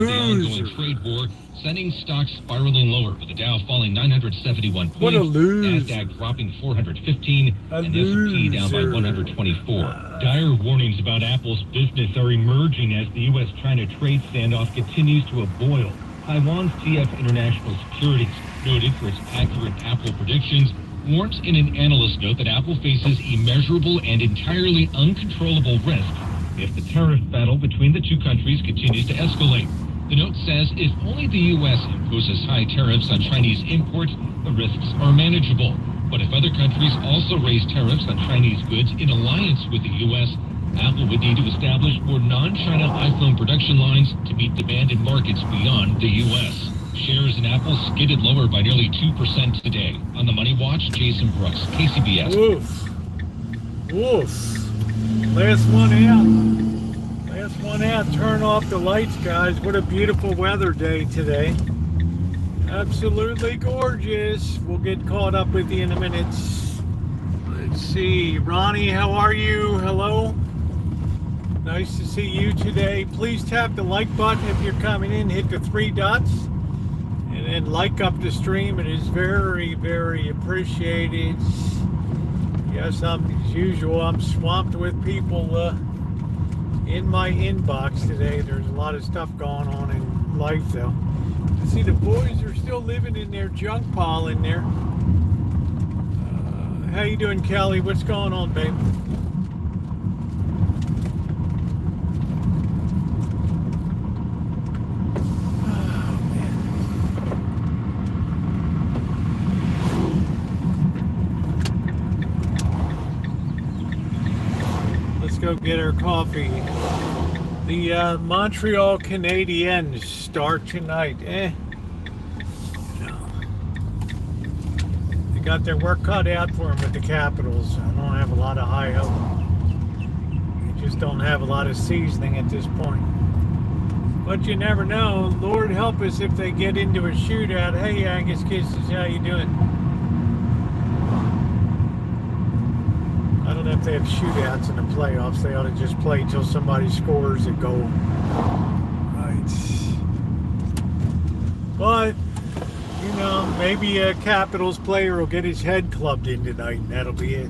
The ongoing trade war sending stocks spiraling lower, with the Dow falling 971 points, what a loser. Nasdaq dropping 415, and the S&P down by 124. Dire warnings about Apple's business are emerging as the U.S.-China trade standoff continues to boil. Taiwan's TF International Securities, noted for its accurate Apple predictions, warns in an analyst note that Apple faces immeasurable and entirely uncontrollable risks if the tariff battle between the two countries continues to escalate. The note says if only the U.S. imposes high tariffs on Chinese imports, the risks are manageable. But if other countries also raise tariffs on Chinese goods in alliance with the U.S., Apple would need to establish more non-China iPhone production lines to meet demand in markets beyond the U.S. Shares in Apple skidded lower by nearly 2% today. On the Money Watch, Jason Brooks, KCBS. Woof. Woof. Last one out. Last one out. Turn off the lights, guys. What a beautiful weather day today. Absolutely gorgeous. We'll get caught up with you in a minute. Let's see. Ronnie, how are you? Hello. Nice to see you today. Please tap the like button if you're coming in. Hit the 3 dots. And then like up the stream. It is very, very appreciated. Yes, as usual, I'm swamped with people in my inbox today. There's a lot of stuff going on in life, though. See, the boys are still living in their junk pile in there. How you doing, Kelly? What's going on, babe? Go get our coffee. The Montreal Canadiens start tonight. No. They got their work cut out for them with the Capitals. I don't have a lot of high hope. They just don't have a lot of seasoning at this point. But you never know. Lord help us if they get into a shootout. Hey, Angus Kisses, how you doing? I don't know if they have shootouts in the playoffs. They ought to just play till somebody scores a goal. Right. But, you know, maybe a Capitals player will get his head clubbed in tonight, and that'll be it.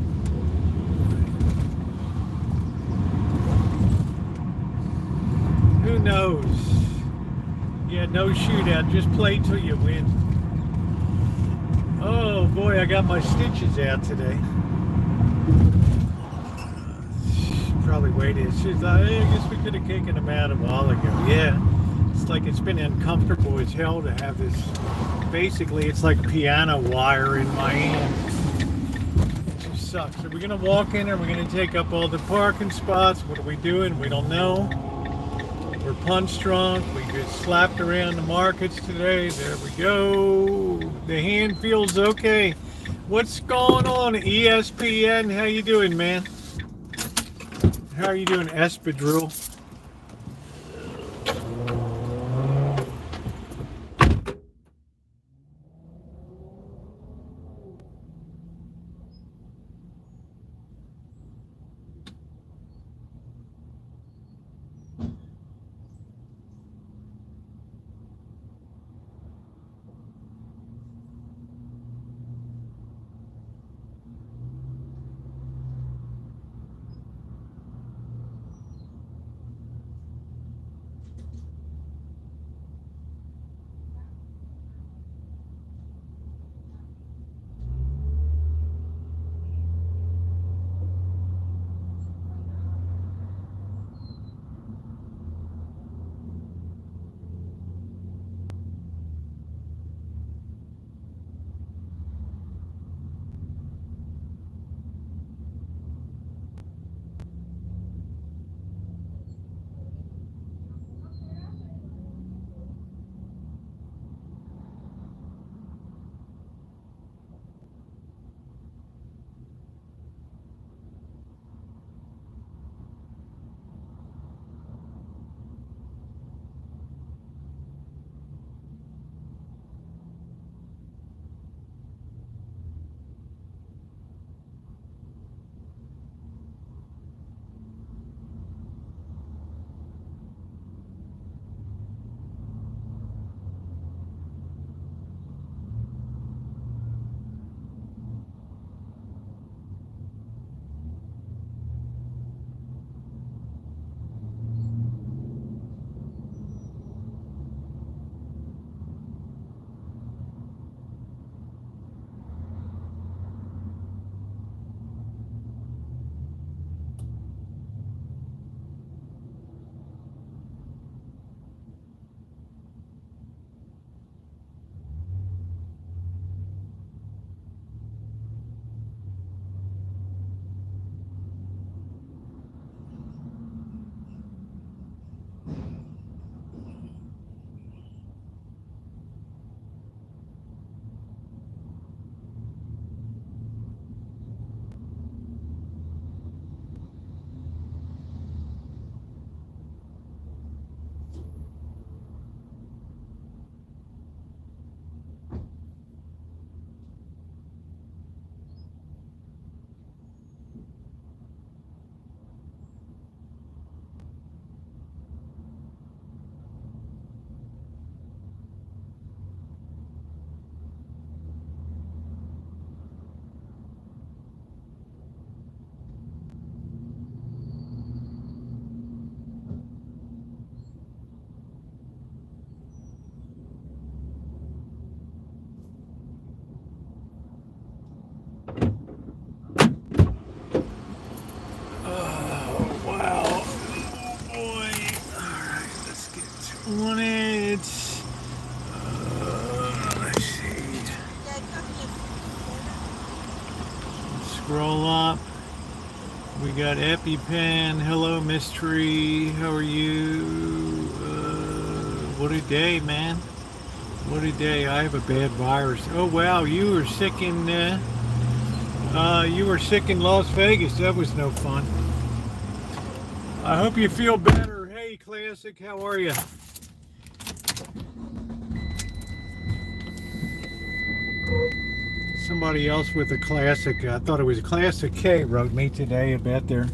Who knows? Yeah, no shootout. Just play till you win. Oh, boy, I got my stitches out today. Probably waited. I guess we could have taken them out a while ago. Yeah, it's like it's been uncomfortable as hell to have this. Basically, it's like piano wire in my hand. It just sucks. Are we gonna walk in? Are we gonna take up all the parking spots? What are we doing? We don't know. We're punch drunk. We just slapped around the markets today. There we go. The hand feels okay. What's going on, ESPN? How you doing, man? How are you doing, Espadrille? minutes. Let's see. Scroll up. We got EpiPen. Hello, Mystery. How are you? What a day, man. What a day. I have a bad virus. Oh, wow. You were sick in Las Vegas. That was no fun. I hope you feel better. Hey, Classic. How are you? Somebody else with a Classic. I thought it was Classic K wrote me today about the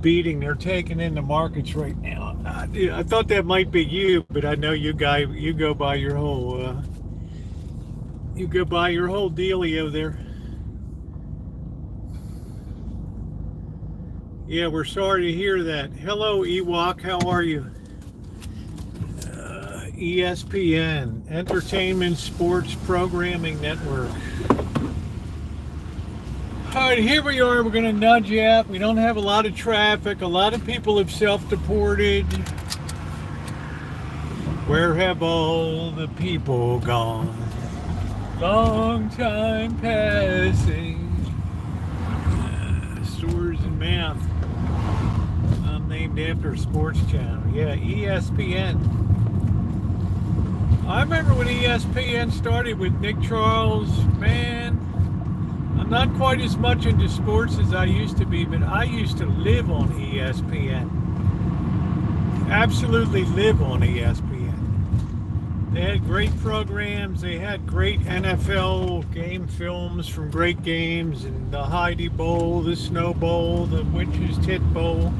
beating they're taking in the markets right now. I thought that might be you, but I know you go by your whole dealio there. Yeah, we're sorry to hear that. Hello, Ewok. How are you? ESPN, Entertainment Sports Programming Network. All right, here we are. We're going to nudge out. We don't have a lot of traffic. A lot of people have self-deported. Where have all the people gone? Long time passing. Swords and Mouth. I'm named after a sports channel. Yeah, ESPN. I remember when ESPN started with Nick Charles. Man, I'm not quite as much into sports as I used to be, but I used to live on ESPN. Absolutely live on ESPN. They had great programs. They had great NFL game films from great games, and the Heidi Bowl, the Snow Bowl, the Witch's Tit Bowl,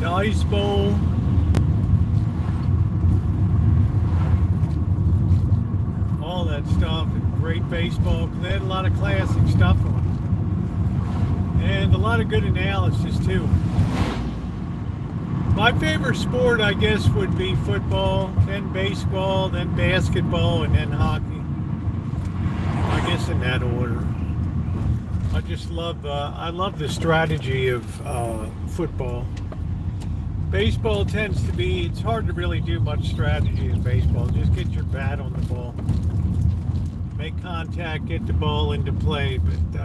the Ice Bowl. All that stuff, and great baseball. They had a lot of classic stuff on it, and a lot of good analysis too. My favorite sport, I guess, would be football, then baseball, then basketball, and then hockey. I guess in that order. I just love the strategy of football. Baseball tends to be, it's hard to really do much strategy in baseball. Just get your bat on the ball. Make contact, get the ball into play, but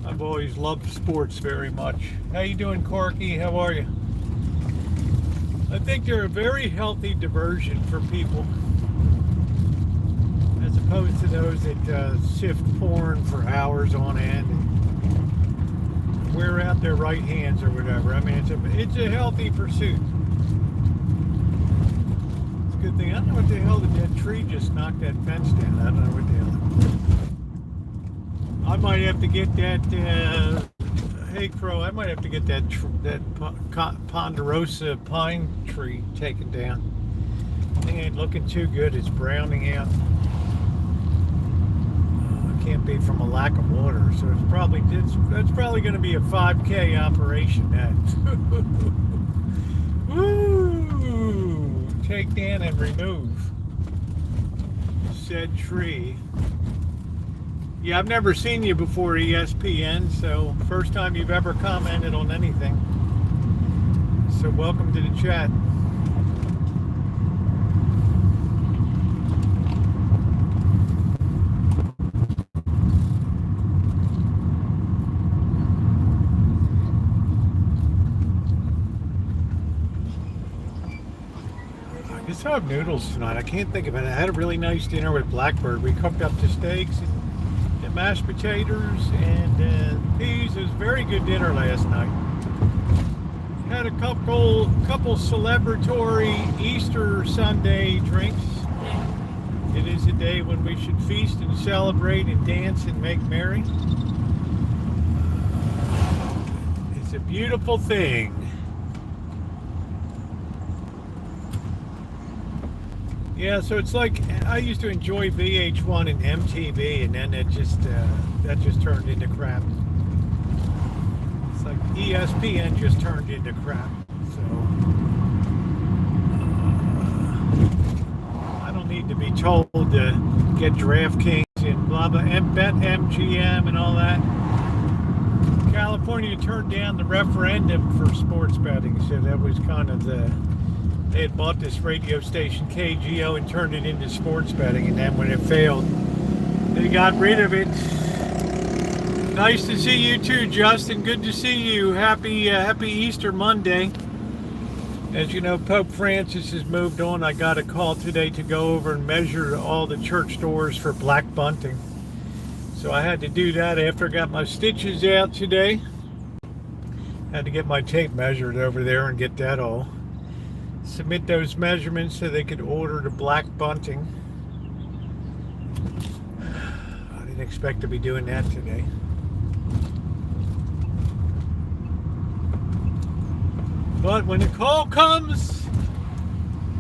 I've always loved sports very much. How you doing, Corky? How are you? I think they're a very healthy diversion for people, as opposed to those that sift porn for hours on end and wear out their right hands or whatever. I mean, it's a healthy pursuit. It's a good thing. I don't know what the hell that tree just knocked that fence down. I don't know what the hell. I might have to get that. Hey Crow, I might have to get that ponderosa pine tree taken down. Thing ain't looking too good. It's browning out. It can't be from a lack of water, so that's probably going to be a 5K operation. That. Woo! Take down and remove said tree. Yeah, I've never seen you before, ESPN, so first time you've ever commented on anything. So welcome to the chat. I guess I have noodles tonight. I can't think of it. I had a really nice dinner with Blackbird. We cooked up the steaks and mashed potatoes and peas. It was a very good dinner last night. Had a couple celebratory Easter Sunday drinks. It is a day when we should feast and celebrate and dance and make merry. It's a beautiful thing. Yeah, so it's like I used to enjoy VH1 and MTV, and then that just turned into crap. It's like ESPN just turned into crap. So I don't need to be told to get DraftKings and blah blah and BetMGM and all that. California turned down the referendum for sports betting, so that was kind of the They had bought this radio station KGO and turned it into sports betting, and then when it failed, they got rid of it. Nice to see you too, Justin. Good to see you. Happy Easter Monday. As you know, Pope Francis has moved on. I got a call today to go over and measure all the church doors for black bunting. So I had to do that after I got my stitches out today. Had to get my tape measured over there and get that all. Submit those measurements so they could order the black bunting. I didn't expect to be doing that today. But when the call comes,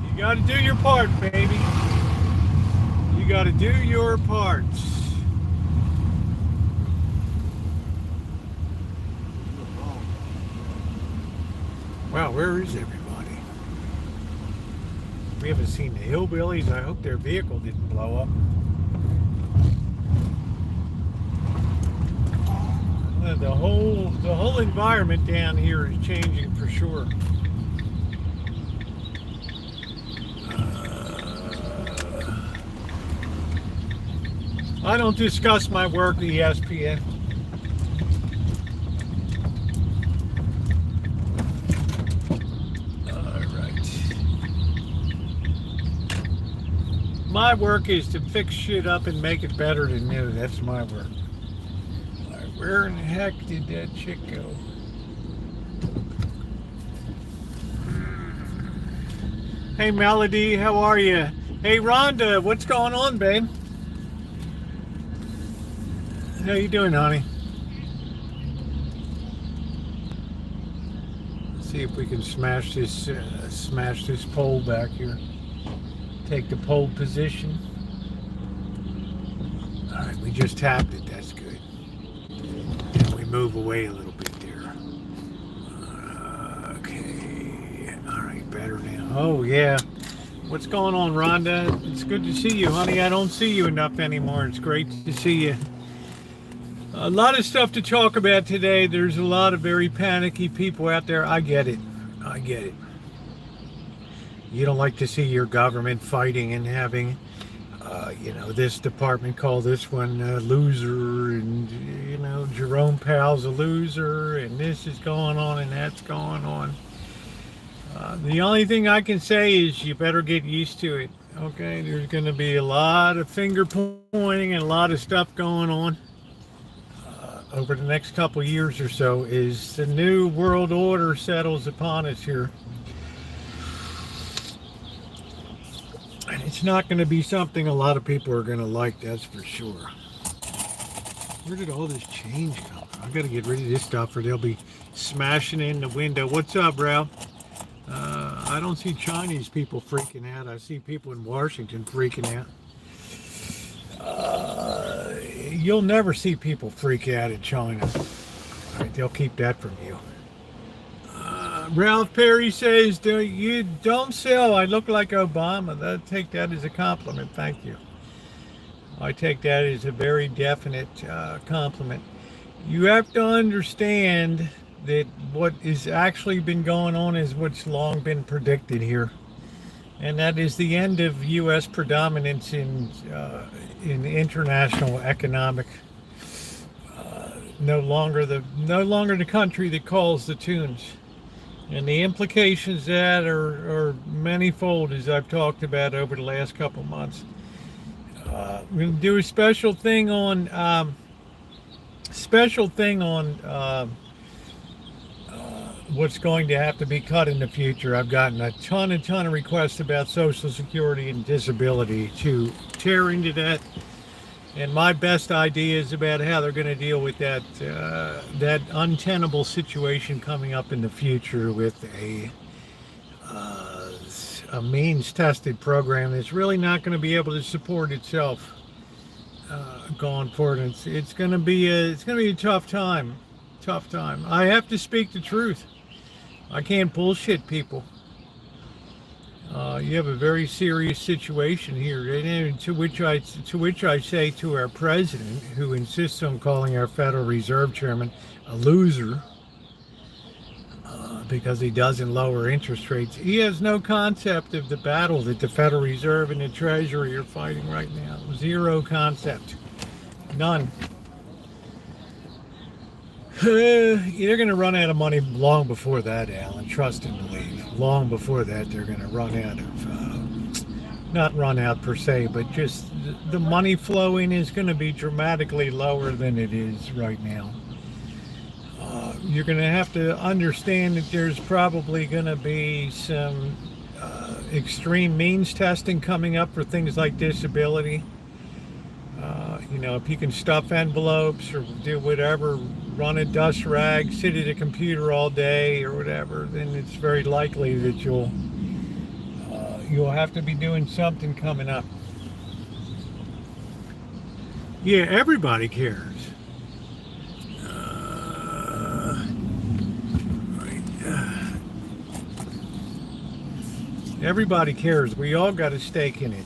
you got to do your part, baby. You got to do your part. Wow, where is everybody? We haven't seen the hillbillies. I hope their vehicle didn't blow up. The whole environment down here is changing for sure. I don't discuss my work at ESPN. All right. My work is to fix shit up and make it better than new. That's my work. Where in the heck did that chick go? Hey Melody, how are you? Hey Rhonda, what's going on, babe? How you doing, honey? Let's see if we can smash this pole back here. Take the pole position. All right, we just tapped it. That's good. Move away a little bit there. Okay. All right, better now. Oh, yeah. What's going on, Rhonda? It's good to see you, honey. I don't see you enough anymore. It's great to see you. A lot of stuff to talk about today. There's a lot of very panicky people out there. I get it. I get it. You don't like to see your government fighting and having this department call this one a loser, and Jerome Powell's a loser, and this is going on and that's going on. The only thing I can say is you better get used to it. Okay, there's going to be a lot of finger pointing and a lot of stuff going on over the next couple years or so as the new world order settles upon us here. And it's not going to be something a lot of people are going to like, that's for sure. Where did all this change come from? I've got to get rid of this stuff or they'll be smashing in the window. What's up, Ralph? I don't see Chinese people freaking out. I see people in Washington freaking out. You'll never see people freak out in China. All right, they'll keep that from you. Ralph Perry says, you don't sell. I look like Obama. I take that as a compliment. Thank you. I take that as a very definite compliment. You have to understand that what has actually been going on is what's long been predicted here. And that is the end of U.S. predominance in international economic. No longer the country that calls the tunes. And the implications of that are manifold, as I've talked about over the last couple months. We're going to do a special thing on what's going to have to be cut in the future. I've gotten a ton of requests about Social Security and disability to tear into that. And my best ideas about how they're going to deal with that untenable situation coming up in the future with a means-tested program that's really not going to be able to support itself going forward. It's going to be a tough time. I have to speak the truth. I can't bullshit people. You have a very serious situation here, and to which I say to our president, who insists on calling our Federal Reserve Chairman a loser, because he doesn't lower interest rates. He has no concept of the battle that the Federal Reserve and the Treasury are fighting right now. Zero concept. None. They're going to run out of money long before that, Alan. Trust and believe. Long before that, they're going to run out of, not run out per se, but just the money flowing is going to be dramatically lower than it is right now. You're going to have to understand that there's probably going to be some extreme means testing coming up for things like disability. You know, if you can stuff envelopes or do whatever, run a dust rag, sit at a computer all day or whatever, then it's very likely that you'll have to be doing something coming up. Yeah, everybody cares. Everybody cares. We all got a stake in it.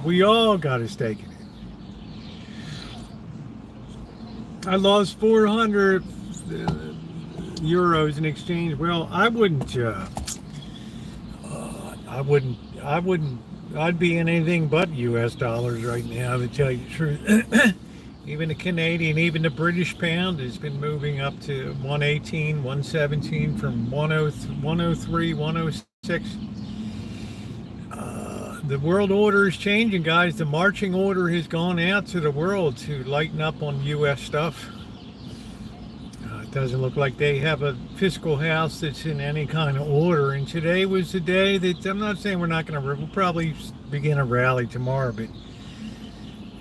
We all got a stake in it. I lost 400 euros in exchange. Well, I'd be in anything but US dollars right now, to tell you the truth. Even the Canadian, even the British pound has been moving up to 118, 117 from 103, 106. The world order is changing, guys. The marching order has gone out to the world to lighten up on U.S. stuff. It doesn't look like they have a fiscal house that's in any kind of order. And today was the day that, I'm not saying we're not going to, we'll probably begin a rally tomorrow, but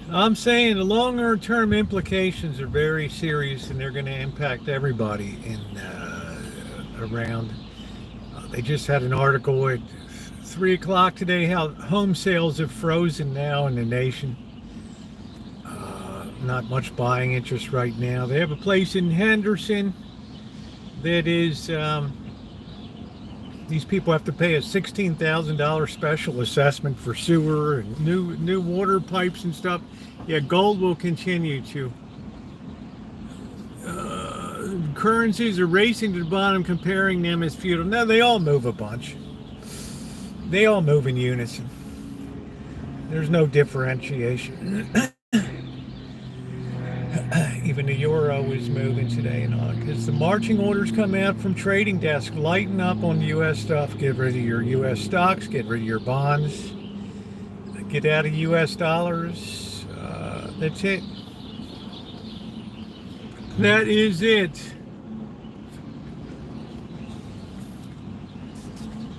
I'm saying the longer term implications are very serious and they're going to impact everybody around. They just had an article at 3 o'clock today how home sales have frozen now in the nation. Not much buying interest right now. They have a place in Henderson that is, these people have to pay a $16,000 special assessment for sewer and new water pipes and stuff. Yeah, gold will continue to. Currencies are racing to the bottom, comparing them as feudal. No, they all move a bunch. They all move in unison. There's no differentiation. Even the euro is moving today and all, because the marching orders come out from trading desks. Lighten up on U.S. stuff. Get rid of your U.S. stocks. Get rid of your bonds. Get out of U.S. dollars. That's it. That is it.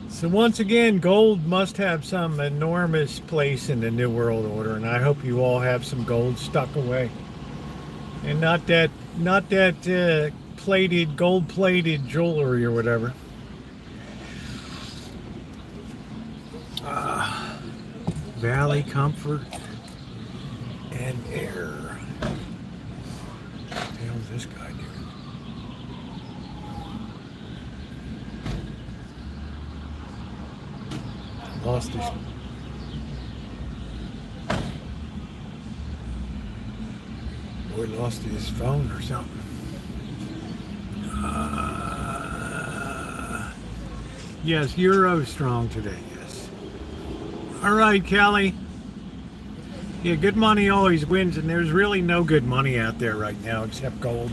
So once again, gold must have some enormous place in the New World Order, and I hope you all have some gold stuck away, and not that gold-plated jewelry or whatever. Valley Comfort and Air. What the hell is this guy doing? Lost his. Boy, lost his phone or something. Yes, euro strong today. Yes. All right, Kelly. Yeah, good money always wins, and there's really no good money out there right now except gold.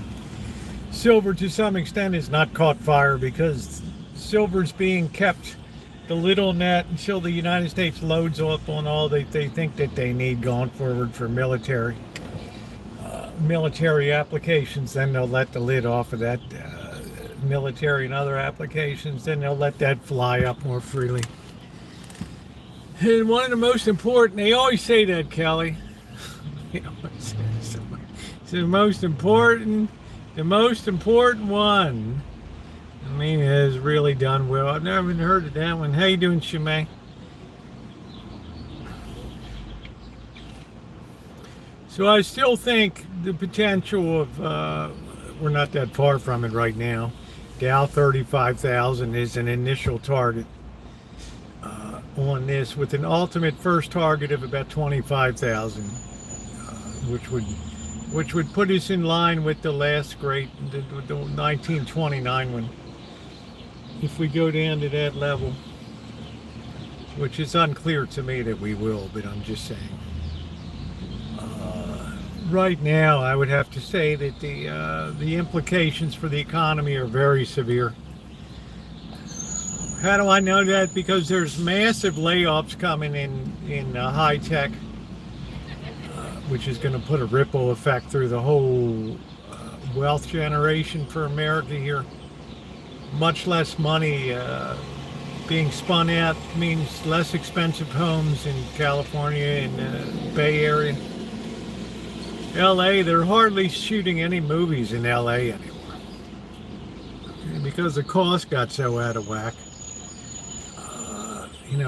Silver, to some extent, is not caught fire because silver's being kept the little net until the United States loads up on all they think that they need going forward for military applications. Then they'll let the lid off of that military and other applications. Then they'll let that fly up more freely. And one of the most important, they always say that, Kelly. It's the most important one. I mean, it has really done well. I've never even heard of that one. How you doing, Shimei? So I still think the potential of, we're not that far from it right now. Dow 35,000 is an initial target on this, with an ultimate first target of about 25,000, which would put us in line with the last great, the 1929 one. if we go down to that level, which is unclear to me that we will, but I'm just saying. Right now, I would have to say that the implications for the economy are very severe. How do I know that? Because there's massive layoffs coming in high tech, which is going to put a ripple effect through the whole wealth generation for America here. Much less money being spun out means less expensive homes in California and the Bay Area. LA, they're hardly shooting any movies in LA anymore because the cost got so out of whack.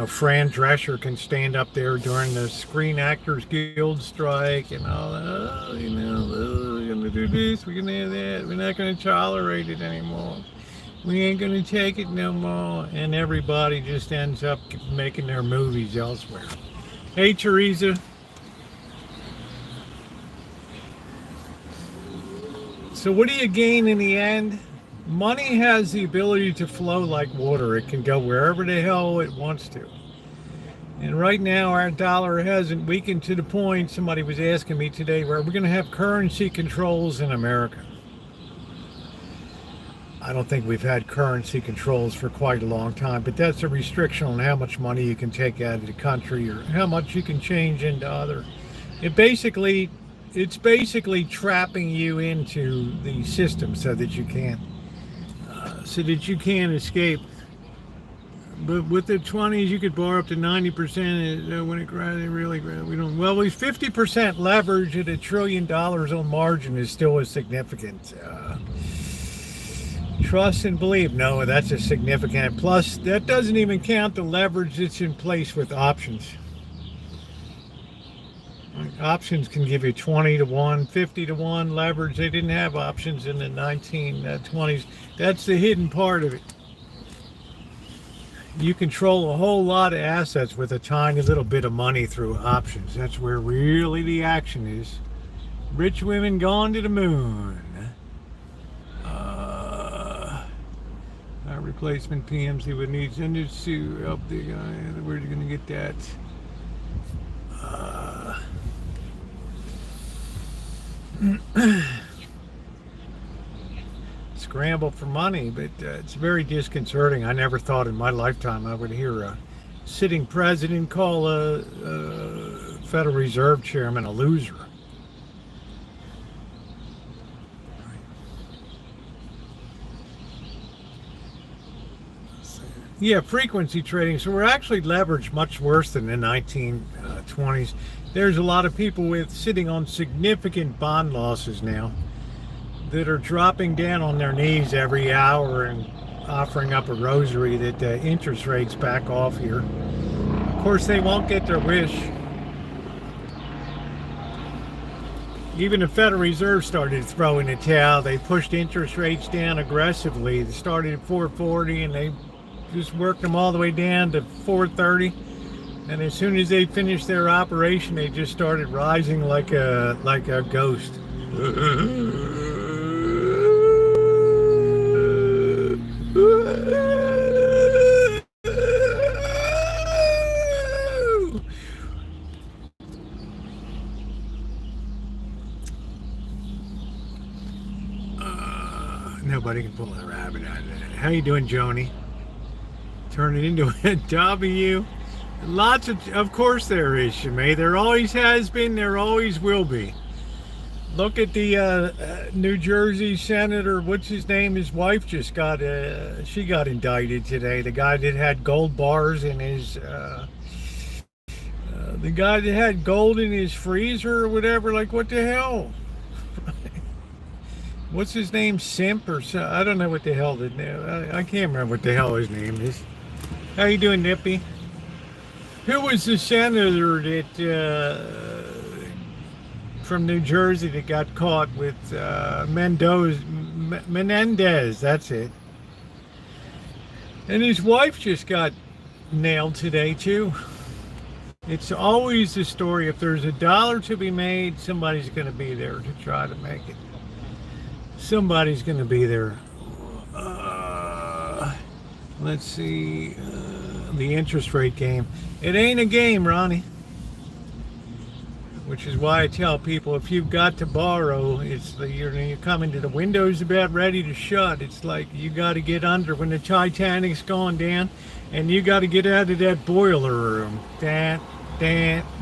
Fran Drescher can stand up there during the Screen Actors Guild strike and all that. We're going to do this, we're going to do that, we're not going to tolerate it anymore. We ain't going to take it no more. And everybody just ends up making their movies elsewhere. Hey, Teresa. So what do you gain in the end? Money has the ability to flow like water. It can go wherever the hell it wants to. And right now our dollar hasn't weakened to the point, somebody was asking me today, where we're going to have currency controls in America. I don't think we've had currency controls for quite a long time, but that's a restriction on how much money you can take out of the country or how much you can change into other. It's basically trapping you into the system so that you can't escape. But with the 20s, you could borrow up to 90%. When it really, we don't. Well, with 50% leverage at $1 trillion on margin is still a significant. Trust and believe. No, that's a significant. Plus, that doesn't even count the leverage that's in place with options. Options can give you 20 to 1, 50 to 1 leverage. They didn't have options in the 1920s. That's the hidden part of it. You control a whole lot of assets with a tiny little bit of money through options. That's where really the action is. Rich women gone to the moon. Our replacement PMC would need incentives to help the guy. Where are you going to get that? Scramble for money, but it's very disconcerting. I never thought in my lifetime I would hear a sitting president call a Federal Reserve chairman a loser. Yeah, frequency trading. So we're actually leveraged much worse than the 1920s. There's a lot of people sitting on significant bond losses now that are dropping down on their knees every hour and offering up a rosary that interest rates back off here. Of course, they won't get their wish. Even the Federal Reserve started throwing the towel. They pushed interest rates down aggressively. They started at 440 and they just worked them all the way down to 430. And as soon as they finished their operation, they just started rising like a ghost. Nobody can pull a rabbit out of that. How you doing, Joni? Turn it into a W. Lots of course there is, Shimei. There always has been, there always will be. Look at the New Jersey senator, what's his name? His wife just got, she got indicted today. The guy that had gold bars in his, the guy that had gold in his freezer or whatever, like what the hell? What's his name? Simp or so? I don't know what the hell I can't remember what the hell his name is. How you doing, Nippy? Who was the senator that from New Jersey that got caught with Menendez? That's it. And his wife just got nailed today too. It's always the story. If there's $1 to be made, somebody's going to be there to try to make it. Somebody's going to be there. Let's see, the interest rate game. It ain't a game, Ronnie. Which is why I tell people, if you've got to borrow, it's you're coming to the window's about ready to shut. It's like you got to get under when the Titanic's going down, and you got to get out of that boiler room. And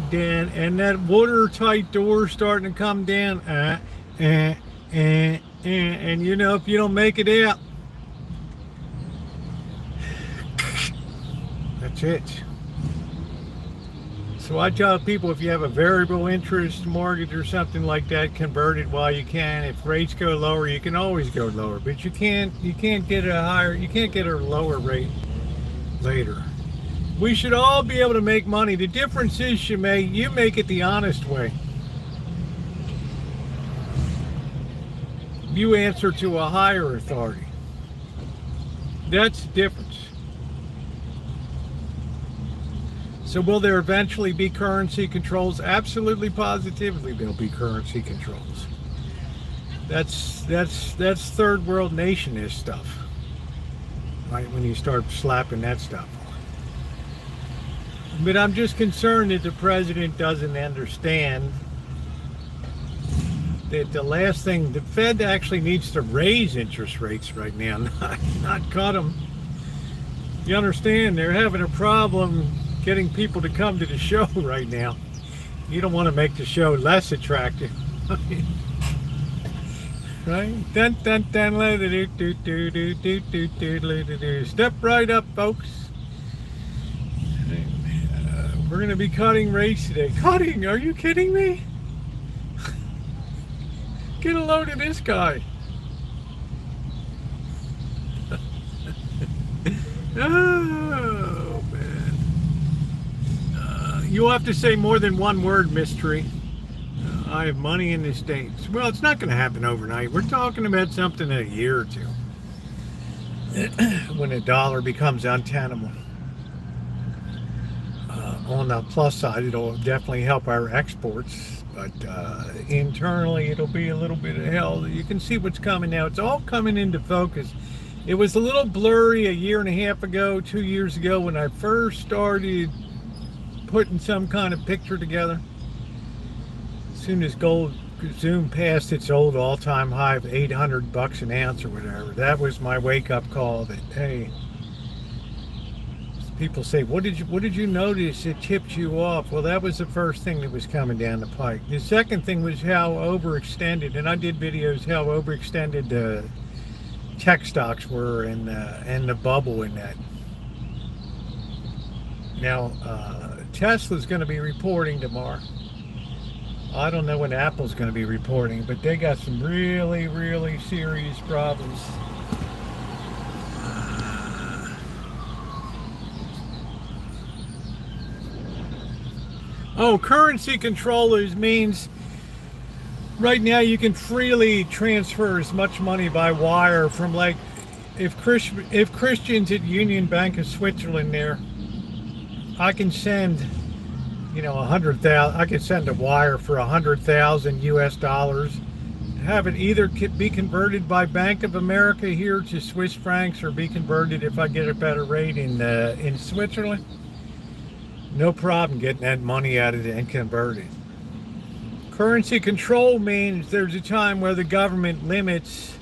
that watertight door starting to come down. And you know, if you don't make it out, that's it. So I tell people, if you have a variable interest mortgage or something like that, convert it while you can. If rates go lower, you can always go lower, but you can't get a lower rate later. We should all be able to make money. The difference is you make it the honest way. You answer to a higher authority. That's the difference. So will there eventually be currency controls? Absolutely, positively there'll be currency controls. That's third world nationist stuff, right? When you start slapping that stuff on. But I'm just concerned that the president doesn't understand that the last thing, the Fed actually needs to raise interest rates right now, not cut them. You understand? They're having a problem getting people to come to the show right now. You don't want to make the show less attractive. Right? Step right up, folks. We're going to be cutting rates today. Cutting? Are you kidding me? Get a load of this guy. Oh, man. You'll have to say more than one word, mystery. I have money in the States. Well, it's not going to happen overnight. We're talking about something in a year or two. When the dollar becomes untenable. On the plus side, it'll definitely help our exports. But internally, it'll be a little bit of hell. You can see what's coming now. It's all coming into focus. It was a little blurry a year and a half ago, 2 years ago, when I first started putting some kind of picture together. As soon as gold zoomed past its old all-time high of $800 an ounce or whatever, that was my wake-up call that, hey, people say, what did you notice that tipped you off? Well, that was the first thing that was coming down the pike. The second thing was how overextended, and I did videos how overextended tech stocks were and the bubble in that. Now, Tesla's going to be reporting tomorrow. I don't know when Apple's going to be reporting, but they got some really, really serious problems. Oh, currency controllers means right now you can freely transfer as much money by wire from, like, if Christians at Union Bank of Switzerland there, I can send, you know, 100,000. I can send a wire for 100,000 US dollars. Have it either be converted by Bank of America here to Swiss francs, or be converted if I get a better rate in Switzerland. No problem getting that money out of it and converted. Currency control means there's a time where the government limits.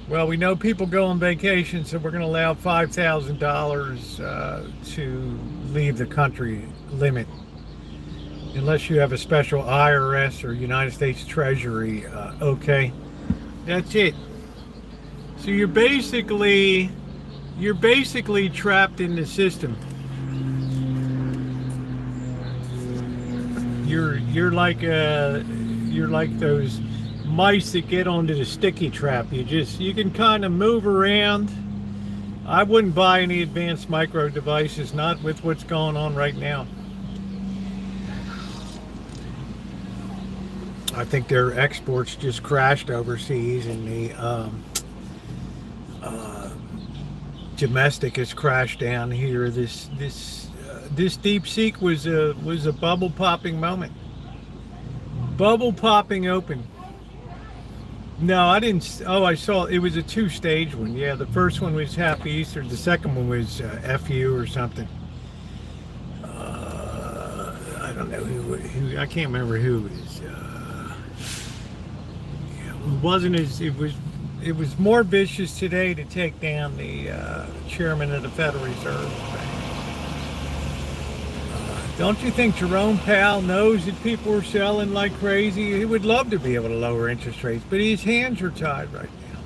Well, we know people go on vacation, so we're going to allow $5,000 to leave the country limit. Unless you have a special IRS or United States Treasury, okay. That's it. So you're basically trapped in the system. You're like those mice that get onto the sticky trap. You can kind of move around. I wouldn't buy any advanced micro devices, not with what's going on right now. I think their exports just crashed overseas, and the domestic has crashed down here. This DeepSeek was a bubble popping moment. Bubble popping open. No, I didn't. Oh, I saw it was a two-stage one. Yeah, the first one was Happy Easter. The second one was FU or something. I don't know who. I can't remember who it is. Yeah, it wasn't as. It was more vicious today to take down the chairman of the Federal Reserve Bank. Don't you think Jerome Powell knows that people are selling like crazy? He would love to be able to lower interest rates, but his hands are tied right now.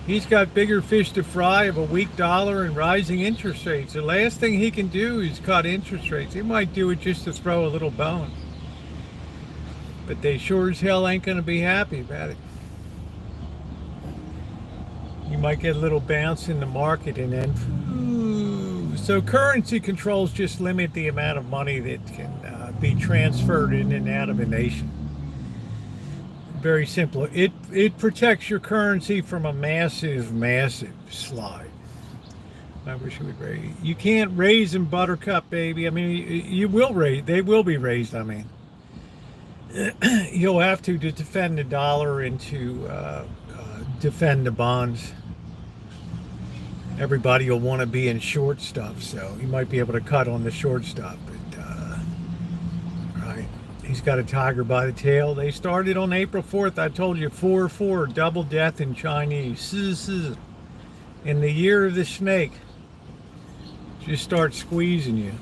He's got bigger fish to fry of a weak dollar and rising interest rates. The last thing he can do is cut interest rates. He might do it just to throw a little bone. But they sure as hell ain't going to be happy about it. You might get a little bounce in the market and then... So currency controls just limit the amount of money that can be transferred in and out of a nation. Very simple. It protects your currency from a massive slide. I wish it would raise. You can't raise them, Buttercup, baby. I mean, you will raise. They will be raised. I mean, you'll have to defend the dollar and to defend the bonds. Everybody will want to be in short stuff, so you might be able to cut on the short stuff. But right, he's got a tiger by the tail. They started on April 4th. I told you 4-4, double death in Chinese. In the year of the snake, just start squeezing you.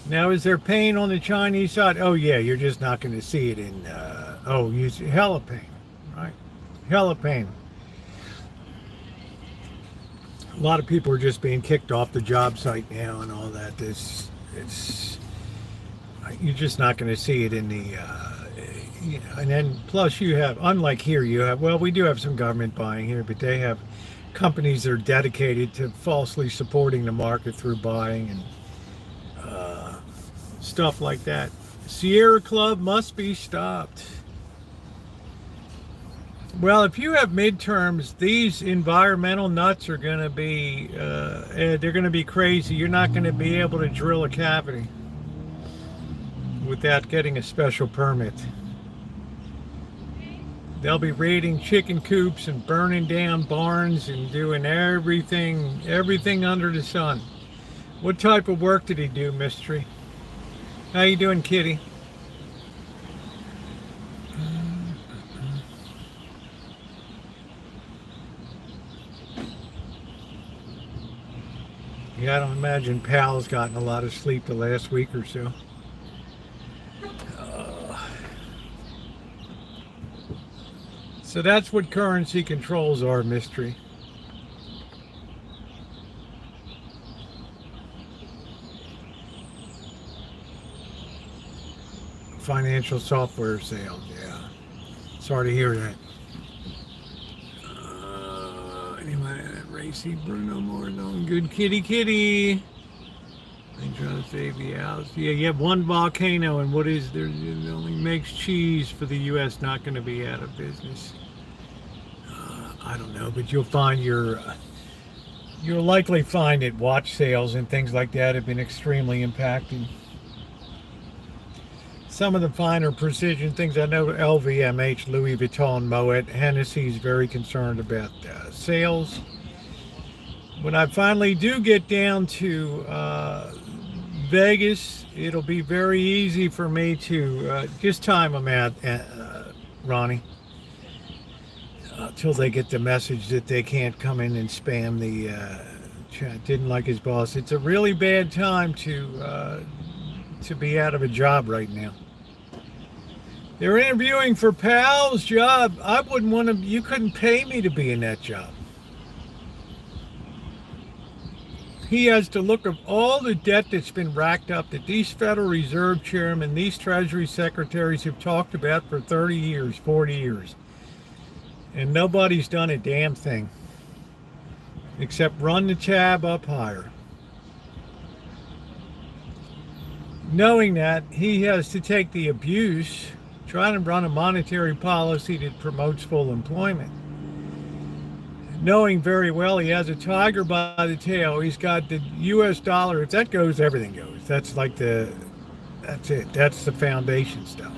Now, is there pain on the Chinese side? Oh, yeah, you're just not going to see it in, you see hella pain, right? Hella pain. A lot of people are just being kicked off the job site now and all that. You're just not going to see it in the, and then plus you have, unlike here, you have, well, we do have some government buying here, but they have companies that are dedicated to falsely supporting the market through buying and stuff like that. Sierra Club must be stopped. Well, if you have midterms, these environmental nuts are going to be, they're going to be crazy. You're not going to be able to drill a cavity without getting a special permit. They'll be raiding chicken coops and burning down barns and doing everything under the sun. What type of work did he do, Mystery? How you doing, kitty? Yeah, I don't imagine Pal's gotten a lot of sleep the last week or so. So that's what currency controls are, Mystery. Financial software sales, yeah. Sorry to hear that. Anyway, Racy, Bruno, Mordon, good kitty. I'm trying to save the house. Yeah, you have one volcano, and what is there? It only makes cheese for the U.S. Not going to be out of business. I don't know, but you'll find you'll likely find that watch sales and things like that have been extremely impacted. Some of the finer precision things, I know LVMH, Louis Vuitton, Moet, Hennessy's very concerned about sales. When I finally do get down to Vegas, it'll be very easy for me to just time them out, Ronnie, till they get the message that they can't come in and spam the chat. Didn't like his boss. It's a really bad time to be out of a job right now. They're interviewing for Pal's job. I wouldn't want to, you couldn't pay me to be in that job. He has to look at all the debt that's been racked up that these Federal Reserve chairmen, these Treasury secretaries have talked about for 30 years, 40 years. And nobody's done a damn thing except run the tab up higher. Knowing that, he has to take the abuse, trying to run a monetary policy that promotes full employment. knowing very well he has a tiger by the tail. He's got the US dollar. If that goes, everything goes. That's like that's it. That's the foundation stuff.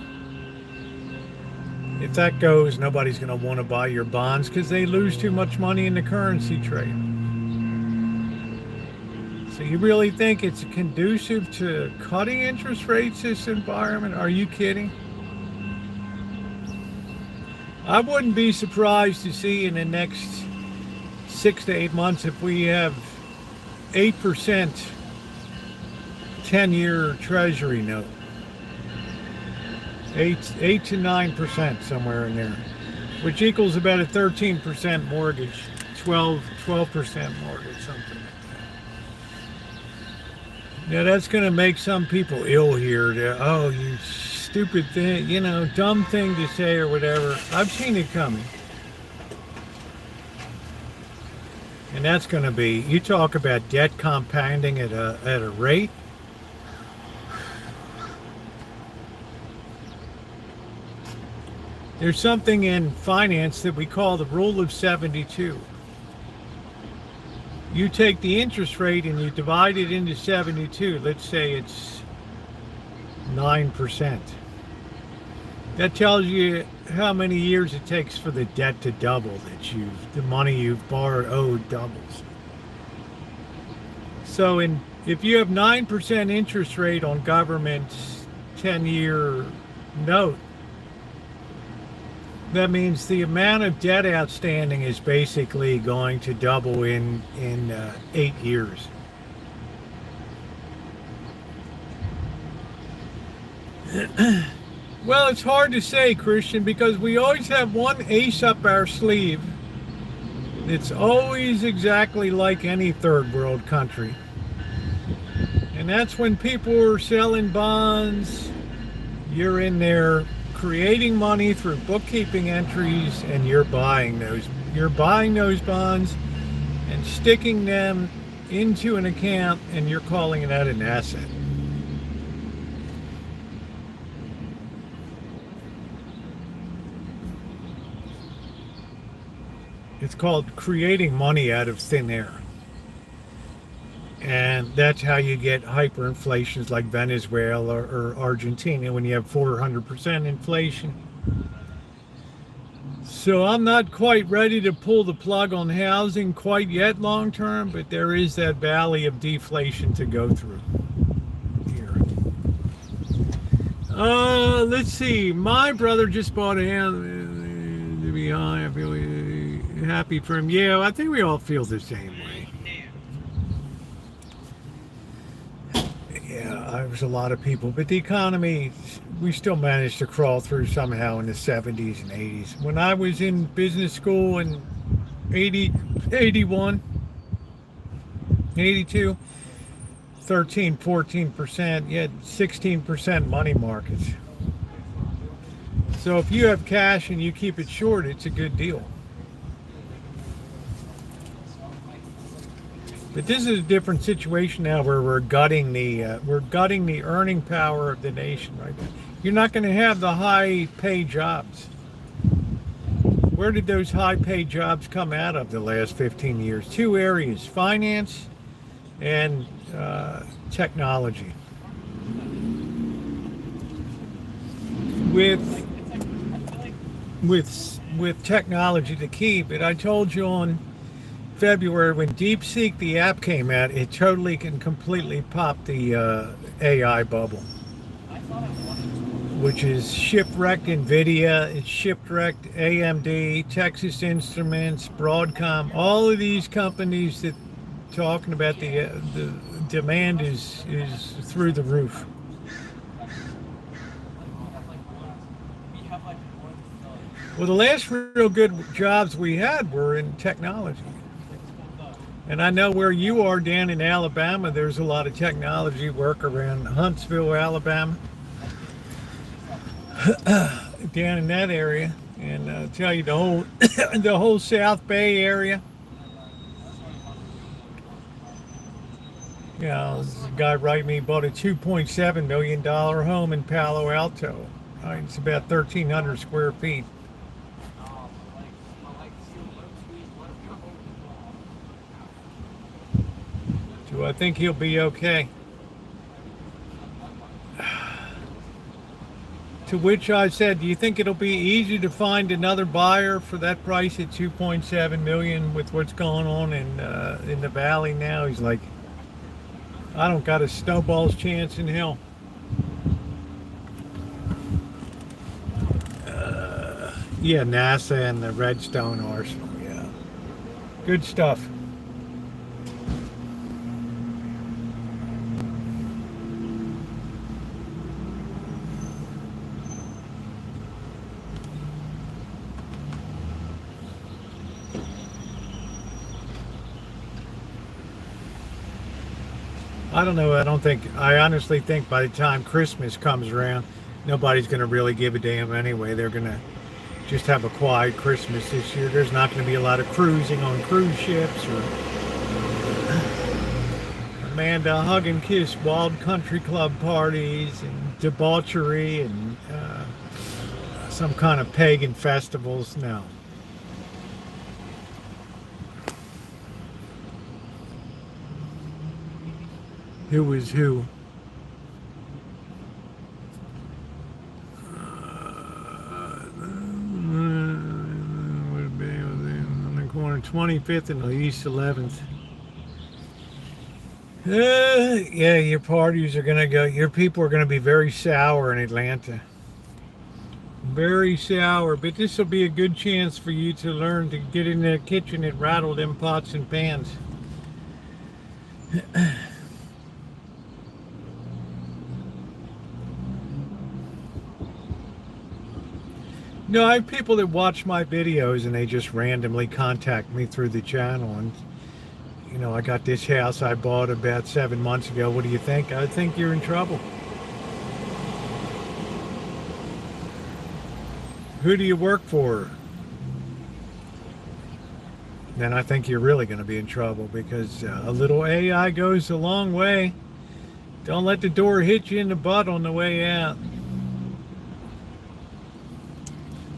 If that goes, nobody's going to want to buy your bonds because they lose too much money in the currency trade. So you really think it's conducive to cutting interest rates, this environment? Are you kidding? I wouldn't be surprised to see in the next 6 to 8 months if we have 8% 10-year treasury note. 8 to 9%, somewhere in there, which equals about a 13% mortgage, 12% mortgage, something like that. Now that's going to make some people ill here. Oh, you stupid thing, dumb thing to say or whatever. I've seen it coming. And that's going to be, you talk about debt compounding at a rate. There's something in finance that we call the rule of 72. You take the interest rate and you divide it into 72. Let's say it's 9%. That tells you how many years it takes for the debt to double, the money you've owed doubles. So if you have 9% interest rate on government's 10-year note, that means the amount of debt outstanding is basically going to double in 8 years. Well, it's hard to say, Christian, because we always have one ace up our sleeve. It's always exactly like any third world country. And that's when people are selling bonds, you're in there creating money through bookkeeping entries, and you're buying those bonds and sticking them into an account, and you're calling that an asset. It's called creating money out of thin air. And that's how you get hyperinflations like Venezuela or Argentina when you have 400% inflation. So I'm not quite ready to pull the plug on housing quite yet long term, but there is that valley of deflation to go through here. Let's see. My brother just bought a house. To be honest, I feel happy for him. Yeah, I think we all feel the same way. Yeah, there's a lot of people, but the economy, we still managed to crawl through somehow in the 70s and 80s. When I was in business school in 80, 81, 82, 13, 14%, you had 16% money markets. So if you have cash and you keep it short, it's a good deal. But this is a different situation now, where we're gutting the earning power of the nation right now. You're not going to have the high pay jobs. Where did those high pay jobs come out of the last 15 years? Two areas: finance and technology. With technology the key, but I told you on February when DeepSeek, the app, came out, it totally can completely pop the AI bubble, which is shipwrecked NVIDIA, it's shipwrecked AMD, Texas Instruments, Broadcom. All of these companies that talking about the demand is through the roof. Well, the last real good jobs we had were in technology. And I know where you are down in Alabama, there's a lot of technology work around Huntsville, Alabama, down in that area. And I'll tell you, the whole South Bay area. This guy writing me bought a $2.7 million home in Palo Alto. It's about 1,300 square feet. So I think he'll be okay. To which I said, do you think it'll be easy to find another buyer for that price at 2.7 million with what's going on in the valley now? He's like, I don't got a snowball's chance in hell. Yeah, NASA and the Redstone Arsenal. Yeah, good stuff. I don't know. I honestly think by the time Christmas comes around, nobody's going to really give a damn anyway. They're going to just have a quiet Christmas this year. There's not going to be a lot of cruising on cruise ships or Amanda hug and kiss wild country club parties and debauchery and some kind of pagan festivals. No. Who is who? Would be on the corner 25th and the East 11th. Yeah, your parties are gonna go. Your people are gonna be very sour in Atlanta. Very sour, but this will be a good chance for you to learn to get in the kitchen and rattle them pots and pans. No, I have people that watch my videos and they just randomly contact me through the channel and, you know, I got this house I bought about 7 months ago. What do you think? I think you're in trouble. Who do you work for? Then I think you're really going to be in trouble because a little AI goes a long way. Don't let the door hit you in the butt on the way out.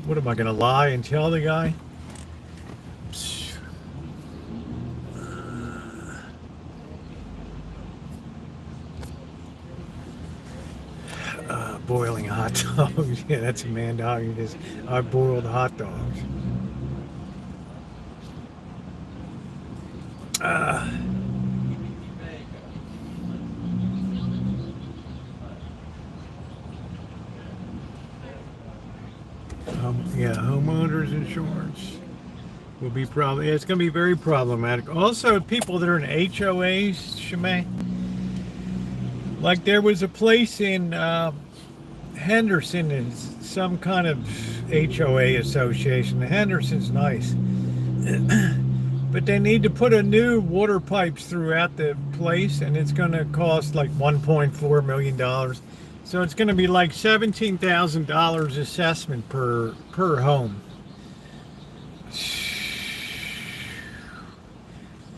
What am I going to lie and tell the guy? Boiling hot dogs. Yeah, that's a man dog. I boiled hot dogs. Yeah, homeowners insurance will be it's going to be very problematic. Also, people that are in HOAs, Shemay, like there was a place in Henderson, is some kind of HOA association. Henderson's nice, but they need to put a new water pipes throughout the place, and it's going to cost like $1.4 million. So it's going to be like $17,000 assessment per home.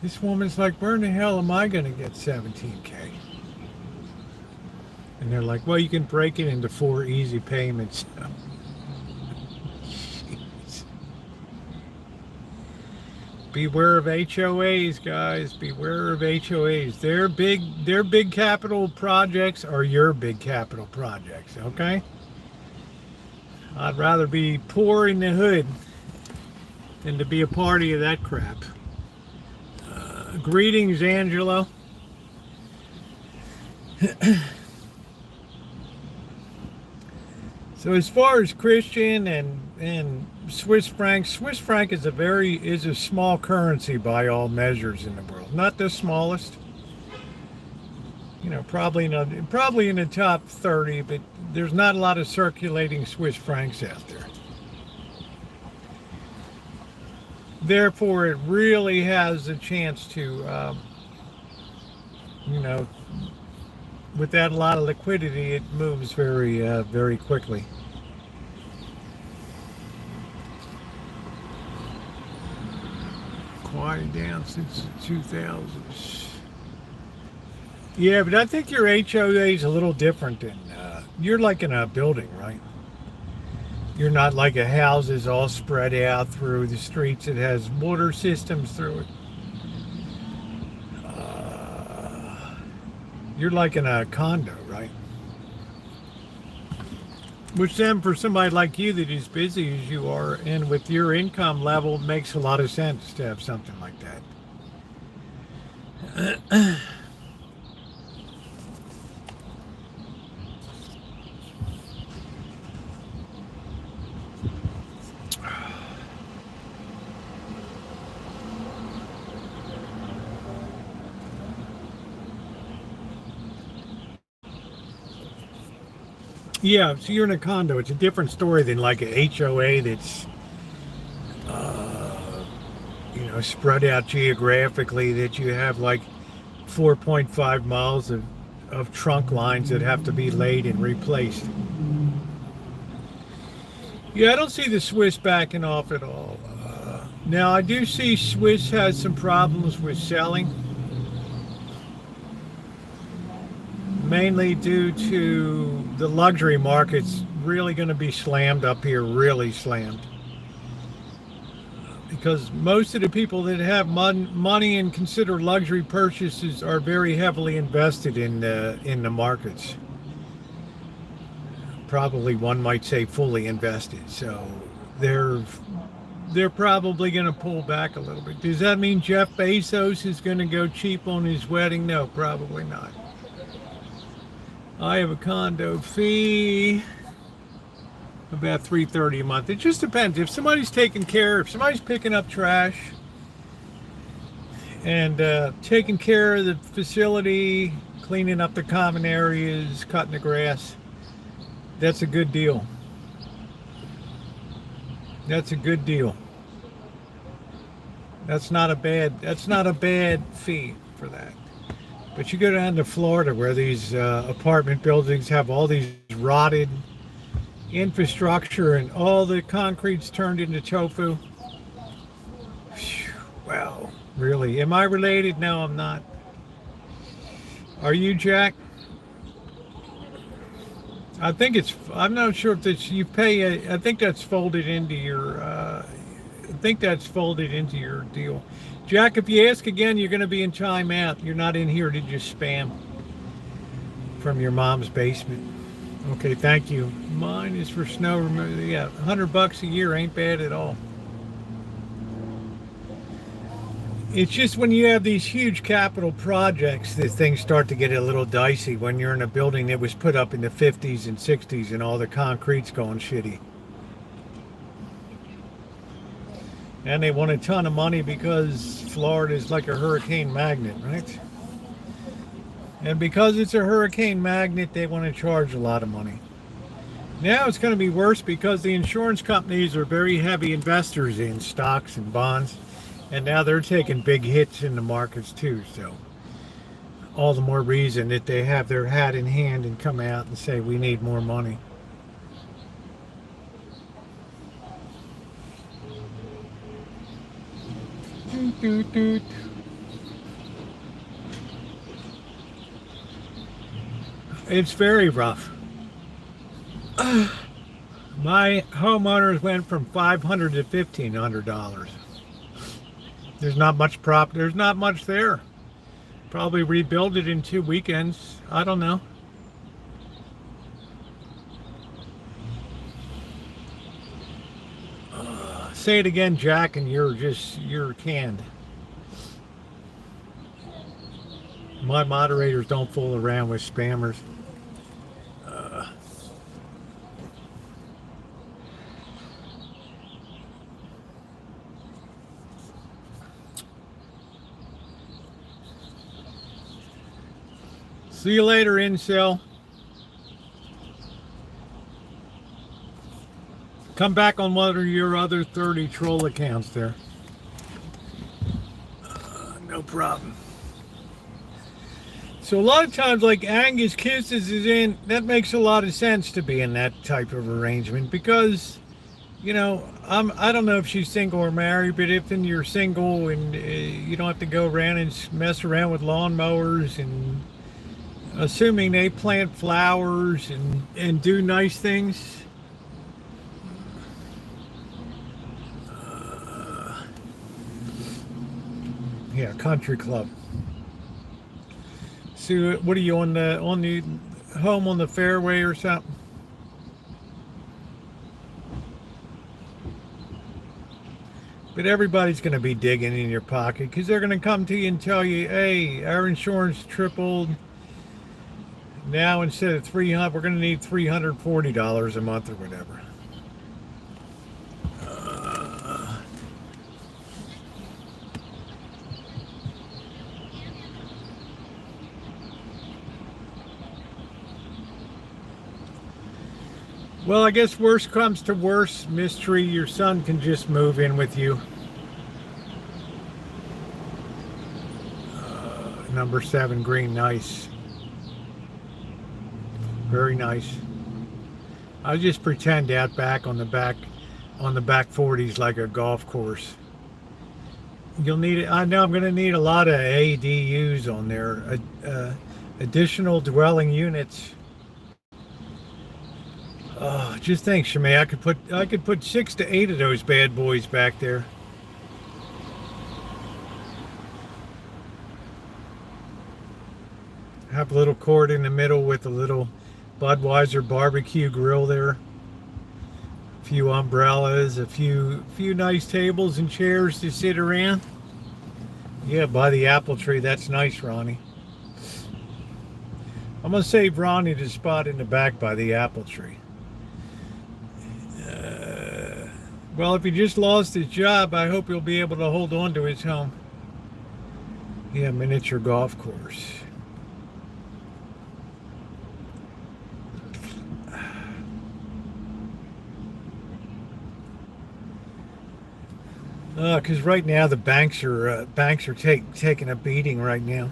This woman's like, where in the hell am I going to get $17K? And they're like, well, you can break it into 4 easy payments. Beware of HOAs, guys. Beware of HOAs. Their big capital projects are your big capital projects, okay? I'd rather be poor in the hood than to be a party of that crap. Greetings, Angelo. So as far as Christian and Swiss franc is a small currency by all measures in the world. Not the smallest. You know, probably in the top 30, but there's not a lot of circulating Swiss francs out there. Therefore, it really has a chance to, you know, without a lot of liquidity, it moves very, very quickly. Quieted down since the 2000s. Yeah, but I think your HOA is a little different than, you're like in a building, right? You're not like a house is all spread out through the streets. It has water systems through it. You're like in a condo, right? Which then for somebody like you that is busy as you are and with your income level makes a lot of sense to have something like that. Yeah, so you're in a condo. It's a different story than like a HOA that's, spread out geographically, that you have like 4.5 miles of trunk lines that have to be laid and replaced. Yeah, I don't see the Swiss backing off at all. Now, I do see Swiss has some problems with selling, mainly due to the luxury market's really going to be slammed up here, really slammed. Because most of the people that have money and consider luxury purchases are very heavily invested in the markets. Probably one might say fully invested. So they're probably going to pull back a little bit. Does that mean Jeff Bezos is going to go cheap on his wedding? No, probably not. I have a condo fee about $330 a month. It just depends. If somebody's taking care, if somebody's picking up trash and taking care of the facility, cleaning up the common areas, cutting the grass, that's a good deal. That's a good deal. That's not a bad fee for that. But you go down to Florida where these apartment buildings have all these rotted infrastructure and all the concrete's turned into tofu. Well, really, am I related? No, I'm not. Are you, Jack? I'm not sure if it's, you pay, I think that's folded into your, deal. Jack, if you ask again, you're going to be in timeout. You're not in here to just spam from your mom's basement. Okay, thank you. Mine is for snow removal. Yeah, $100 a year ain't bad at all. It's just when you have these huge capital projects that things start to get a little dicey when you're in a building that was put up in the 50s and 60s and all the concrete's going shitty. And they want a ton of money because Florida is like a hurricane magnet, right? And because it's a hurricane magnet, they want to charge a lot of money. Now it's going to be worse because the insurance companies are very heavy investors in stocks and bonds. And now they're taking big hits in the markets too. So all the more reason that they have their hat in hand and come out and say, we need more money. Doot, doot, doot. It's very rough. My homeowners went from $500 to $1,500. There's not much there's not much there. Probably rebuild it in 2 weekends. I don't know. Say it again, Jack, and you're canned. My moderators don't fool around with spammers. See you later, incel. Come back on one of your other 30 troll accounts there. No problem. So a lot of times, like Angus Kisses is in, that makes a lot of sense to be in that type of arrangement because, you know, I don't know if she's single or married, but if you're single and you don't have to go around and mess around with lawnmowers and assuming they plant flowers and do nice things. Yeah, country club. So what are you on the home on the fairway or something? But everybody's going to be digging in your pocket because they're going to come to you and tell you, hey, our insurance tripled. Now instead of $300, we're going to need $340 a month or whatever. Well, I guess worst comes to worst, Mystery, your son can just move in with you. Number 7 green, nice. Very nice. I'll just pretend out back on the back 40s like a golf course. You'll need it. I know I'm going to need a lot of ADUs on there, additional dwelling units. Oh, just think, Shimei, I could put 6 to 8 of those bad boys back there. Have a little court in the middle with a little Budweiser barbecue grill there. A few umbrellas, a few nice tables and chairs to sit around. Yeah, by the apple tree. That's nice, Ronnie. I'm going to save Ronnie the spot in the back by the apple tree. Well, if he just lost his job, I hope he'll be able to hold on to his home. Yeah, miniature golf course. Because right now the banks are taking a beating right now.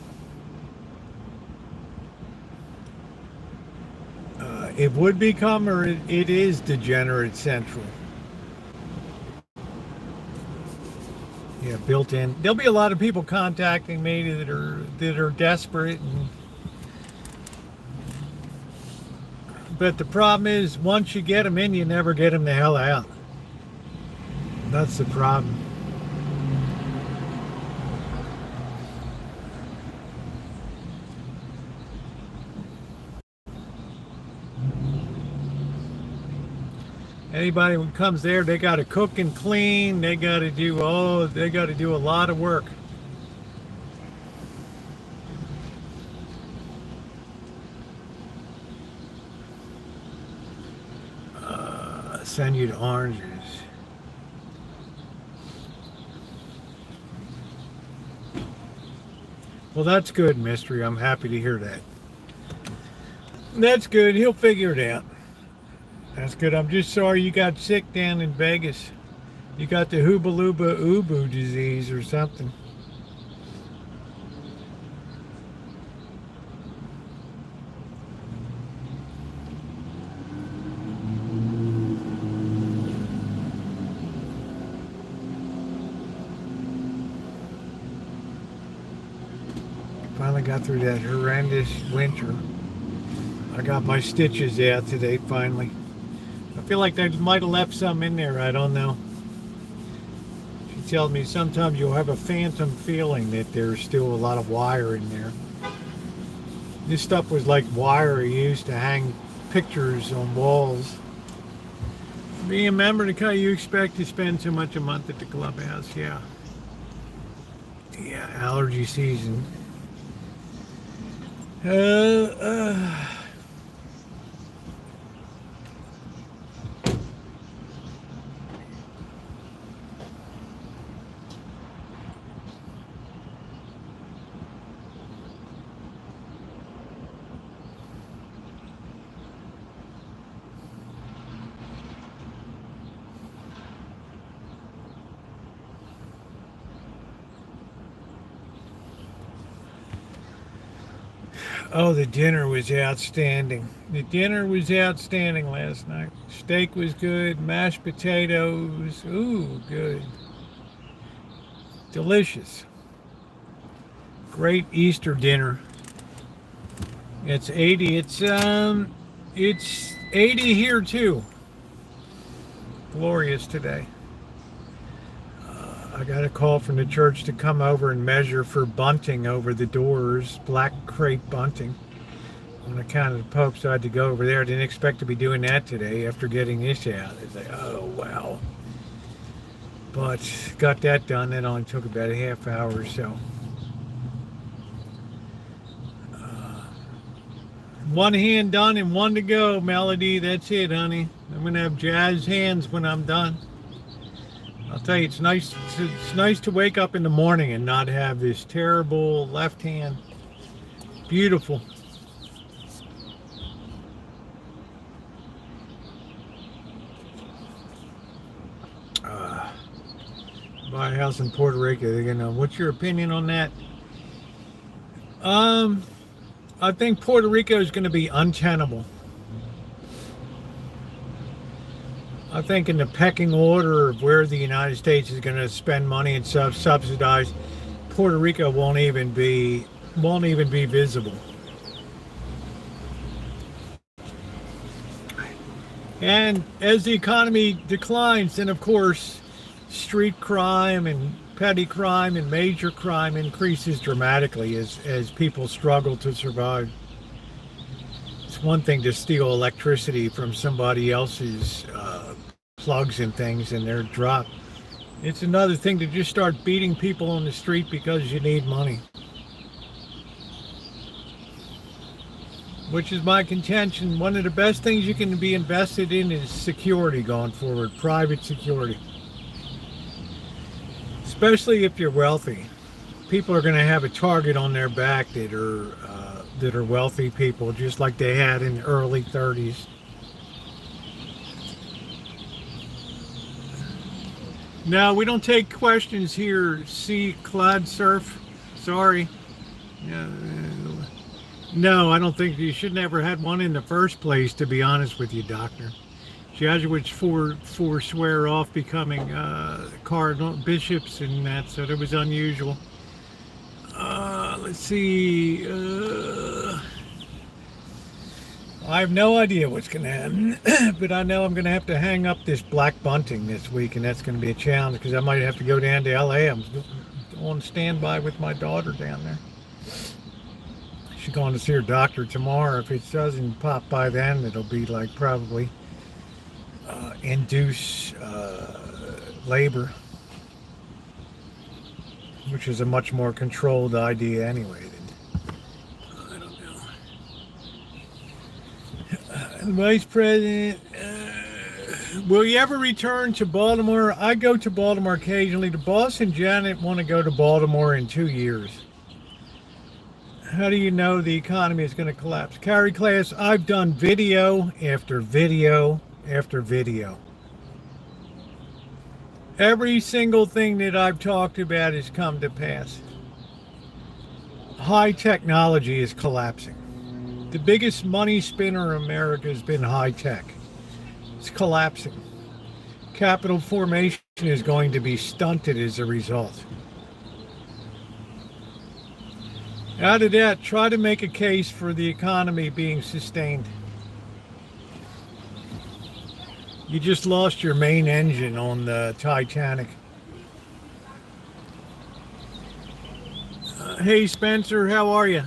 It would become, or it is, degenerate central. Yeah, built in. There'll be a lot of people contacting me that are desperate, but the problem is once you get them in, you never get them the hell out. That's the problem. Anybody who comes there, they got to cook and clean. They got to do a lot of work. Send you to oranges. Well, that's good, Mystery. I'm happy to hear that. That's good. He'll figure it out. That's good. I'm just sorry you got sick down in Vegas. You got the Hooba-Looba Ubu disease or something. Finally got through that horrendous winter. I got my stitches out today, finally. I feel like they might have left some in there. I don't know. She tells me sometimes you'll have a phantom feeling that there's still a lot of wire in there. This stuff was like wire used to hang pictures on walls. Being a member, you expect to spend so much a month at the clubhouse. Yeah. Yeah, allergy season. Oh, the dinner was outstanding. The dinner was outstanding last night. Steak was good. Mashed potatoes. Ooh, good. Delicious. Great Easter dinner. It's 80. It's 80 here too. Glorious today. I got a call from the church to come over and measure for bunting over the doors, black crepe bunting. On account of the Pope, so I had to go over there. I didn't expect to be doing that today after getting this out. It's like, oh, wow. But got that done. It only took about a half hour or so. One hand done and one to go, Melody. That's it, honey. I'm going to have jazz hands when I'm done. I'll tell you, it's nice to wake up in the morning and not have this terrible left hand. Beautiful. Buy a house in Puerto Rico. They're gonna. What's your opinion on that? I think Puerto Rico is going to be untenable. I think in the pecking order of where the United States is going to spend money and subsidize, Puerto Rico won't even be visible. And as the economy declines, then of course street crime and petty crime and major crime increases dramatically as people struggle to survive. It's one thing to steal electricity from somebody else's plugs and things and they're dropped. It's another thing to just start beating people on the street because you need money. Which is my contention. One of the best things you can be invested in is security going forward, private security. Especially if you're wealthy. People are going to have a target on their back that are wealthy people, just like they had in the early 30s. No, we don't take questions here. See, Cloud Surf. Sorry. No, I don't think you should never had one in the first place, to be honest with you, Doctor. Jesuits forswear off becoming cardinal bishops and that, so it was unusual. Let's see. I have no idea what's going to happen, but I know I'm going to have to hang up this black bunting this week, and that's going to be a challenge because I might have to go down to LA. I'm on standby with my daughter down there. She's going to see her doctor tomorrow. If it doesn't pop by then, it'll be like probably induce labor, which is a much more controlled idea anyway. I don't know. Vice President, will you ever return to Baltimore? I go to Baltimore occasionally. The boss and Janet want to go to Baltimore in 2 years. How do you know the economy is going to collapse? Carry class, I've done video after video after video. Every single thing that I've talked about has come to pass. High technology is collapsing. The biggest money spinner in America has been high tech. It's collapsing. Capital formation is going to be stunted as a result. Out of that, try to make a case for the economy being sustained. You just lost your main engine on the Titanic. Hey Spencer, how are you?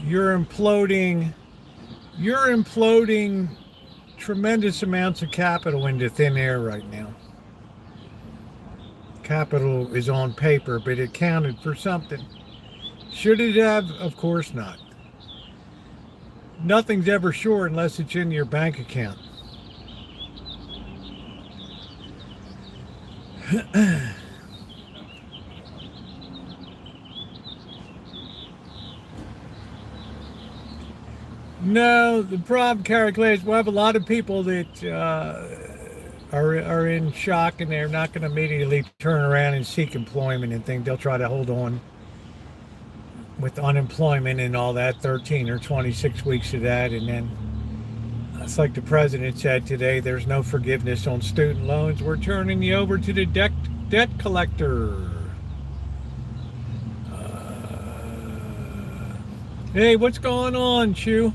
You're imploding tremendous amounts of capital into thin air right now. Capital is on paper, but it counted for something. Should it have? Of course not. Nothing's ever sure unless it's in your bank account. No, the problem, Carrie Clay, is we'll have a lot of people that are in shock and they're not going to immediately turn around and seek employment and think. They'll try to hold on with unemployment and all that, 13 or 26 weeks of that, and then it's like the president said today, there's no forgiveness on student loans. We're turning you over to the debt collector. Hey, what's going on, Chew?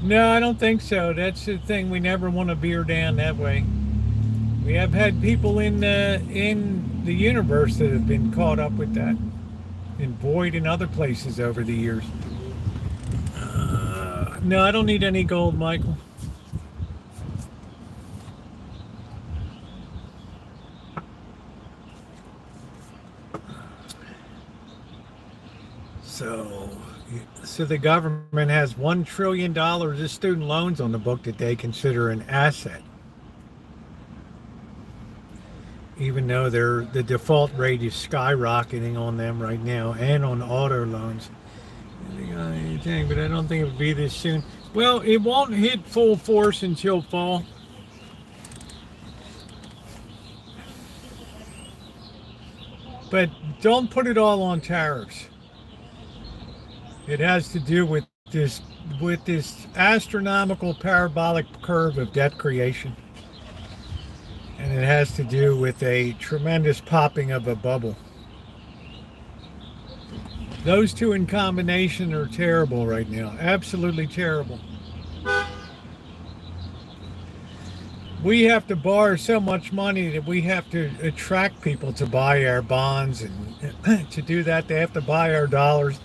No, I don't think so. That's the thing. We never want to veer down that way. We have had people in the universe that have been caught up with that, in Void and other places over the years. No, I don't need any gold, Michael. So the government has $1 trillion of student loans on the book that they consider an asset, even though the default rate is skyrocketing on them right now and on auto loans. But I don't think it would be this soon. Well, it won't hit full force until fall. But don't put it all on tariffs. It has to do with this astronomical parabolic curve of debt creation. And it has to do with a tremendous popping of a bubble. Those two in combination are terrible right now. Absolutely terrible. We have to borrow so much money that we have to attract people to buy our bonds. And to do that, they have to buy our dollars.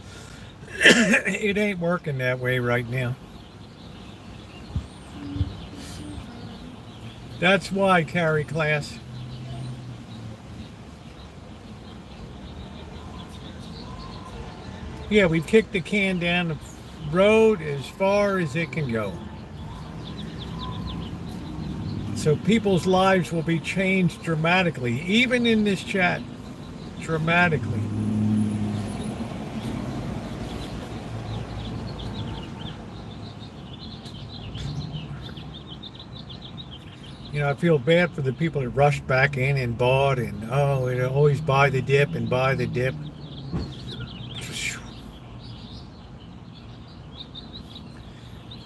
It ain't working that way right now. That's why, carry class. Yeah, we've kicked the can down the road as far as it can go. So people's lives will be changed dramatically, even in this chat. Dramatically. You know, I feel bad for the people that rushed back in and bought and, they always buy the dip and buy the dip.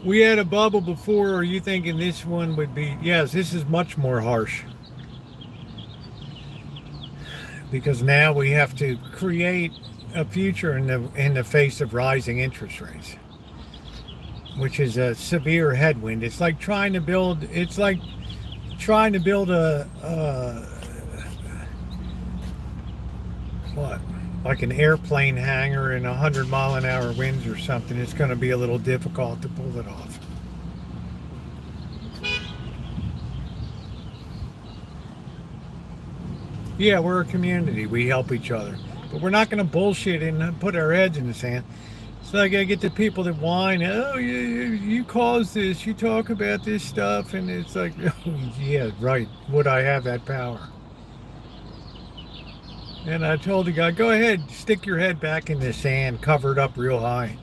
We had a bubble before. Are you thinking this one would be? Yes, this is much more harsh. Because now we have to create a future in the face of rising interest rates, which is a severe headwind. It's like trying to build like an airplane hangar in 100-mile-an-hour winds or something. It's going to be a little difficult to pull it off. Yeah, we're a community. We help each other. But we're not going to bullshit and put our heads in the sand. So I got to get the people that whine, you caused this, you talk about this stuff, and it's like, yeah, right. Would I have that power? And I told the guy, go ahead, stick your head back in the sand, cover it up real high.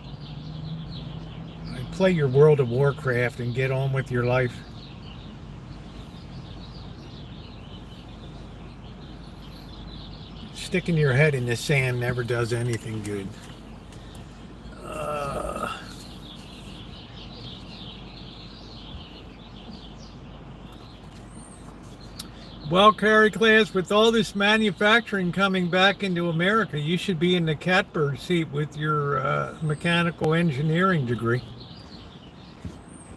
Play your World of Warcraft and get on with your life. Sticking your head in the sand never does anything good. Well, Carrie class, with all this manufacturing coming back into America, you should be in the catbird seat with your mechanical engineering degree.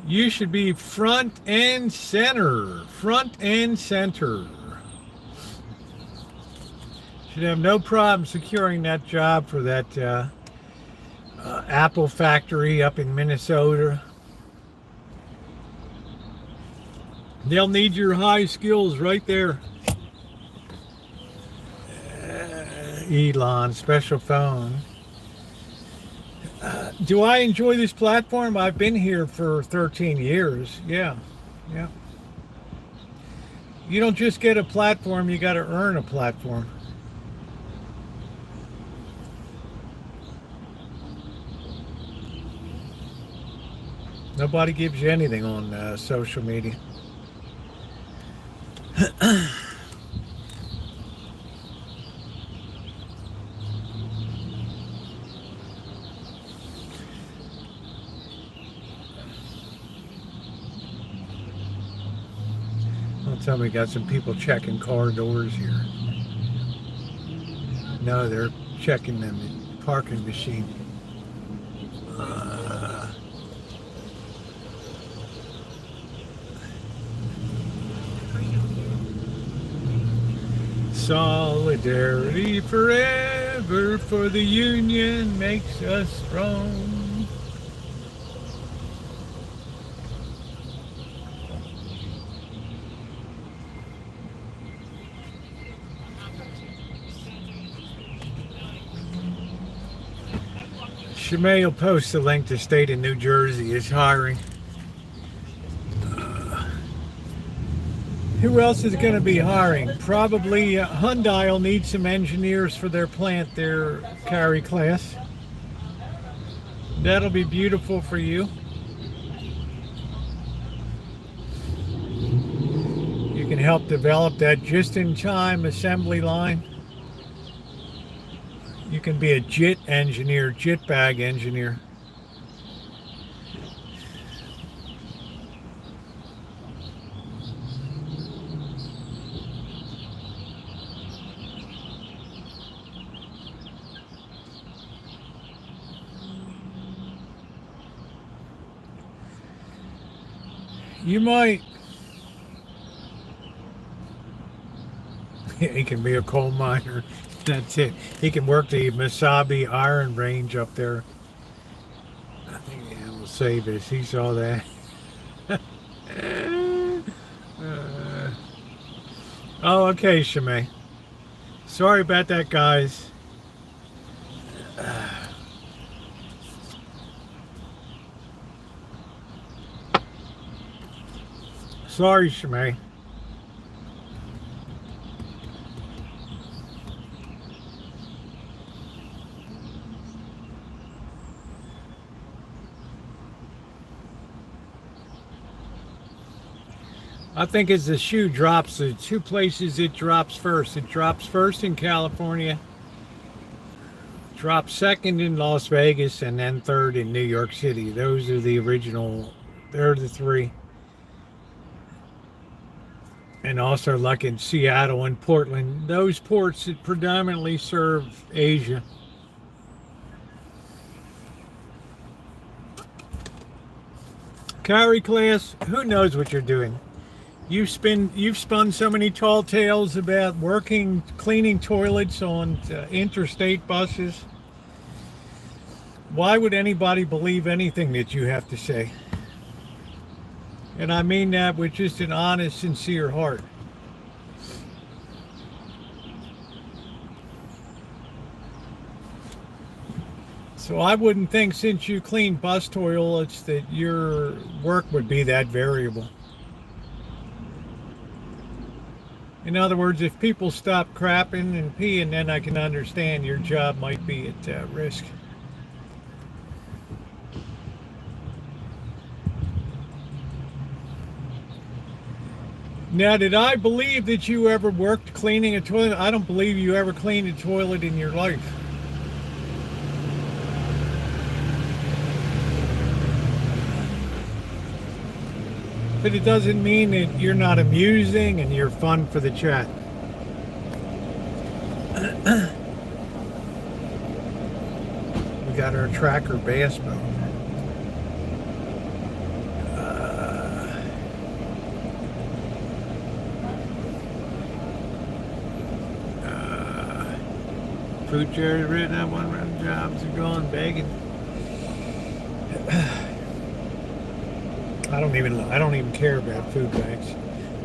You should be front and center. Front and center. Should have no problem securing that job for that Apple factory up in Minnesota. They'll need your high skills right there. Elon, special phone. Do I enjoy this platform? I've been here for 13 years. Yeah. You don't just get a platform, you got to earn a platform. Nobody gives you anything on social media. Don't tell me we got some people checking car doors here. No, they're checking them parking machine. Solidarity forever, for the union makes us strong. Shemay will post the link. The state of New Jersey is hiring. Who else is going to be hiring? Probably Hyundai will need some engineers for their plant, their carry class. That'll be beautiful for you. You can help develop that just-in-time assembly line. You can be a JIT engineer, JIT bag engineer. You might. He can be a coal miner. That's it. He can work the Misabi Iron Range up there. I think we'll save this. He saw that. Oh, okay, Shemay. Sorry about that, guys. Sorry, Shemay. I think as the shoe drops, the two places it drops first. It drops first in California, drops second in Las Vegas, and then third in New York City. Those are the original, they're the three. And also like in Seattle and Portland, those ports that predominantly serve Asia. Carry class, who knows what you're doing? You've spun so many tall tales about cleaning toilets on interstate buses. Why would anybody believe anything that you have to say? And I mean that with just an honest, sincere heart. So I wouldn't think since you clean bus toilets that your work would be that variable. In other words, if people stop crapping and peeing, then I can understand your job might be at risk. Now, did I believe that you ever worked cleaning a toilet? I don't believe you ever cleaned a toilet in your life. But it doesn't mean that you're not amusing and you're fun for the chat. We got our tracker bass boat. Food charity written out, one round jobs are gone begging. I don't even care about food banks.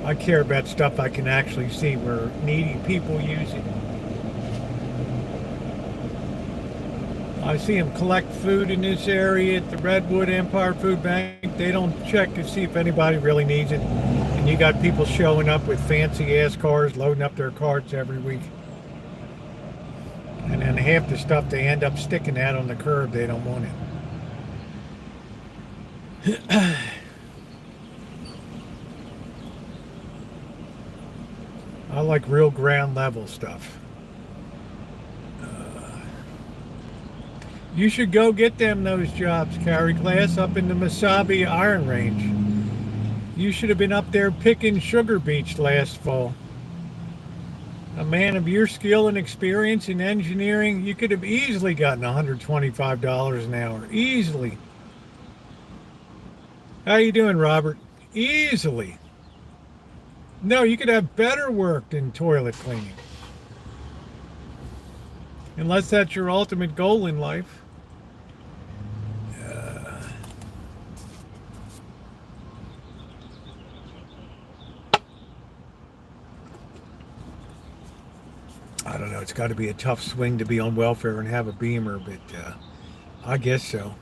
I care about stuff I can actually see where needy people use it. I see them collect food in this area at the Redwood Empire Food Bank. They don't check to see if anybody really needs it. And you got people showing up with fancy ass cars, loading up their carts every week. And then half the stuff they end up sticking out on the curb, they don't want it. I like real ground level stuff. You should go get them those jobs, carry class, up in the Misabi Iron Range. You should have been up there picking sugar beets last fall. A man of your skill and experience in engineering, you could have easily gotten $125 an hour. Easily. How you doing, Robert? Easily. No, you could have better work than toilet cleaning. Unless that's your ultimate goal in life. I don't know. It's got to be a tough swing to be on welfare and have a Beamer, but I guess so.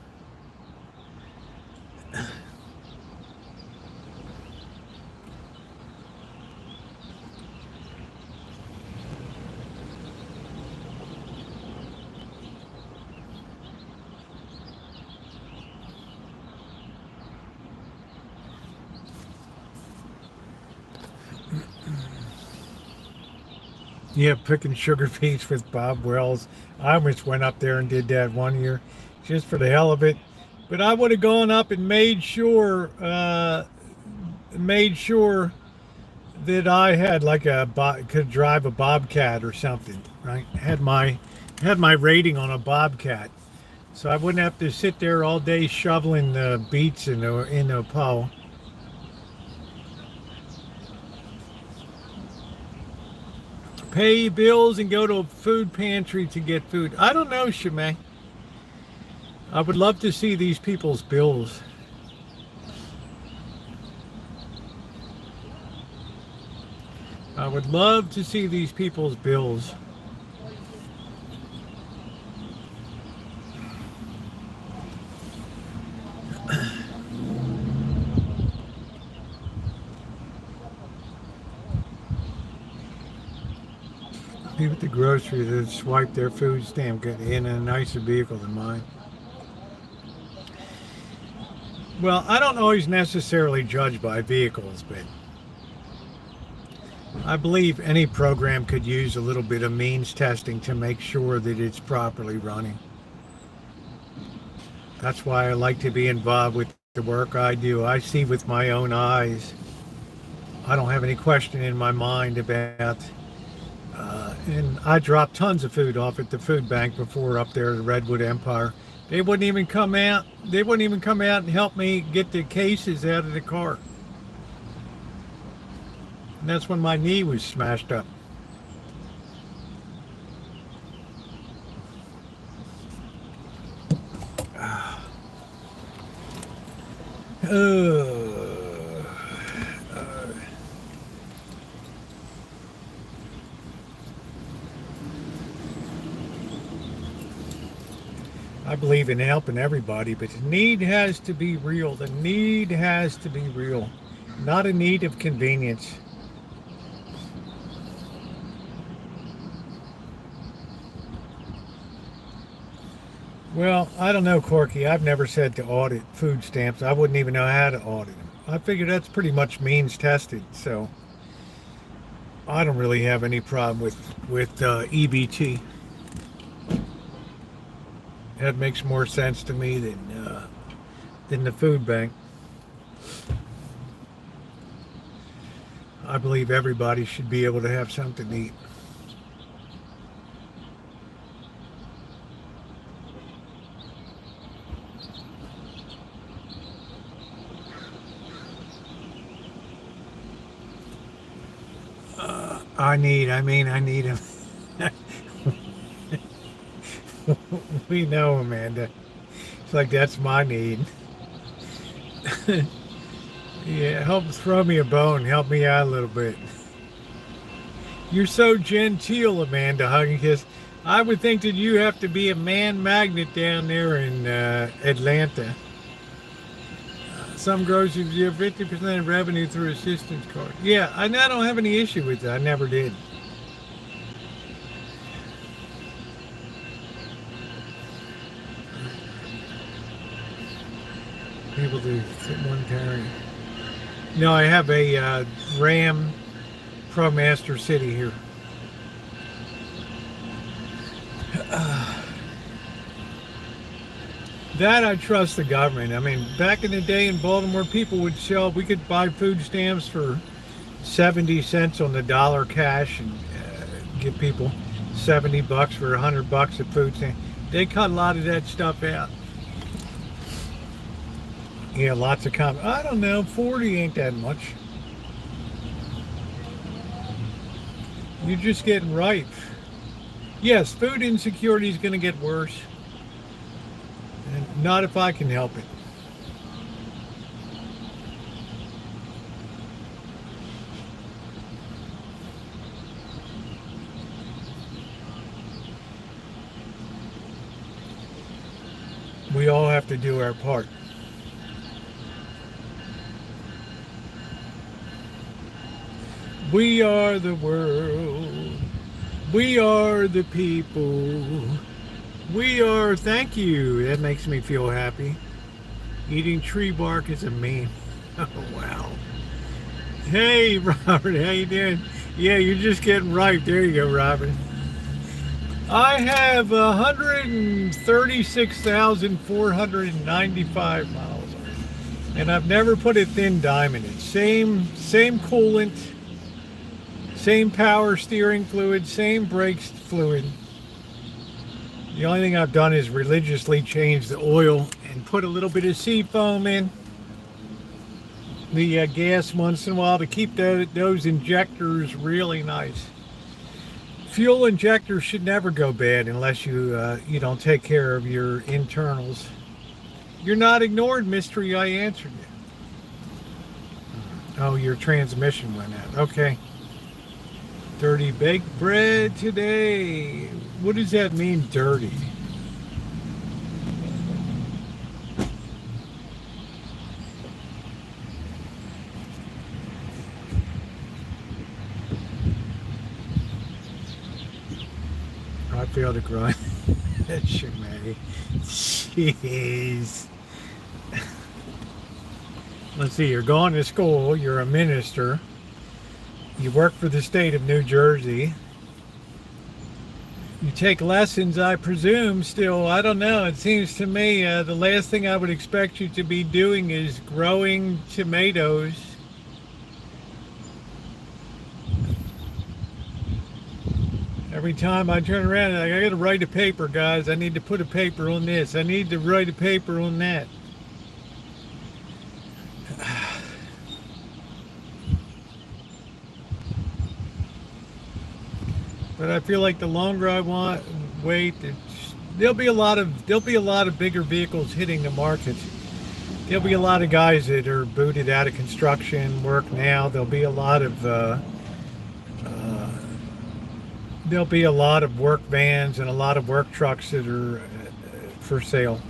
Yeah, picking sugar beets with Bob Wells. I almost went up there and did that one year just for the hell of it. But I would have gone up and made sure that I had like could drive a Bobcat or something, right? Had my rating on a Bobcat. So I wouldn't have to sit there all day shoveling the beets in the pole. Pay bills and go to a food pantry to get food. I don't know, Shemay. I would love to see these people's bills. I would love to see these people's bills. People at the grocery that swipe their food stamp get in a nicer vehicle than mine. Well, I don't always necessarily judge by vehicles, but I believe any program could use a little bit of means testing to make sure that it's properly running. That's why I like to be involved with the work I do. I see with my own eyes. I don't have any question in my mind about and I dropped tons of food off at the food bank before up there at the Redwood Empire. They wouldn't even come out. They wouldn't even come out and help me get the cases out of the car. And that's when my knee was smashed up. I believe in helping everybody, but the need has to be real. The need has to be real, not a need of convenience. Well, I don't know, Corky. I've never said to audit food stamps. I wouldn't even know how to audit them. I figure that's pretty much means tested, so I don't really have any problem with EBT. That makes more sense to me than the food bank. I believe everybody should be able to have something to eat. I need him. We know, Amanda. It's like that's my need. Yeah, help throw me a bone. Help me out a little bit. You're so genteel, Amanda Huggins. I would think that you have to be a man magnet down there in Atlanta. Some groceries give 50% of revenue through assistance card. Yeah, I don't have any issue with that. I never did. Able to fit one carry. No, I have a Ram ProMaster City here. That I trust the government. I mean, back in the day in Baltimore, people would we could buy food stamps for 70 cents on the dollar cash and give people $70 for $100 of food stamps. They cut a lot of that stuff out. Yeah, lots of I don't know, 40 ain't that much. You're just getting ripe. Yes, food insecurity is going to get worse. And not if I can help it. We all have to do our part. We are the world. We are the people. We are, thank you. That makes me feel happy. Eating tree bark is a meme. Oh, wow. Hey, Robert, how you doing? Yeah, you're just getting ripe. There you go, Robert. I have 136,495 miles on it. And I've never put a thin dime in it. Same coolant, same power steering fluid, same brakes fluid. The only thing I've done is religiously change the oil and put a little bit of seafoam in the gas once in a while to keep those injectors really nice. Fuel injectors should never go bad unless you don't take care of your internals. You're not ignored, mystery. I answered you. Oh, your transmission went out. Okay. Dirty baked bread today. What does that mean, dirty? I feel the grind. That's your Maggie. Jeez. Let's see, you're going to school, you're a minister, you work for the state of New Jersey, you take lessons, I presume, still, I don't know, it seems to me the last thing I would expect you to be doing is growing tomatoes. Every time I turn around, I got to write a paper, guys. I need to put a paper on this. I need to write a paper on that. But I feel like the longer I wait, there'll be a lot of bigger vehicles hitting the market. There'll be a lot of guys that are booted out of construction work now. There'll be a lot of work vans and a lot of work trucks that are for sale.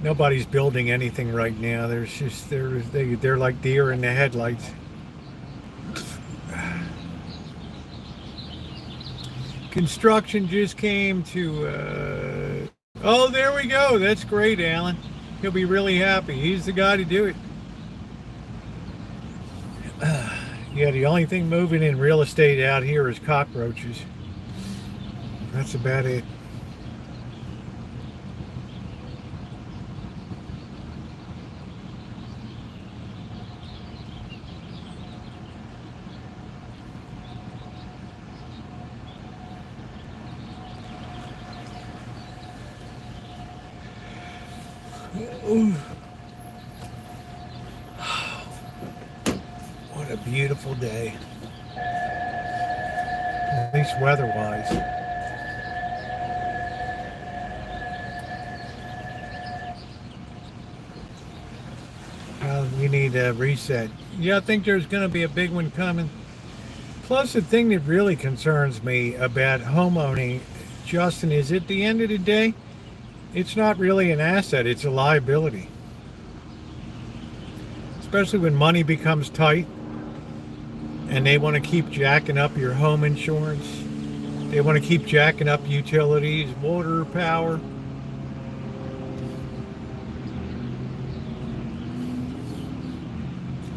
Nobody's building anything right now. There's just they're like deer in the headlights. Construction just came to. Oh, there we go. That's great, Alan. He'll be really happy. He's the guy to do it. Yeah, the only thing moving in real estate out here is cockroaches. That's about it. Ooh. What a beautiful day. At least weather-wise. We need a reset. Yeah, I think there's going to be a big one coming. Plus, the thing that really concerns me about homeowning, Justin, is at the end of the day, it's not really an asset, it's a liability. Especially when money becomes tight and they want to keep jacking up your home insurance. They want to keep jacking up utilities, water, power.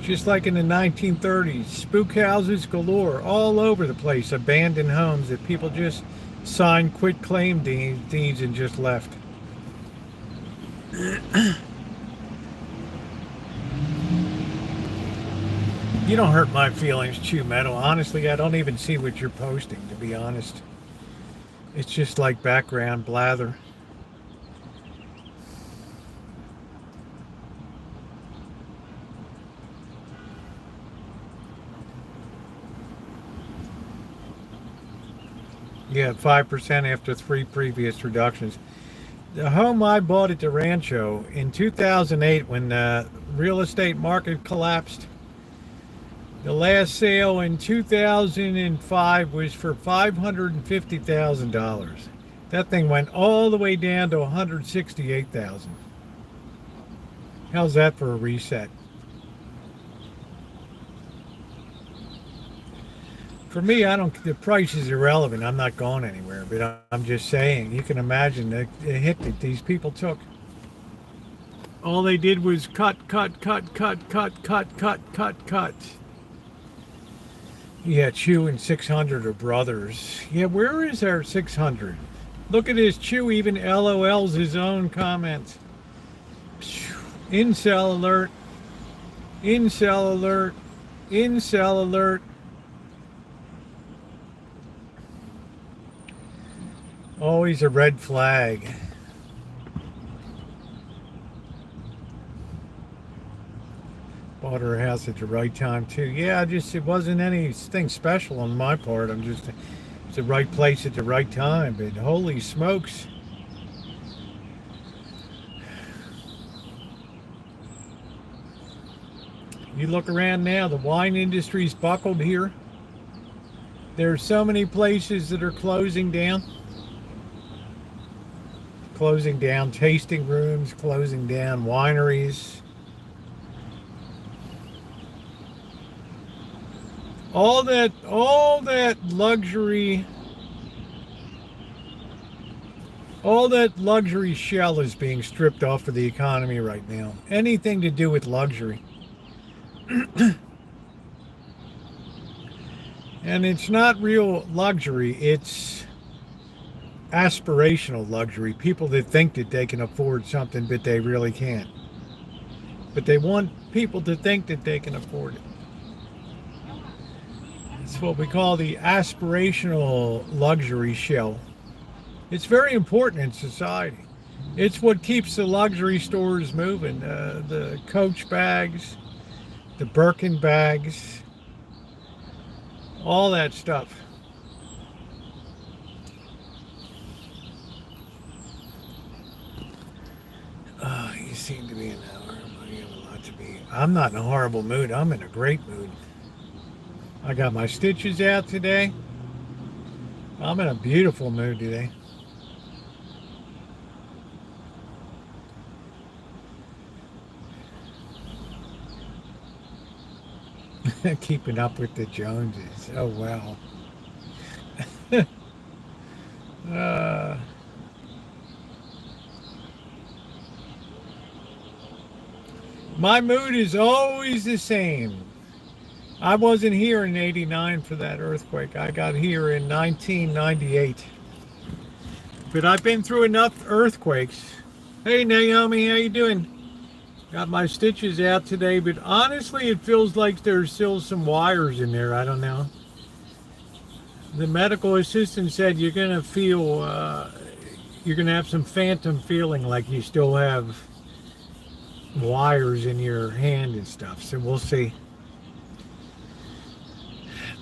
Just like in the 1930s, spook houses galore all over the place, abandoned homes that people just signed quit claim deeds and just left. You don't hurt my feelings, Chew Metal. Honestly, I don't even see what you're posting, to be honest. It's just like background blather. Yeah, 5% after 3 previous reductions. The home I bought at the Rancho in 2008 when the real estate market collapsed, the last sale in 2005 was for $550,000. That thing went all the way down to $168,000. How's that for a reset? For me, I don't. The price is irrelevant. I'm not going anywhere. But I'm just saying, you can imagine the hit that these people took. All they did was cut. Yeah, Chew and 600 are brothers. Yeah, where is our 600? Look at his Chew. Even LOL's his own comments. Incel alert. Incel alert. Incel alert. Always a red flag. Bought her house at the right time too. Yeah, it wasn't anything special on my part. It's the right place at the right time. But holy smokes. You look around now, the wine industry's buckled here. There are so many places that are closing down. Closing down tasting rooms, closing down wineries. All that luxury shell is being stripped off of the economy right now. Anything to do with luxury. And it's not real luxury, it's aspirational luxury. People that think that they can afford something, but they really can't. But they want people to think that they can afford it. It's what we call the aspirational luxury shell. It's very important in society. It's what keeps the luxury stores moving. The Coach bags, the Birkin bags, all that stuff. You seem to be in a lot to be. I'm not in a horrible mood. I'm in a great mood. I got my stitches out today. I'm in a beautiful mood today. Keeping up with the Joneses. Oh, wow. My mood is always the same. I wasn't here in '89 for that earthquake. I got here in 1998. But I've been through enough earthquakes. Hey Naomi, how you doing? Got my stitches out today, but honestly it feels like there's still some wires in there. I don't know. The medical assistant said you're gonna feel, you're gonna have some phantom feeling like you still have wires in your hand and stuff. So we'll see.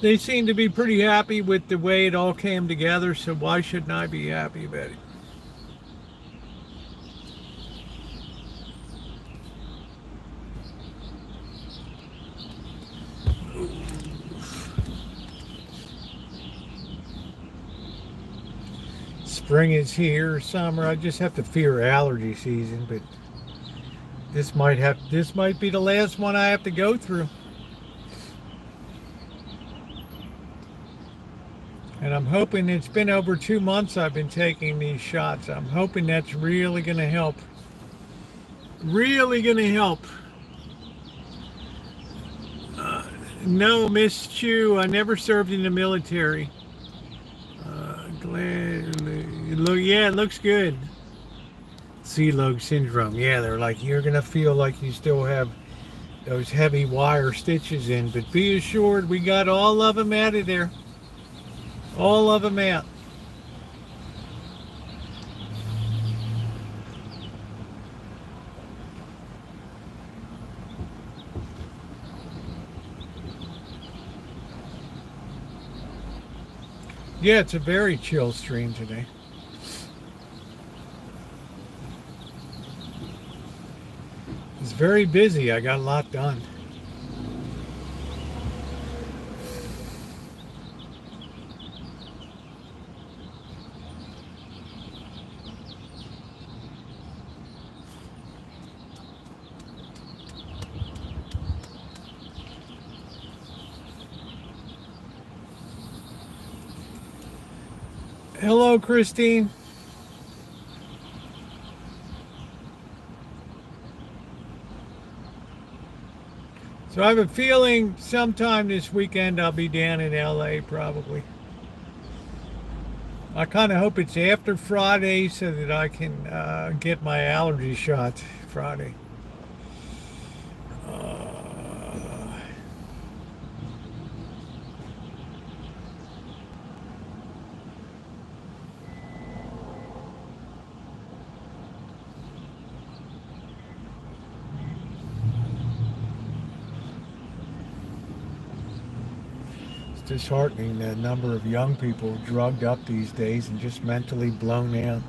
They seem to be pretty happy with the way it all came together, so why shouldn't I be happy about it? Spring is here, summer. I just have to fear allergy season, but this might be the last one I have to go through. And I'm hoping, it's been over 2 months I've been taking these shots. I'm hoping that's really going to help. Really going to help. No, Miss Chu, I never served in the military. Yeah, it looks good. C-log syndrome. Yeah, they're like, you're going to feel like you still have those heavy wire stitches in. But be assured, we got all of them out of there. All of them out. Yeah, it's a very chill stream today. It's very busy. I got a lot done. Hello, Christine. So I have a feeling sometime this weekend I'll be down in LA probably. I kind of hope it's after Friday so that I can get my allergy shot Friday. Disheartening the number of young people drugged up these days and just mentally blown out.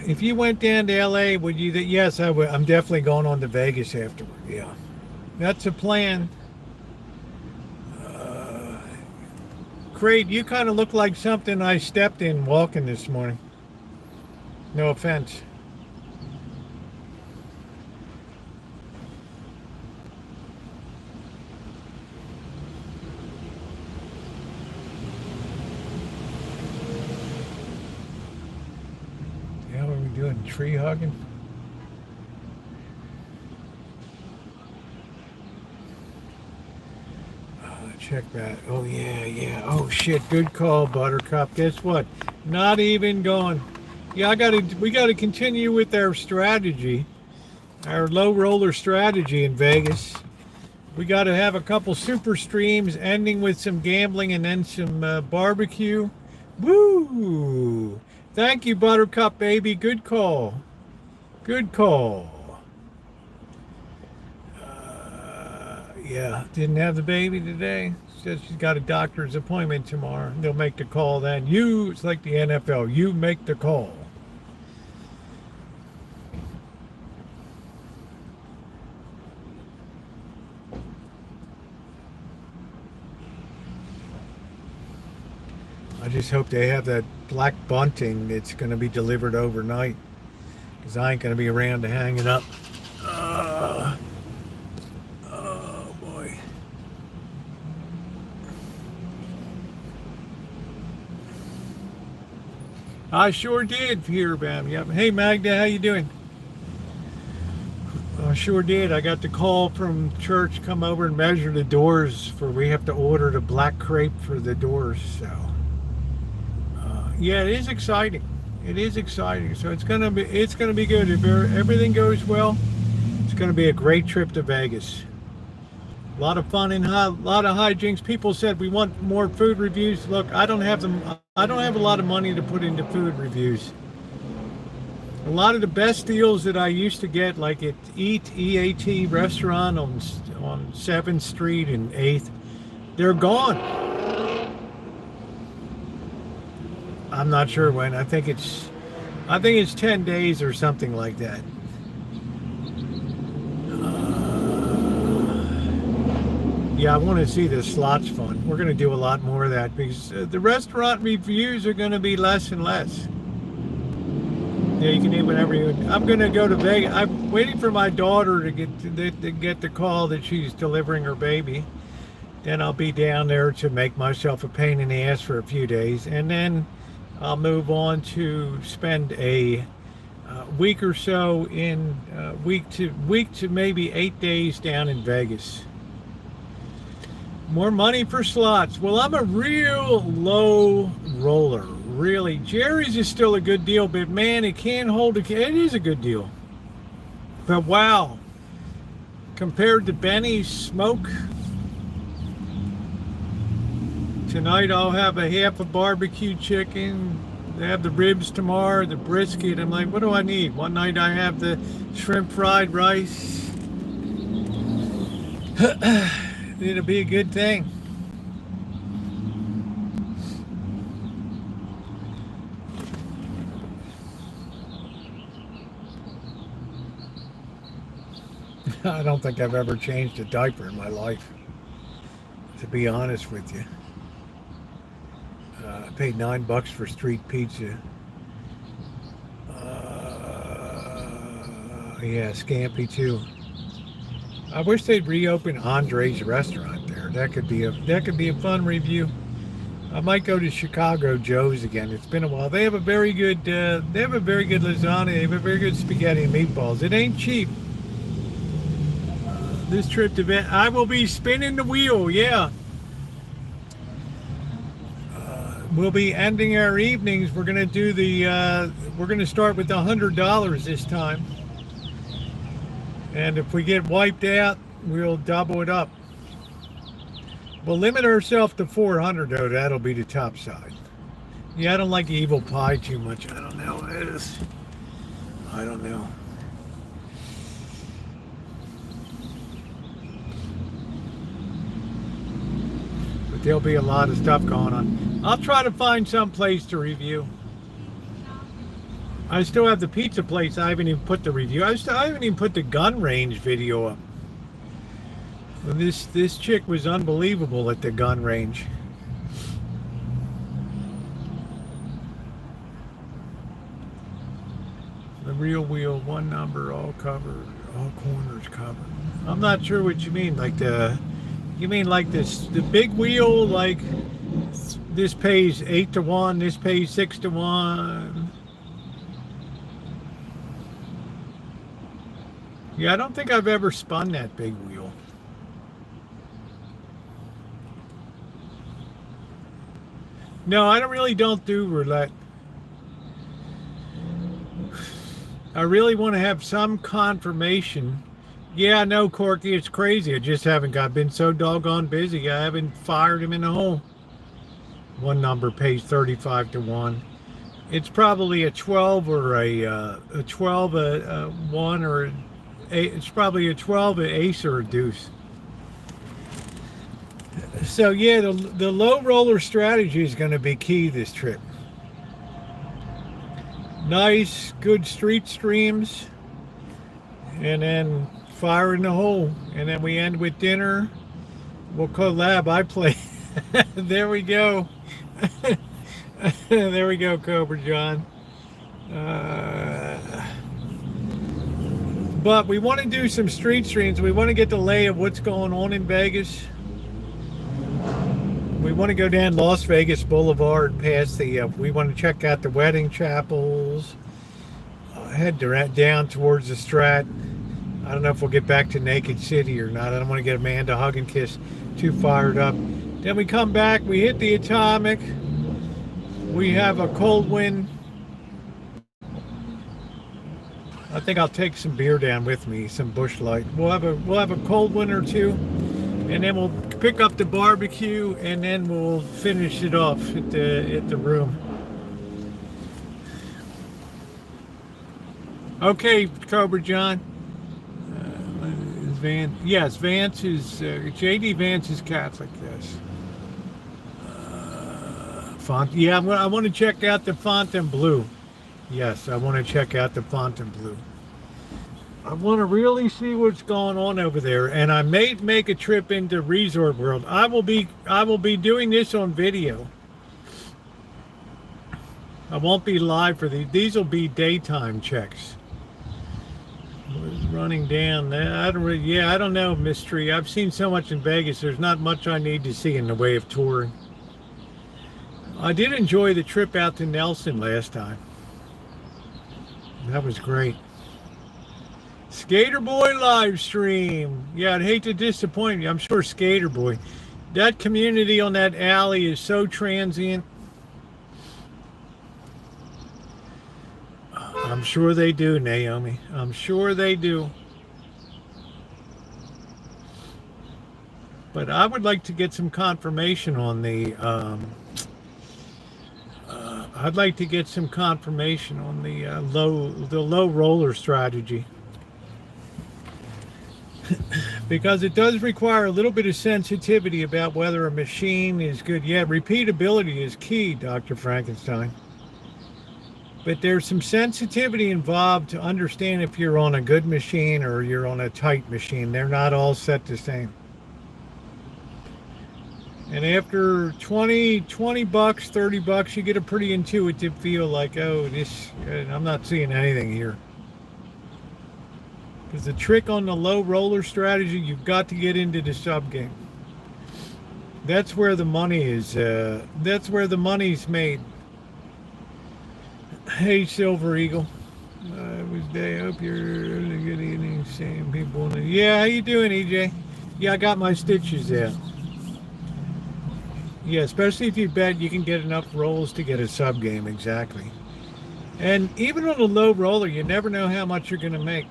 If you went down to LA, would you? Yes, I would. I'm definitely going on to Vegas afterward. Yeah, that's a plan. Crate, you kind of look like something I stepped in walking this morning. No offense. Yeah, what are we doing? Tree hugging? Check that. Oh, yeah. Oh, shit. Good call, Buttercup. Guess what? Not even going. Yeah, we gotta continue with our strategy, our low roller strategy in Vegas. We gotta have a couple super streams ending with some gambling and then some barbecue. Woo! Thank you, Buttercup baby. Good call. Good call. Yeah, didn't have the baby today. Says she's got a doctor's appointment tomorrow. They'll make the call then. It's like the NFL. You make the call. I just hope they have that black bunting that's going to be delivered overnight, because I ain't going to be around to hang it up. Oh boy. I sure did hear about him. Yep. Hey Magda, how you doing? I sure did. I got the call from church, come over and measure the doors we have to order the black crepe for the doors. So yeah, it is exciting. It is exciting. So it's gonna be good. If everything goes well, it's gonna be a great trip to Vegas. A lot of fun and a lot of hijinks. People said we want more food reviews. Look, I don't have a lot of money to put into food reviews. A lot of the best deals that I used to get, like at EAT restaurant on 7th Street and 8th, they're gone. I'm not sure when. I think it's 10 days or something like that. Yeah, I want to see the slots fun. We're going to do a lot more of that because the restaurant reviews are going to be less and less. Yeah, you can eat whenever you. I'm going to go to Vegas. I'm waiting for my daughter to get the call that she's delivering her baby. Then I'll be down there to make myself a pain in the ass for a few days, and then I'll move on to spend a week or so in week to maybe 8 days down in Vegas. More money for slots. Well, I'm a real low roller. Really, Jerry's is still a good deal, but man, it can't hold it is a good deal. But wow, compared to Benny's smoke, tonight I'll have a half a barbecue chicken, They have the ribs tomorrow, the brisket. I'm like, what do I need? One night I have the shrimp fried rice. It'll be a good thing. I don't think I've ever changed a diaper in my life, to be honest with you. I paid $9 for street pizza. Yeah, scampi too. I wish they'd reopen Andre's restaurant there. That could be a fun review. I might go to Chicago Joe's again. It's been a while. They have a very good lasagna. They have a very good spaghetti and meatballs. It ain't cheap. This trip to Van, I will be spinning the wheel. Yeah. We'll be ending our evenings. We're gonna do we're gonna start with the $100 this time. And if we get wiped out, we'll double it up. We'll limit ourselves to 400 though. That'll be the top side. Yeah, I don't like evil pie too much. I don't know. I don't know. But there'll be a lot of stuff going on. I'll try to find some place to review. I still have the pizza place. I haven't even put the review. I haven't even put the gun range video up. This chick was unbelievable at the gun range. The real wheel, one number, all covered, all corners covered. I'm not sure what you mean. You mean like this, the big wheel, like this pays 8-1, this pays 6-1. Yeah, I don't think I've ever spun that big wheel. No, I don't do roulette. I really want to have some confirmation. Yeah, no, Corky, it's crazy. I just haven't been so doggone busy. I haven't fired him in the hole. One number pays 35-1. It's probably a 12 or a 12, a 1 or it's probably a 12, an ace, or a deuce. So yeah, the low roller strategy is going to be key this trip. Nice, good street streams, and then fire in the hole, and then we end with dinner. We'll collab. I play. There we go. There we go, Cobra John. But we want to do some street streams. We want to get the lay of what's going on in Vegas. We want to go down Las Vegas Boulevard past we want to check out the wedding chapels. Head down towards the Strat. I don't know if we'll get back to Naked City or not. I don't want to get Amanda hug and kiss too fired up. Then we come back. We hit the Atomic. We have a cold wind. I think I'll take some beer down with me, some Busch Light. We'll have a cold one or two, and then we'll pick up the barbecue, and then we'll finish it off at the room. Okay, Cobra John. Yes, Vance is JD Vance is Catholic. Yes. Font. Yeah, I want to check out the Fontainebleau. Yes, I want to check out the Fontainebleau. I want to really see what's going on over there, and I may make a trip into Resort World. I will be doing this on video. I won't be live for these. These will be daytime checks. What's running down there? I don't know, Mystery. I've seen so much in Vegas. There's not much I need to see in the way of touring. I did enjoy the trip out to Nelson last time. That was great. Skater Boy live stream. Yeah, I'd hate to disappoint you. I'm sure Skater Boy. That community on that alley is so transient. I'm sure they do, Naomi. I'm sure they do. But I would like to get some confirmation on the I'd like to get some confirmation on the low roller strategy, because it does require a little bit of sensitivity about whether a machine is good. Yeah, repeatability is key, Dr. Frankenstein. But there's some sensitivity involved to understand if you're on a good machine or you're on a tight machine. They're not all set the same. And after 20 bucks, 30 bucks, you get a pretty intuitive feel like, oh, I'm not seeing anything here. Because the trick on the low roller strategy, you've got to get into the sub game. That's where the money is. That's where the money's made. Hey, Silver Eagle. I hope you're having a good evening. Same people. Yeah, how you doing, EJ? Yeah, I got my stitches out. Yeah, especially if you bet you can get enough rolls to get a sub game, exactly. And even on a low roller, you never know how much you're going to make.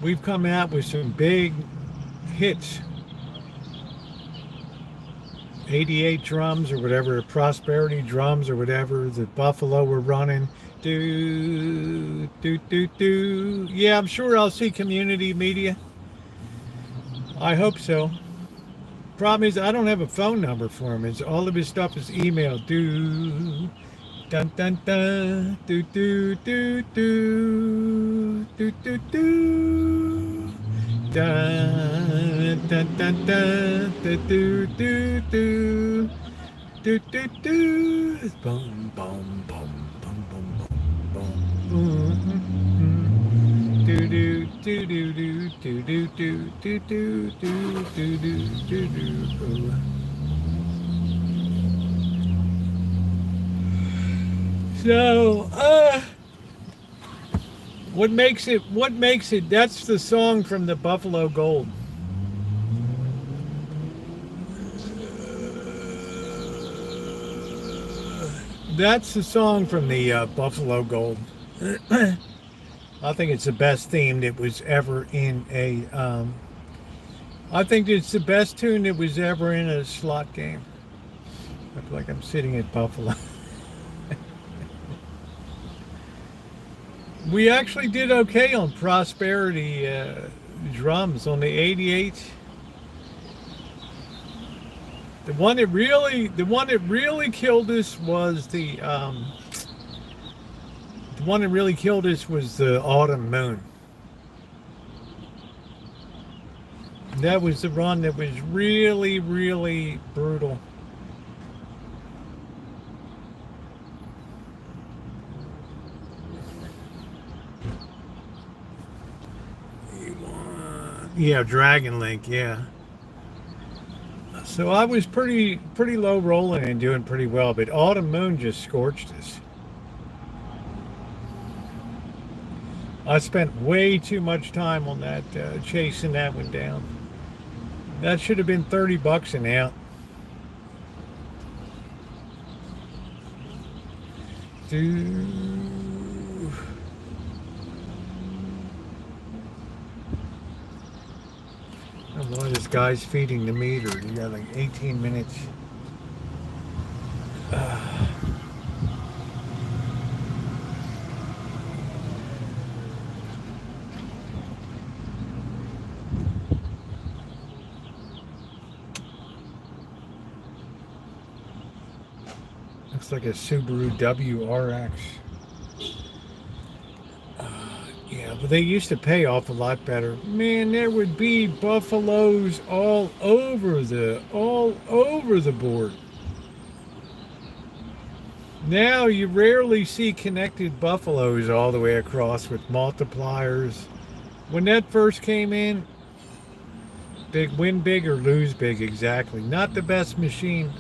We've come out with some big hits. 88 drums or whatever, prosperity drums or whatever, the Buffalo were running. Do. Yeah, I'm sure I'll see community media. I hope so. Problem is, I don't have a phone number for him. It's all of his stuff is email. Dun dun dun. Do do do do do do do. Dun dun dun dun. Do do do do do do do. Boom boom boom boom boom boom boom. Do do do do do do do do do do do do do. So, what makes it, that's the song from the Buffalo Gold. That's the song from the Buffalo Gold. I think it's the best theme that was ever in a, I think it's the best tune that was ever in a slot game. I feel like I'm sitting at Buffalo. We actually did okay on prosperity drums on the 88. The one that really killed us was the one that really killed us was the Autumn Moon. That was the run that was really, really brutal. Yeah, Dragon Link, yeah. So I was pretty low rolling and doing pretty well, but Autumn Moon just scorched us. I spent way too much time on that, chasing that one down. That should have been 30 bucks an out. Oh boy, this guy's feeding the meter. You got like 18 minutes. Looks like a Subaru WRX. Yeah, but they used to pay off a lot better. Man, there would be buffaloes all over the board. Now you rarely see connected buffaloes all the way across with multipliers. When that first came in, big win big or lose big, exactly. Not the best machine.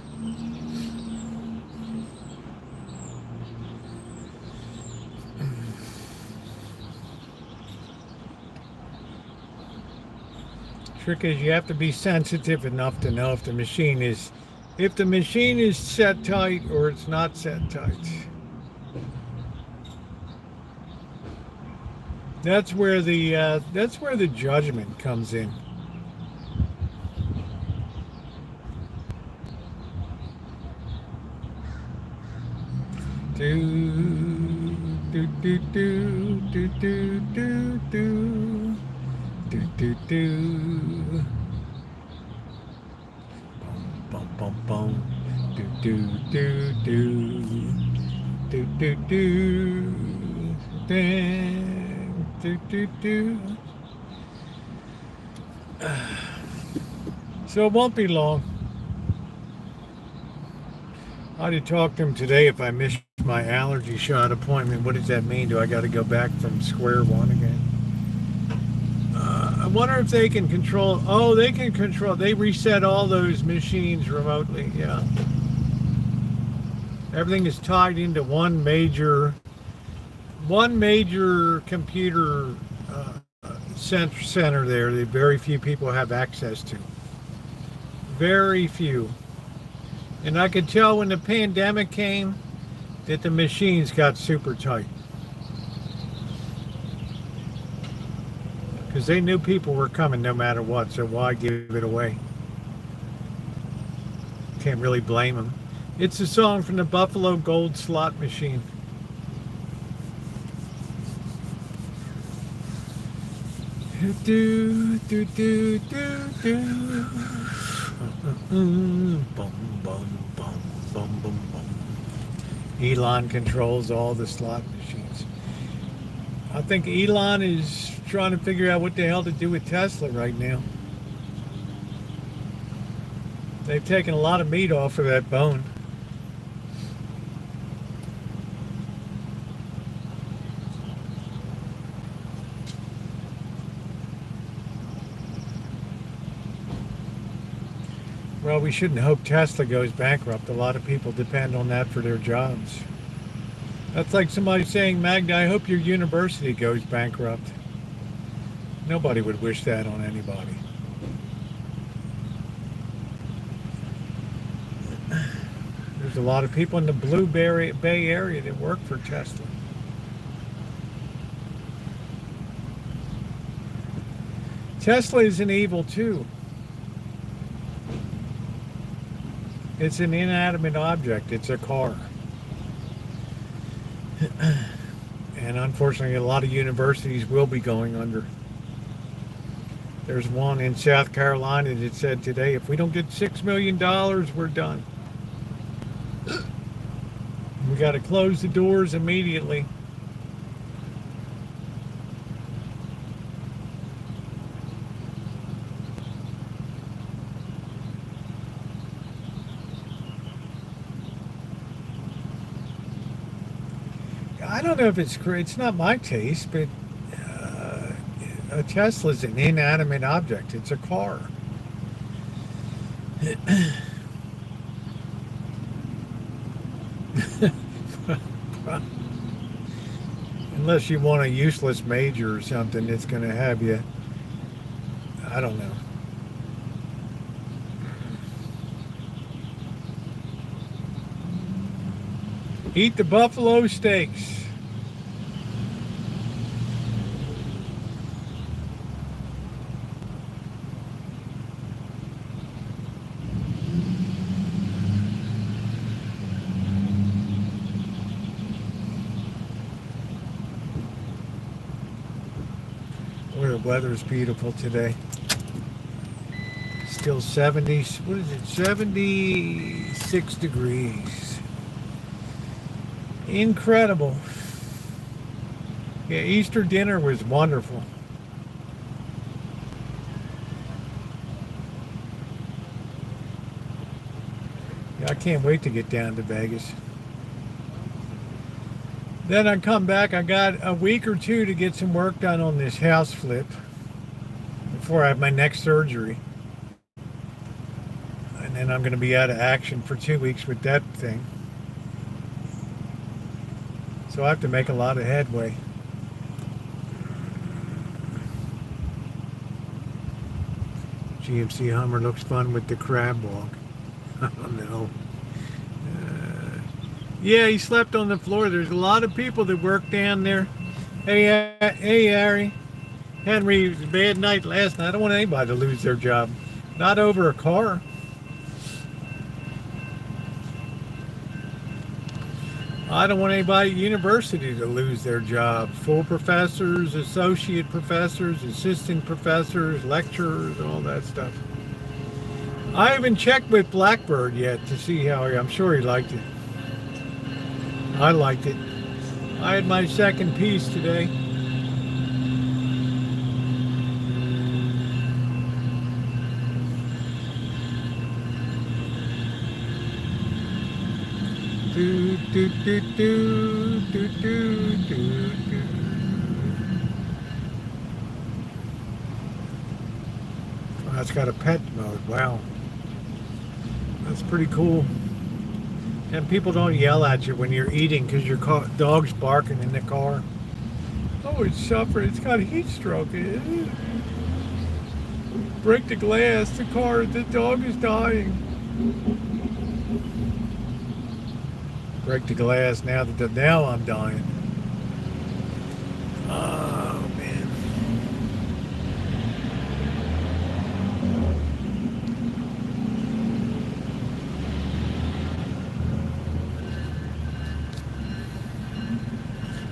Trick is you have to be sensitive enough to know if the machine is set tight or it's not set tight. That's where the judgment comes in. Do do do do do do do do do do do. Bum bum bum. Do do do do do do do. Do do do. So it won't be long. I had to talk to him today. If I miss my allergy shot appointment, what does that mean? Do I got to go back from square one again? I wonder if they can control. Oh, they can control. They reset all those machines remotely. Yeah. Everything is tied into one major computer center there that very few people have access to. Very few. And I could tell when the pandemic came that the machines got super tight. Because they knew people were coming no matter what, so why give it away? Can't really blame them. It's a song from the Buffalo Gold slot machine. Do do do do do. Bum bum bum bum bum bum. Elon controls all the slot machines. I think Elon is trying to figure out what the hell to do with Tesla right now. They've taken a lot of meat off of that bone. Well, we shouldn't hope Tesla goes bankrupt. A lot of people depend on that for their jobs. That's like somebody saying, Magda, I hope your university goes bankrupt. Nobody would wish that on anybody. There's a lot of people in the Blue Bay area that work for Tesla. Tesla is an evil too. It's an inanimate object. It's a car. And unfortunately, a lot of universities will be going under. There's one in South Carolina that said today, if we don't get $6 million, we're done. We got to close the doors immediately. I don't know if it's not my taste, but a Tesla is an inanimate object. It's a car. Unless you want a useless major or something that's going to have you, I don't know. Eat the buffalo steaks. The weather's beautiful today. Still 70, what is it, 76 degrees. Incredible. Yeah, Easter dinner was wonderful. Yeah, I can't wait to get down to Vegas. Then I come back, I got a week or two to get some work done on this house flip before I have my next surgery. And then I'm going to be out of action for 2 weeks with that thing. So I have to make a lot of headway. GMC Hummer looks fun with the crab walk. I don't know. Yeah, he slept on the floor. There's a lot of people that work down there. Hey, Harry. Henry, it was a bad night last night. I don't want anybody to lose their job. Not over a car. I don't want anybody at university to lose their job. Full professors, associate professors, assistant professors, lecturers, all that stuff. I haven't checked with Blackbird yet to see how I'm sure he liked it. I liked it. I had my second piece today. Do, do, do, do, do, do, do, do. Oh, that's got a pet mode. Wow. That's pretty cool. And people don't yell at you when you're eating because your dog's barking in the car. Oh, it's suffering. It's got a heat stroke. Break the glass. The dog is dying. Break the glass now I'm dying. Oh man.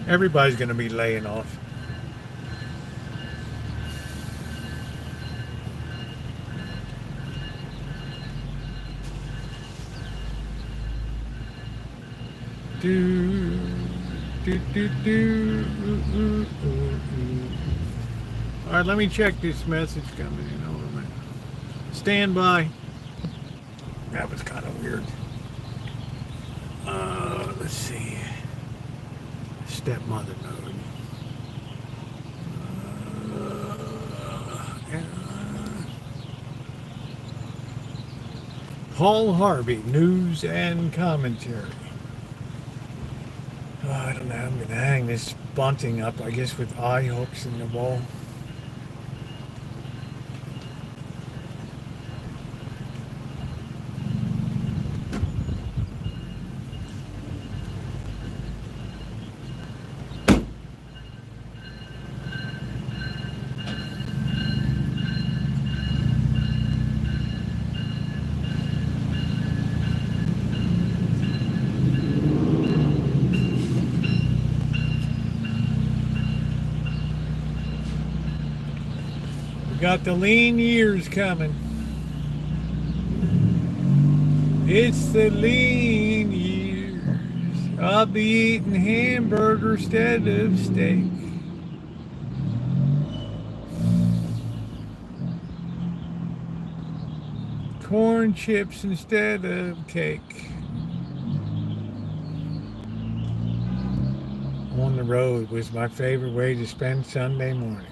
Everybody's gonna be laying off. Do, do, do, do. All right, let me check this message coming in. Hold on a minute. Stand by. That was kind of weird. Let's see. Stepmother mode. Paul Harvey, news and commentary. Oh, I don't know. I'm going to hang this bunting up, I guess, with eye hooks in the wall. Got the lean years coming. It's the lean years. I'll be eating hamburger instead of steak. Corn chips instead of cake. On the road was my favorite way to spend Sunday morning.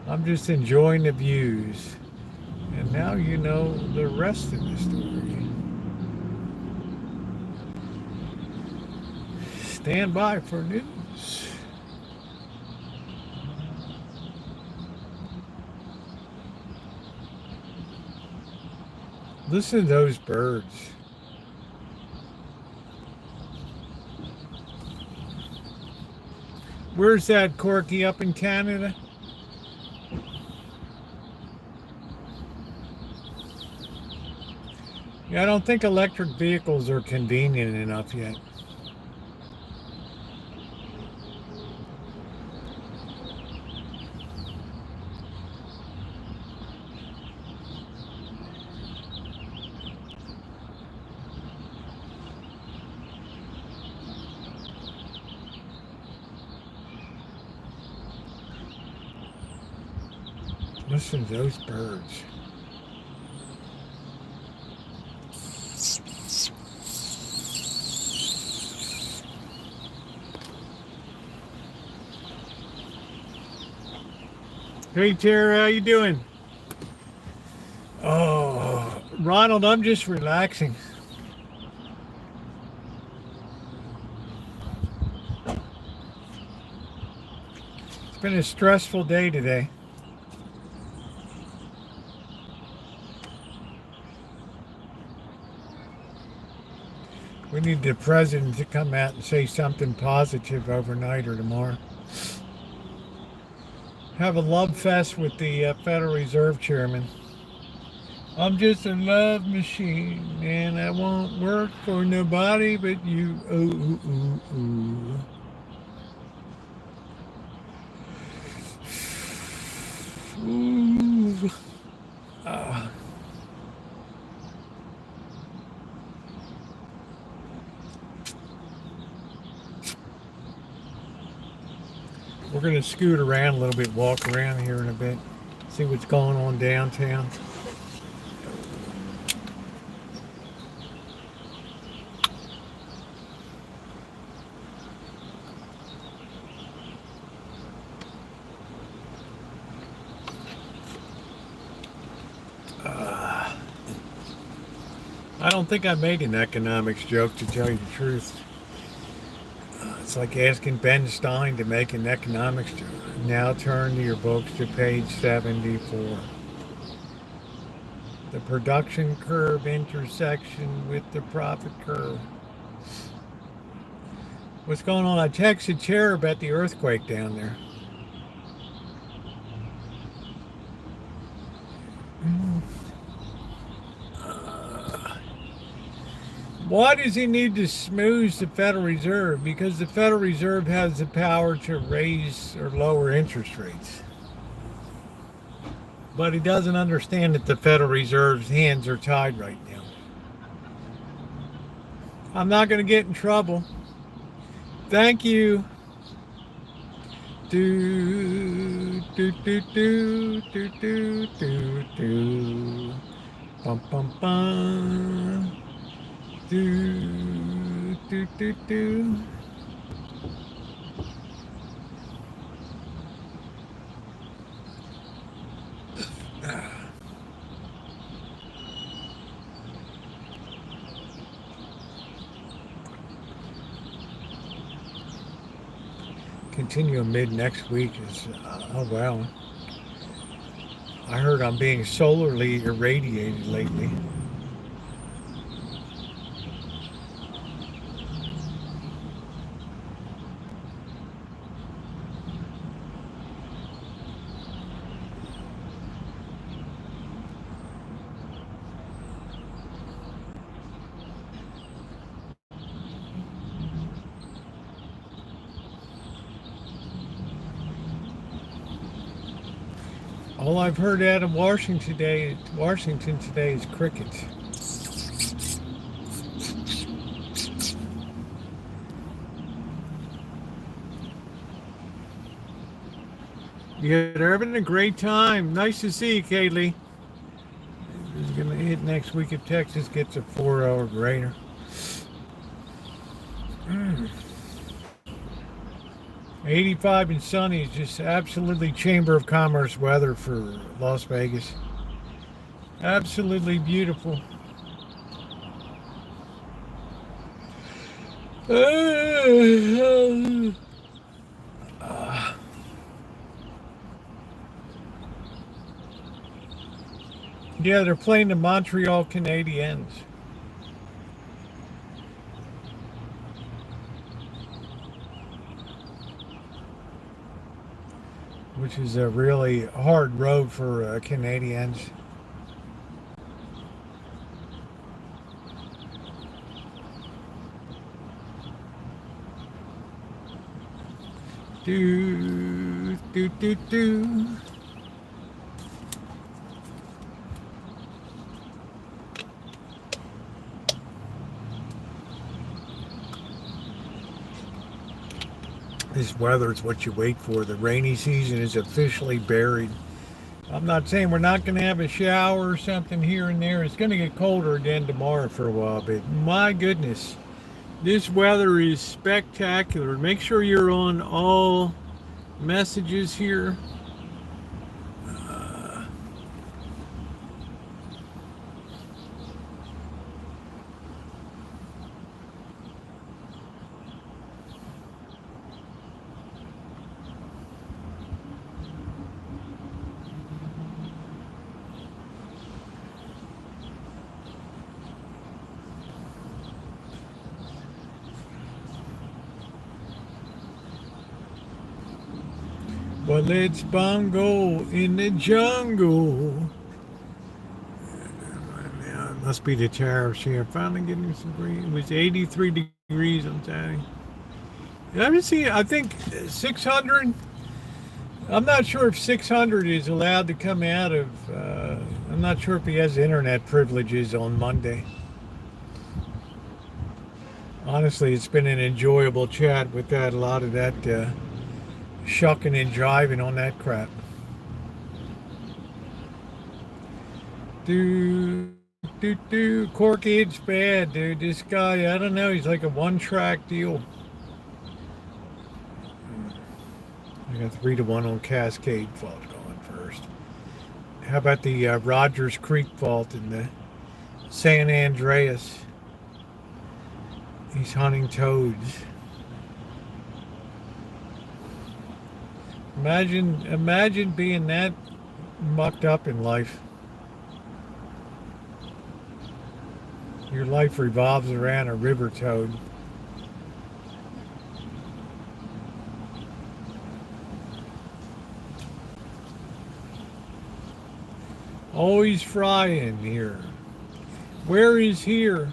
I'm just enjoying the views. And now you know the rest of the story. Stand by for news. Listen to those birds. Where's that, Corky, up in Canada? Yeah, I don't think electric vehicles are convenient enough yet. Listen to those birds. Hey Tara, how you doing? Oh, Ronald, I'm just relaxing. It's been a stressful day today. We need the president to come out and say something positive overnight or tomorrow. have a love fest with the Federal Reserve Chairman. I'm just a love machine, and I won't work for nobody but you. Ooh, ooh, ooh, ooh. Ooh. We're going to scoot around a little bit, walk around here in a bit, see what's going on downtown. I don't think I made an economics joke, to tell you the truth. It's like asking Ben Stein to make an economics joke. Now turn to your books to page 74. The production curve intersection with the profit curve. What's going on? I texted Chair about the earthquake down there. Why does he need to smooth the Federal Reserve? Because the Federal Reserve has the power to raise or lower interest rates. But he doesn't understand that the Federal Reserve's hands are tied right now. I'm not going to get in trouble. Thank you. Do, do, do, do, do, do, do, do. Bum, bum, bum. Do, do, do, do. Continue mid next week is, oh wow. I heard I'm being solarly irradiated lately. All I've heard out of Washington today is crickets. Yeah, they're having a great time. Nice to see you, Kaylee. It's going to hit next week if Texas gets a 4-hour greater. 85 and sunny is just absolutely Chamber of Commerce weather for Las Vegas. Absolutely beautiful. Yeah, they're playing the Montreal Canadiens. Which is a really hard road for Canadians. Do, do, do, do. This weather is what you wait for. The rainy season is officially buried. I'm not saying we're not going to have a shower or something here and there. It's going to get colder again tomorrow for a while, but my goodness, this weather is spectacular. Make sure you're on all messages here. Well, let's bongo in the jungle. Yeah, it must be the tariffs here. Finally getting some green. It was 83 degrees on Saturday. Let me see. I think 600. I'm not sure if 600 is allowed to come out of. I'm not sure if he has internet privileges on Monday. Honestly, it's been an enjoyable chat with that. A lot of that shucking and driving on that crap. Corkhead's bad, dude. This guy, I don't know. He's like a one-track deal. I got 3-1 on Cascade Fault going first. How about the Rogers Creek Fault in the San Andreas? He's hunting toads. Imagine being that mucked up in life. Your life revolves around a river toad. Always frying here. Where is here?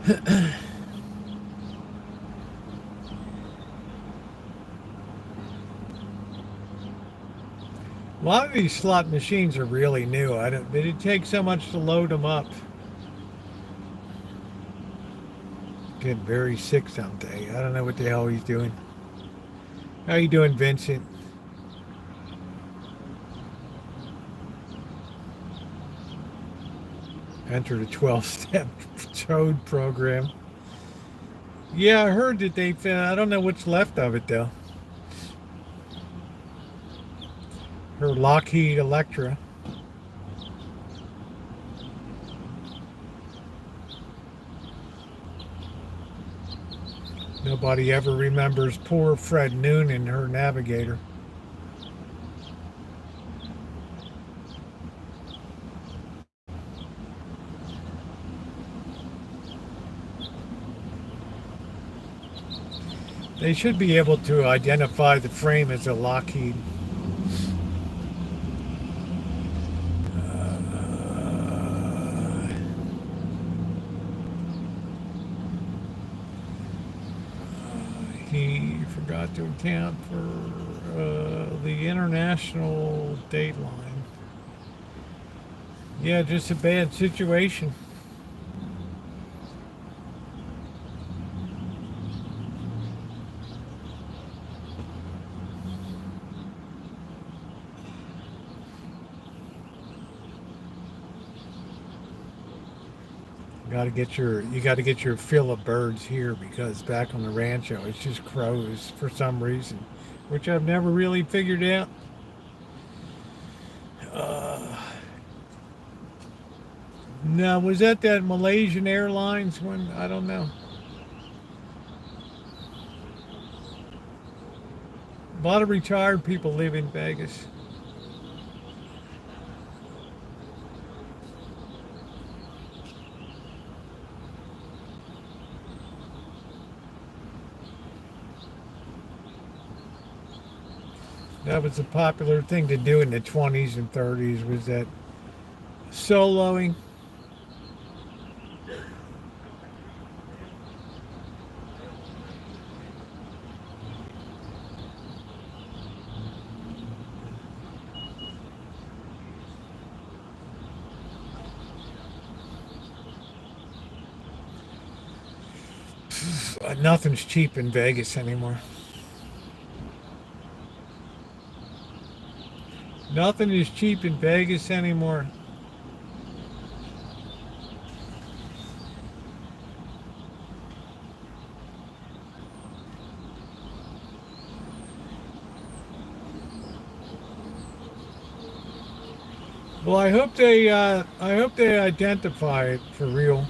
A lot of these slot machines are really new. It takes so much to load them up. Get very sick someday. I don't know what the hell he's doing. How you doing, Vincent? Entered a 12-step toad program. Yeah, I heard that they found. I don't know what's left of it though. Her Lockheed Electra. Nobody ever remembers poor Fred Noon and her Navigator. They should be able to identify the frame as a Lockheed. He forgot to account for the international date line. Yeah, just a bad situation. You got to get your fill of birds here, because back on the Rancho it's just crows for some reason, which I've never really figured out. Now, was that Malaysian Airlines one? I don't know. A lot of retired people live in Vegas. That was a popular thing to do in the 20s and 30s, was that soloing. Nothing's cheap in Vegas anymore. Nothing is cheap in Vegas anymore. Well, I hope they identify it for real.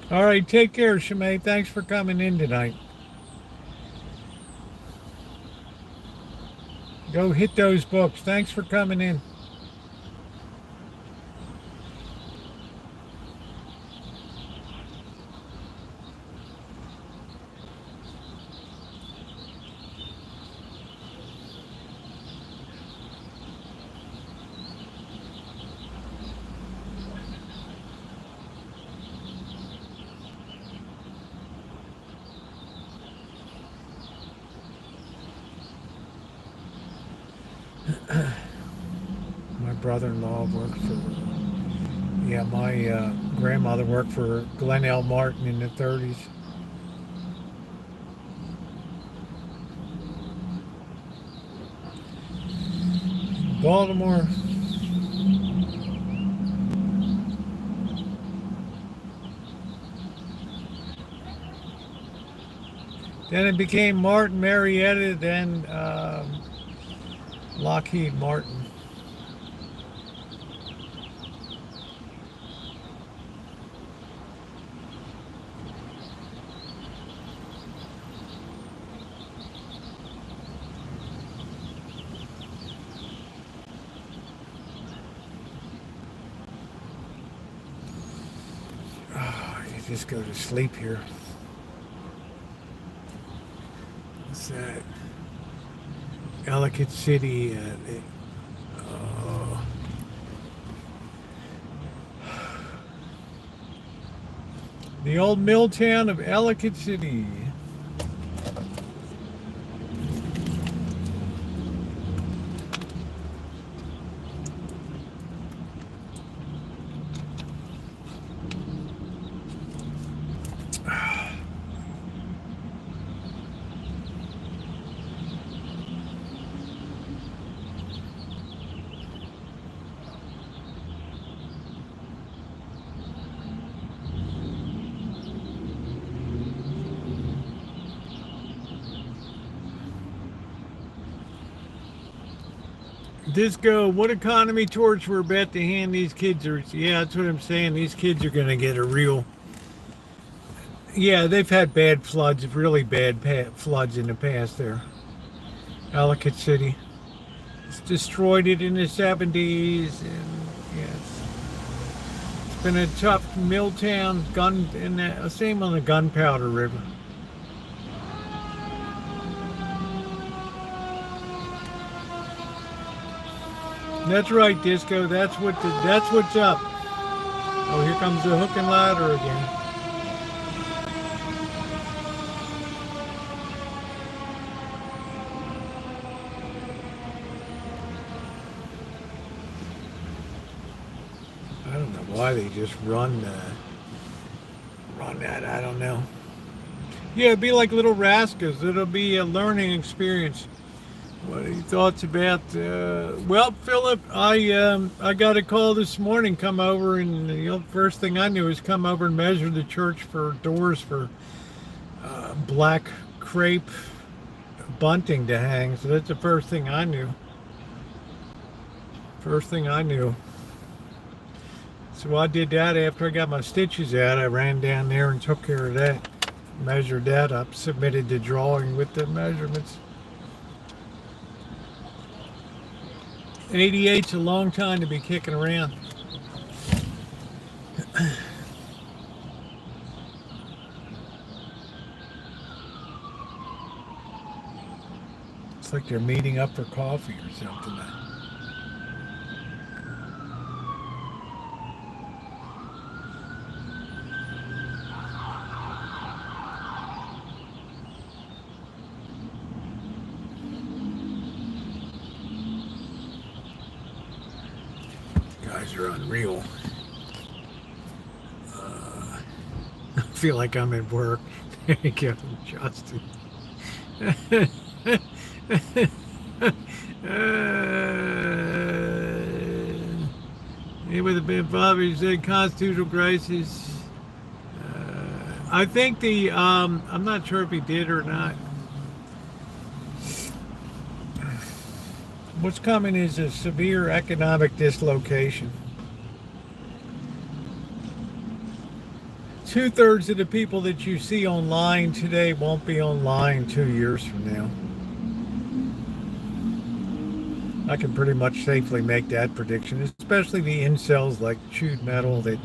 All right, take care, Shemay. Thanks for coming in tonight. Go hit those books. Thanks for coming in. brother-in-law worked for, yeah, my grandmother worked for Glenn L. Martin in the 30s. Baltimore. Then it became Martin Marietta, then Lockheed Martin. Oh, you just go to sleep here. What's that? Ellicott City. The old mill town of Ellicott City. Disco, what economy torch we're about to hand these kids are, yeah, that's what I'm saying. These kids are going to get a real, yeah, they've had bad floods, really bad floods in the past there. Ellicott City. It's destroyed it in the 70s, and yes, it's been a tough mill town, and same on the Gunpowder River. That's right, Disco. That's what's up. Oh, here comes the hook and ladder again. I don't know why they just run that. I don't know. Yeah, it'd be like Little Rascals. It'll be a learning experience. What are your thoughts about? Well, Philip, I got a call this morning. Come over, and the first thing I knew was come over and measure the church for doors for black crepe bunting to hang. So that's the first thing I knew. So I did that after I got my stitches out. I ran down there and took care of that. Measured that up. Submitted the drawing with the measurements. 88's a long time to be kicking around. It's like they're meeting up for coffee or something. Are unreal. I feel like I'm at work. There you go, Justin. With a bit Bobby said constitutional crisis. I think I'm not sure if he did or not. What's coming is a severe economic dislocation. 2/3 of the people that you see online today won't be online 2 years from now. I can pretty much safely make that prediction, especially the incels like Chewed Metal that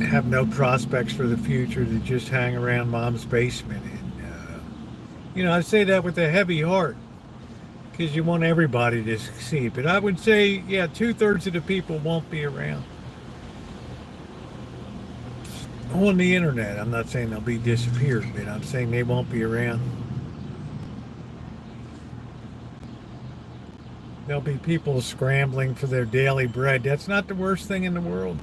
have no prospects for the future, that just hang around mom's basement. And I say that with a heavy heart because you want everybody to succeed. But I would say, yeah, 2/3 of the people won't be around. On the internet, I'm not saying they'll be disappeared, but I'm saying they won't be around. There'll be people scrambling for their daily bread. That's not the worst thing in the world.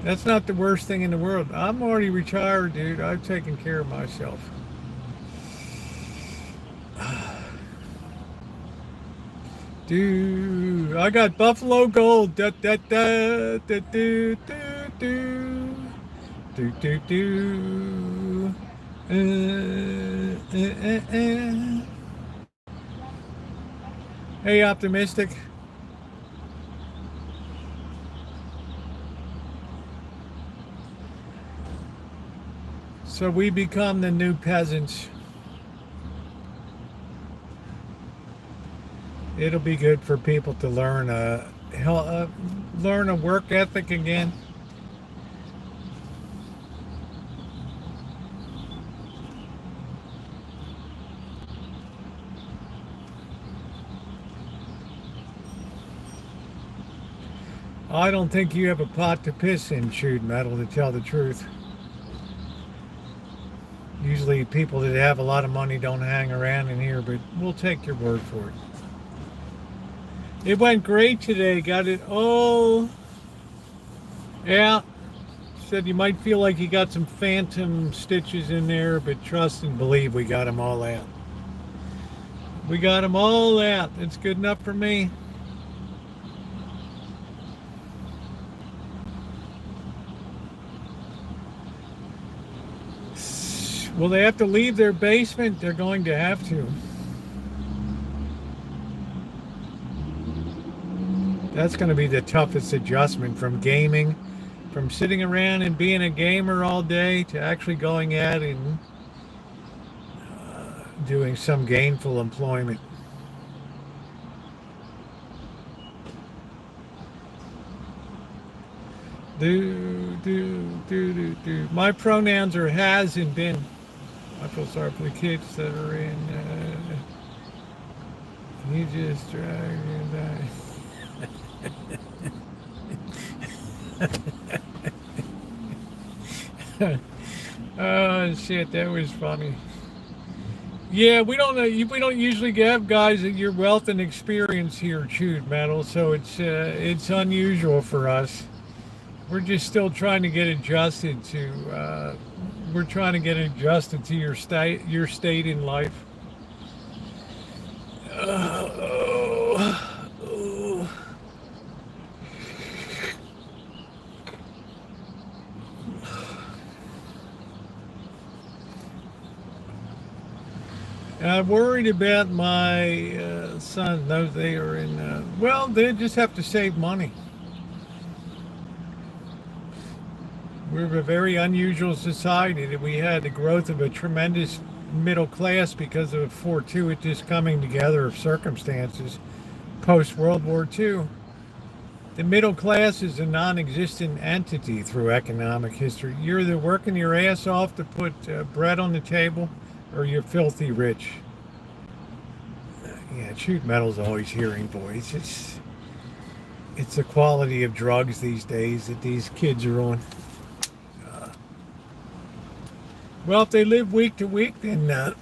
That's not the worst thing in the world. I'm already retired, dude. I've taken care of myself. Dude, I got Buffalo Gold. Da, da, da, da, do, do, do. Do, do, do. Hey, optimistic. So we become the new peasants. It'll be good for people to learn learn a work ethic again. I don't think you have a pot to piss in, chewed metal, to tell the truth. Usually people that have a lot of money don't hang around in here, but we'll take your word for it. It went great today. Got it all. Yeah. Said you might feel like you got some phantom stitches in there, but trust and believe we got them all out. We got them all out. It's good enough for me. Will they have to leave their basement? They're going to have to. That's going to be the toughest adjustment from gaming, from sitting around and being a gamer all day to actually going out and doing some gainful employment. My pronouns are has and been. I feel sorry for the kids that are in. You just dragged and died. Oh shit, that was funny. Yeah, we don't usually have guys at your wealth and experience here, chewed metal. So it's unusual for us. We're just still trying to get adjusted to. We're trying to get adjusted to your state in life. I'm worried about my son. Those they are in. Well, they just have to save money. We're a very unusual society that we had the growth of a tremendous middle class because of a fortuitous coming together of circumstances post World War II. The middle class is a non-existent entity through economic history. You're either working your ass off to put bread on the table or you're filthy rich. Yeah, chewed metal's always hearing voice. It's the quality of drugs these days that these kids are on. Well, if they live week to week, then they'll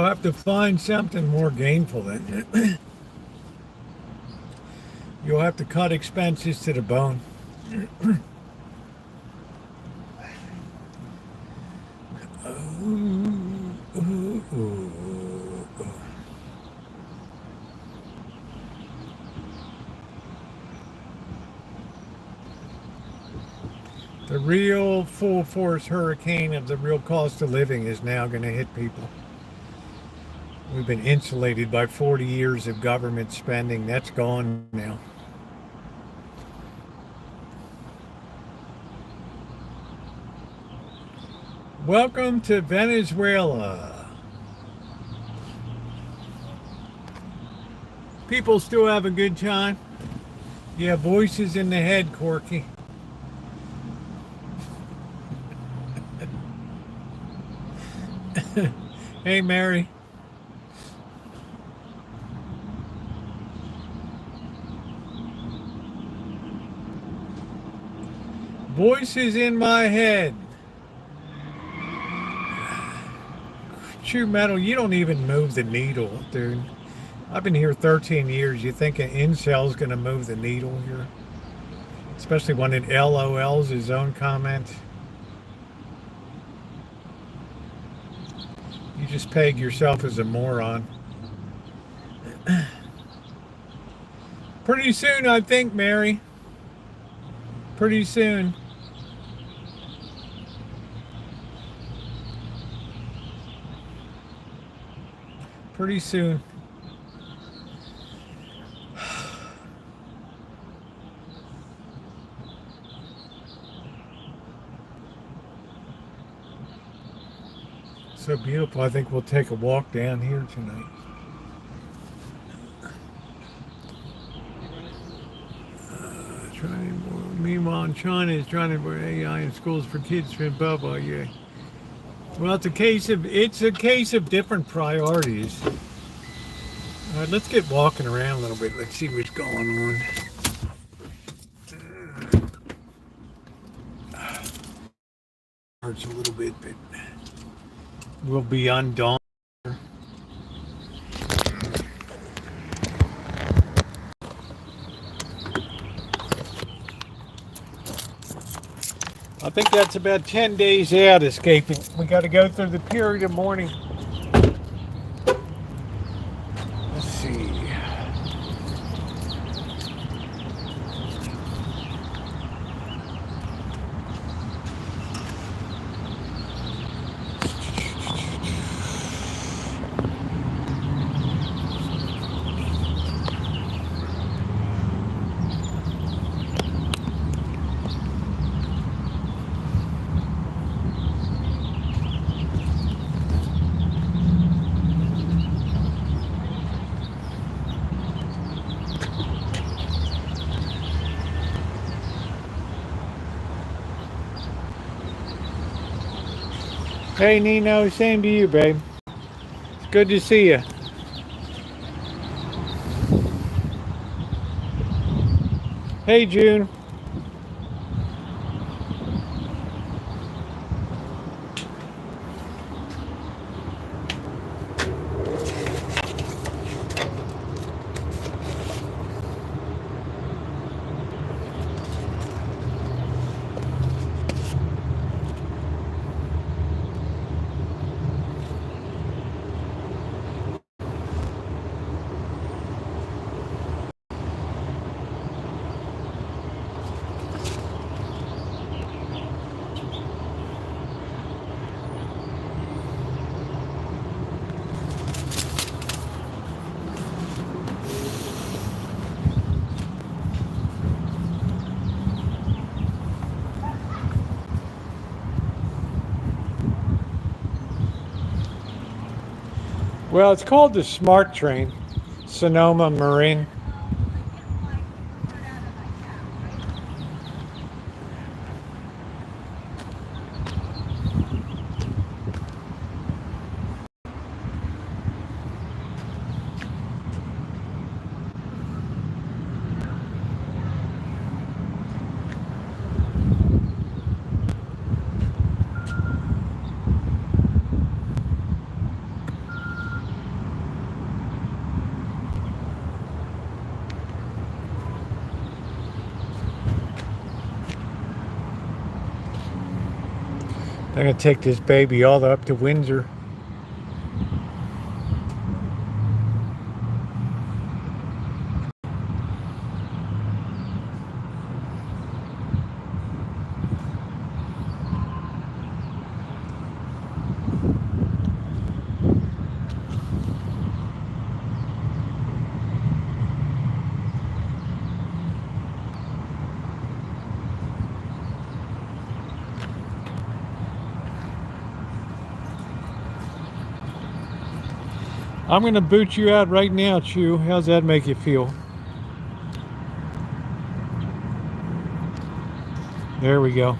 have to find something more gainful than it. You'll have to cut expenses to the bone. The real full force hurricane of the real cost of living is now going to hit people. We've been insulated by 40 years of government spending. That's gone now. Welcome to Venezuela. People still have a good time. Yeah, voices in the head, Corky. Hey, Mary. Voices in my head. true metal, you don't even move the needle, dude. I've been here 13 years. You think an incel's going to move the needle here? Especially when it LOLs his own comment. You just peg yourself as a moron. Pretty soon, I think, Mary. Pretty soon. Pretty soon. So beautiful. I think we'll take a walk down here tonight. Meanwhile, in China is trying to bring AI in schools for kids from blah blah. Yeah. Well, it's a case of different priorities. All right, let's get walking around a little bit. Let's see what's going on. Hurts a little bit, but we'll be undone. I think that's about 10 days out escaping. We got to go through the period of mourning. Let's see. Hey Nino, same to you, babe. It's good to see you. Hey June. Well, it's called the Smart Train, Sonoma Marine. I'm going to take this baby all the way up to Windsor. I'm going to boot you out right now, Chew. How's that make you feel? There we go.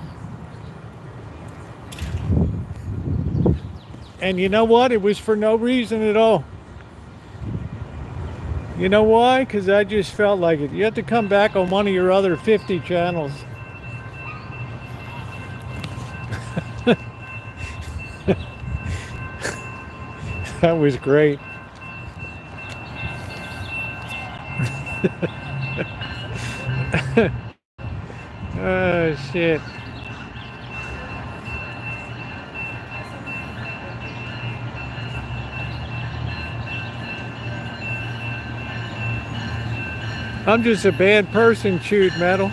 And you know what? It was for no reason at all. You know why? Because I just felt like it. You have to come back on one of your other 50 channels. That was great. Oh, shit. I'm just a bad person, chewed metal.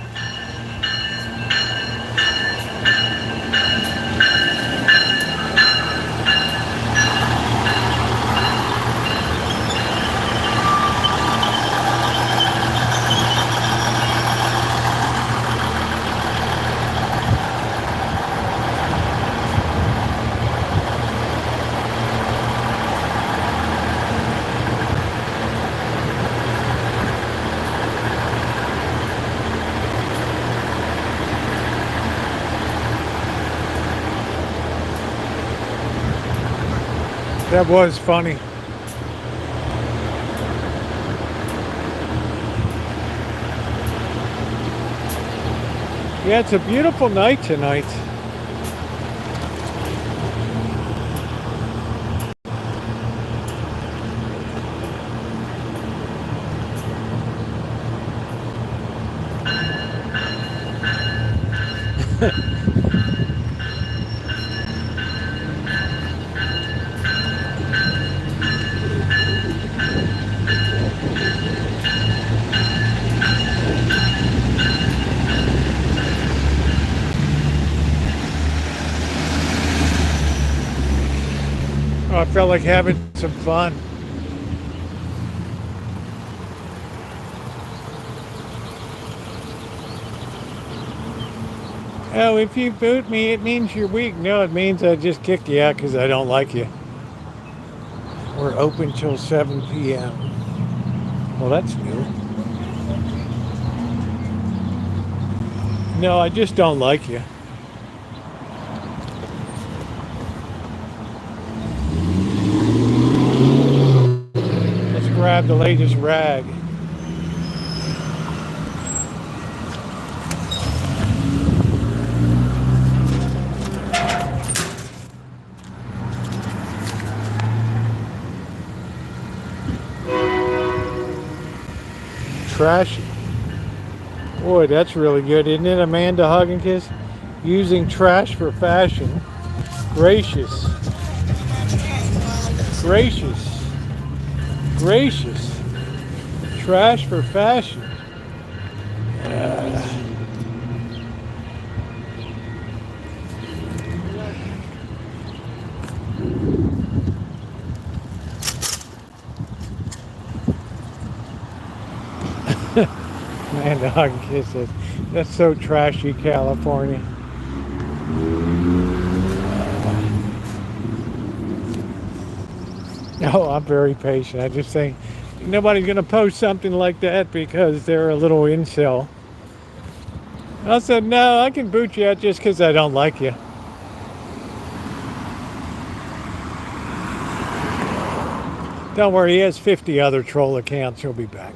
That was funny. Yeah, it's a beautiful night tonight. Oh, I felt like having some fun. Oh, if you boot me, it means you're weak. No, it means I just kicked you out because I don't like you. We're open till 7 p.m. Well, that's new. No, I just don't like you. Let's grab the latest rag. Trash. Boy, that's really good, isn't it, Amanda Hug and Kiss? Using trash for fashion. Gracious. Gracious. Gracious. Trash for fashion. Man, the Hug and Kiss says, that's so trashy, California. No, I'm very patient. I just think nobody's going to post something like that because they're a little incel. I said, no, I can boot you out just because I don't like you. Don't worry, he has 50 other troll accounts. He'll be back.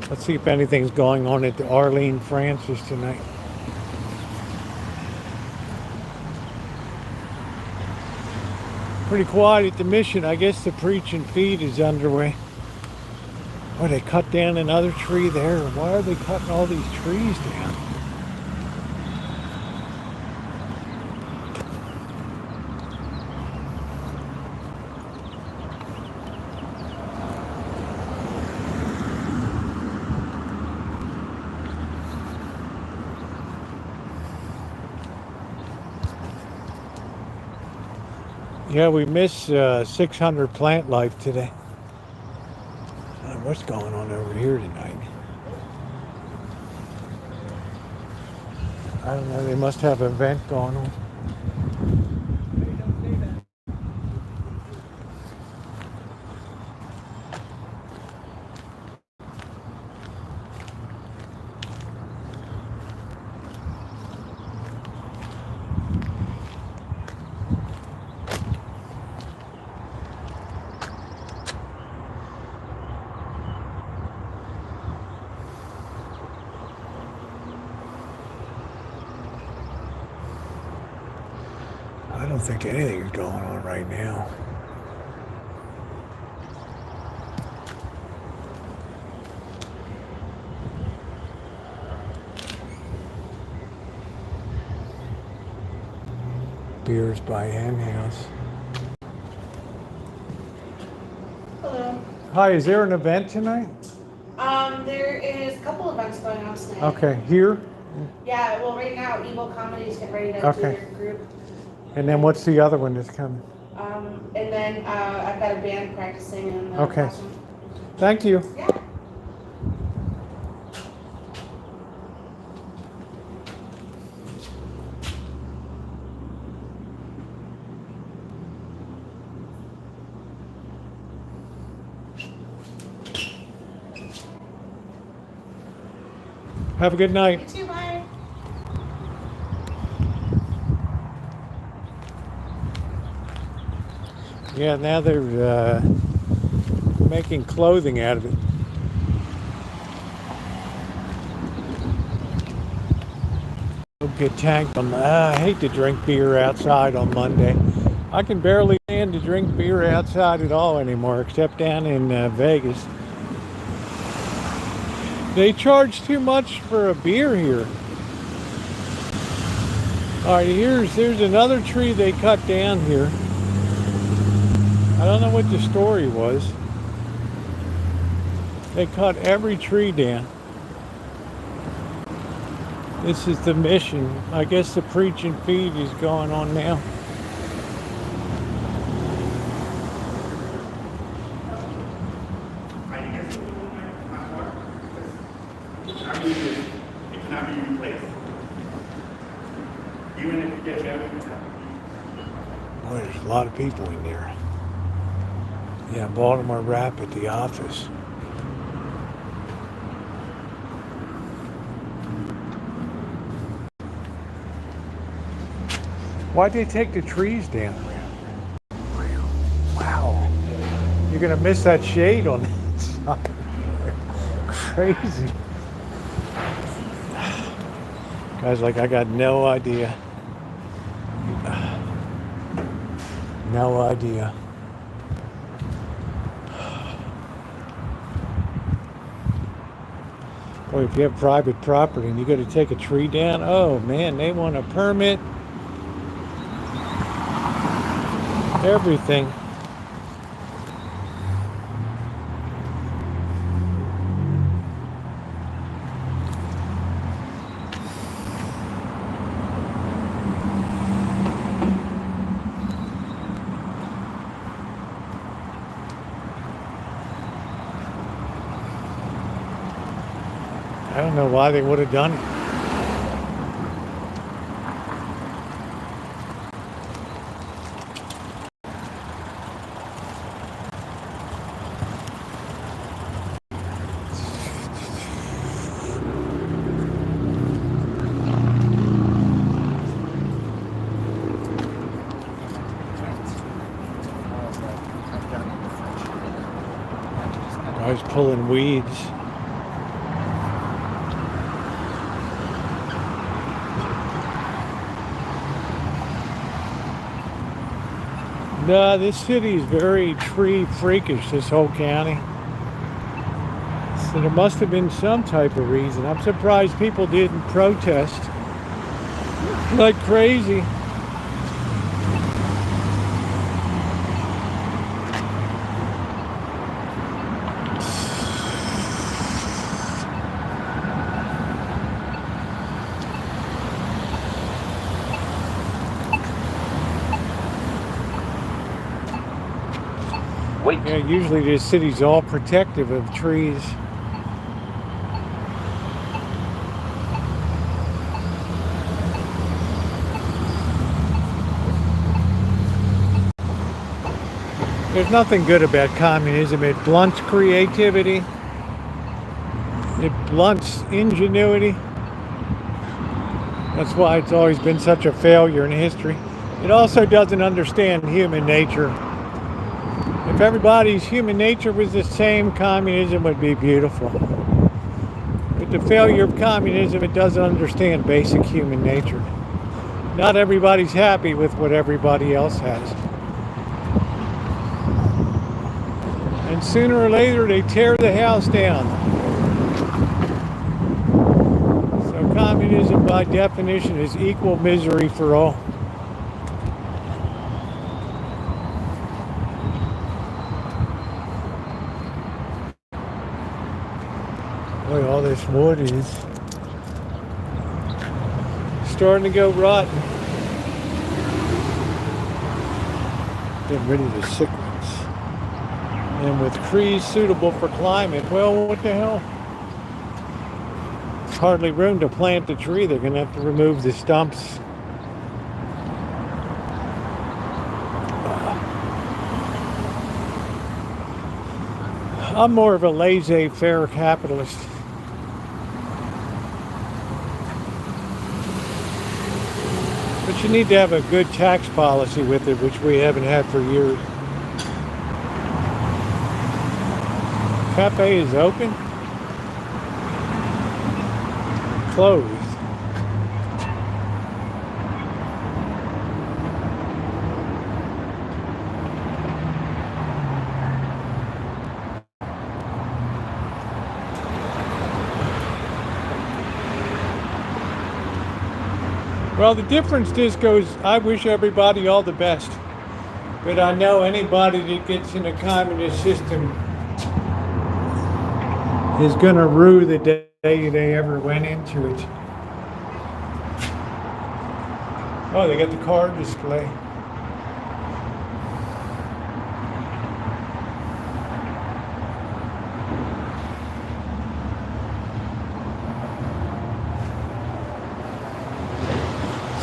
Let's see if anything's going on at the Arlene Francis tonight. Pretty quiet at the mission. I guess the preach and feed is underway. Oh, they cut down another tree there. Why are they cutting all these trees down? Yeah, we missed 600 plant life today. What's going on over here tonight? I don't know, they must have an event going on. think anything's going on right now. Beers by Henhouse. Hello. Hi, is there an event tonight? There is a couple events going on tonight. Okay, here? Yeah, well, right now, Evil Comedy's getting ready to do Okay. their group. And then what's the other one that's coming? And then I've got a band practicing in the Okay. classroom. Thank you. Yeah. Have a good night. You too, bye. Yeah, now they're making clothing out of it. Get tanked on. I hate to drink beer outside on Monday. I can barely stand to drink beer outside at all anymore, except down in Vegas. They charge too much for a beer here. All right, there's another tree they cut down here. I don't know what the story was. They cut every tree down. This is the mission. I guess the preach and feed is going on now. It cannot be replaced. Even if you get better. Boy, there's a lot of people in there. Yeah, Baltimore Rap at the office. Why'd they take the trees down? Wow. You're gonna miss that shade on that side. Crazy. Guys, like, I got no idea. No idea. Boy, if you have private property and you got to take a tree down, oh man, they want a permit. Everything. I don't know why they would have done it. Guys pulling weeds. No, this city is very tree freakish, this whole county. So there must have been some type of reason. I'm surprised people didn't protest like crazy. Yeah, usually this city's all protective of trees. There's nothing good about communism. It blunts creativity. It blunts ingenuity. That's why it's always been such a failure in history. It also doesn't understand human nature. If everybody's human nature was the same, communism would be beautiful. But the failure of communism, it doesn't understand basic human nature. not everybody's happy with what everybody else has. And sooner or later, they tear the house down. So communism, by definition, is equal misery for all. Boy, all this wood is starting to go rotten. Getting rid of the sick ones. And with trees suitable for climate, well, what the hell? There's hardly room to plant the tree. They're going to have to remove the stumps. I'm more of a laissez-faire capitalist. But you need to have a good tax policy with it, which we haven't had for years. Cafe is open? Closed. Well, the difference just goes, I wish everybody all the best. But I know anybody that gets in a communist system is going to rue the day they ever went into it. Oh, they got the card display.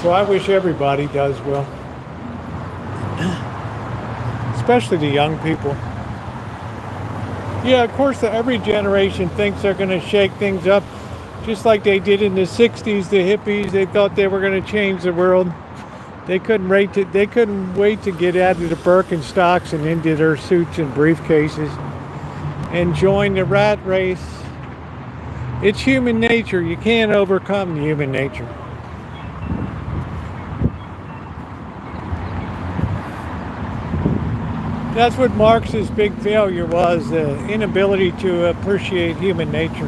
So I wish everybody does well. Especially the young people. Yeah, of course, every generation thinks they're going to shake things up, just like they did in the 60s, the hippies. They thought they were going to change the world. They couldn't wait to get out of the Birkenstocks and into their suits and briefcases and join the rat race. It's human nature. You can't overcome human nature. That's what Marx's big failure was, the inability to appreciate human nature.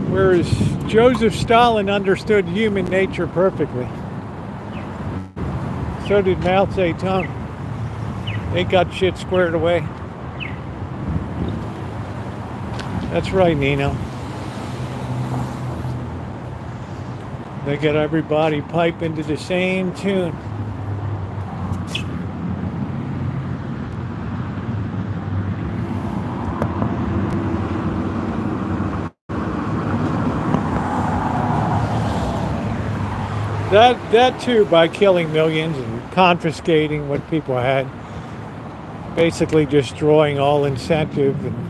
Whereas Joseph Stalin understood human nature perfectly. So did Mao Zedong. They got shit squared away. That's right, Nino. They get everybody piping to the same tune. That too, by killing millions and confiscating what people had, basically destroying all incentive. And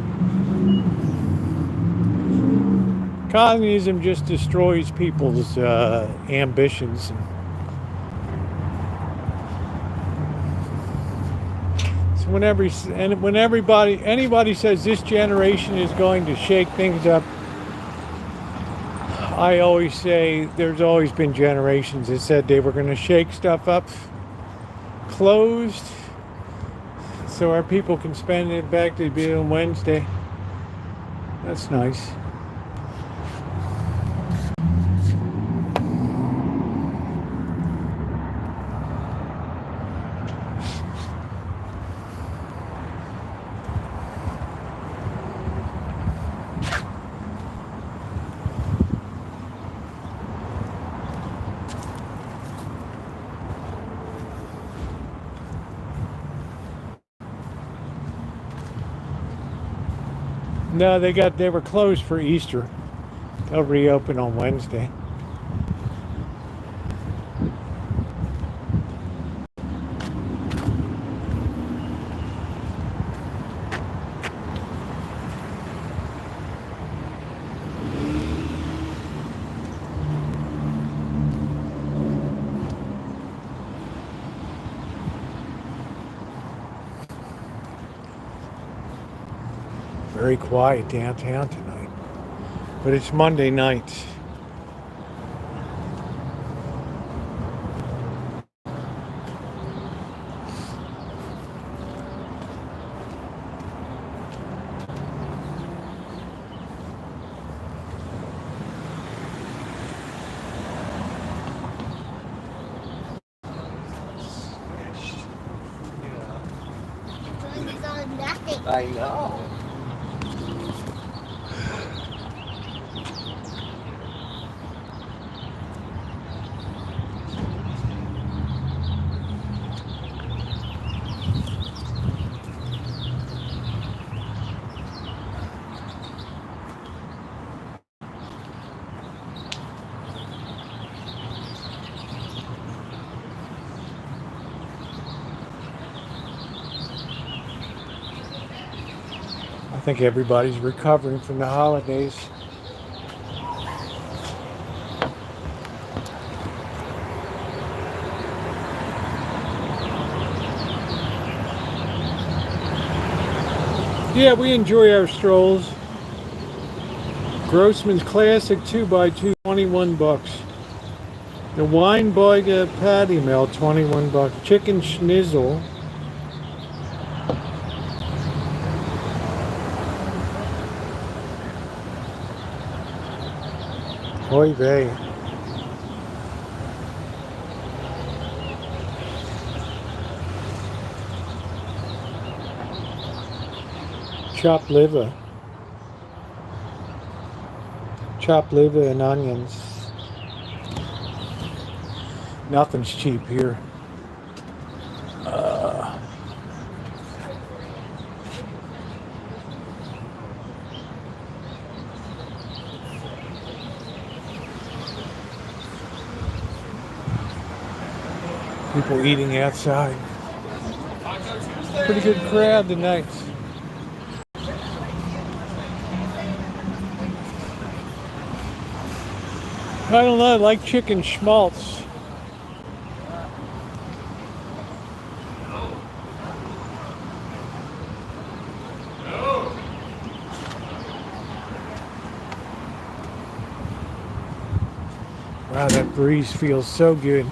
communism just destroys people's ambitions. So when anybody says this generation is going to shake things up, I always say there's always been generations that said they were going to shake stuff up, closed, so our people can spend it back to being on Wednesday. That's nice. No, they were closed for Easter. They'll reopen on Wednesday. Very quiet downtown tonight. But it's Monday night. I know. I think everybody's recovering from the holidays. Yeah, we enjoy our strolls. Grossman's Classic 2x2, 21 bucks. The Weinberger patty melt, 21 bucks. Chicken schnitzel. Oy vey. Chopped liver. Chopped liver and onions. Nothing's cheap here. People eating outside. Pretty good crowd tonight. I don't know, I like chicken schmaltz. Wow, that breeze feels so good.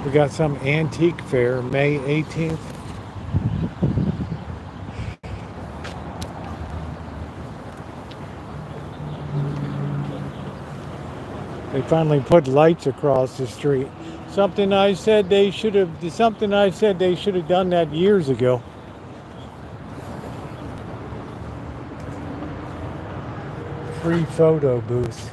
We got some antique fair, May 18th. They finally put lights across the street. Something I said they should have done that years ago. Free photo booth.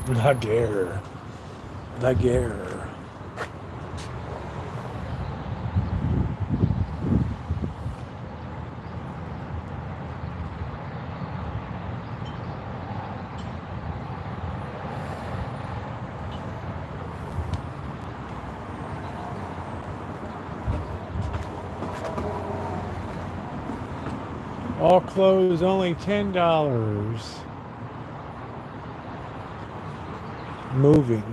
La guerre. La guerre. All clothes only $10. Moving.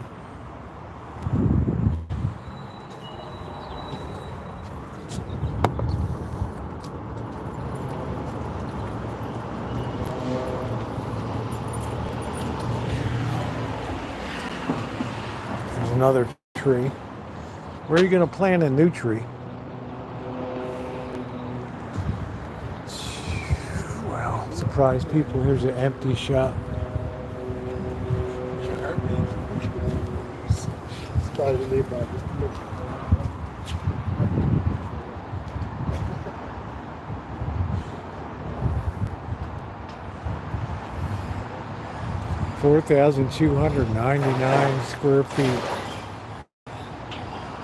There's another tree. Where are you going to plant a new tree? Wow, surprise people. Here's an empty shop. sorry to leave that. 4,299 square feet.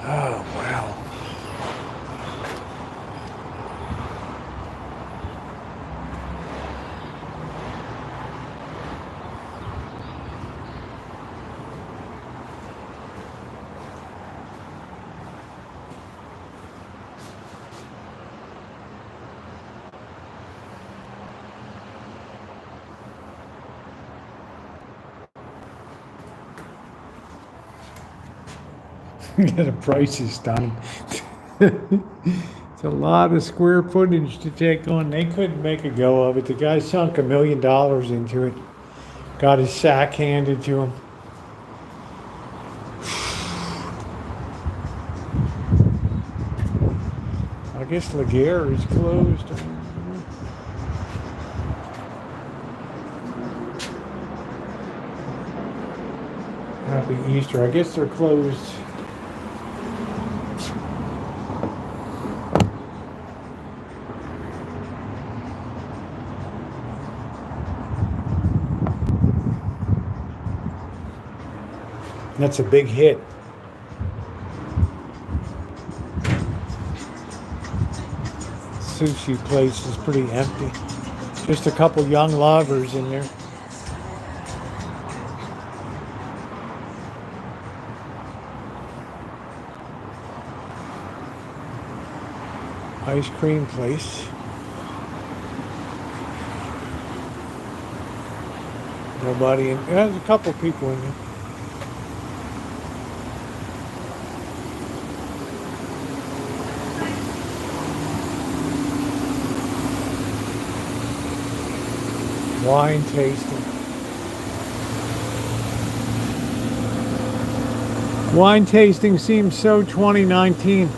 Oh, wow. The price is stunning. It's a lot of square footage to take on. They couldn't make a go of it. The guy sunk $1 million into it. Got his sack handed to him. I guess Laguerre is closed. Happy Easter. I guess they're closed. That's a big hit. Sushi place is pretty empty. Just a couple young lovers in there. Ice cream place. Nobody in. There's a couple people in there. Wine tasting. Wine tasting seems so 2019.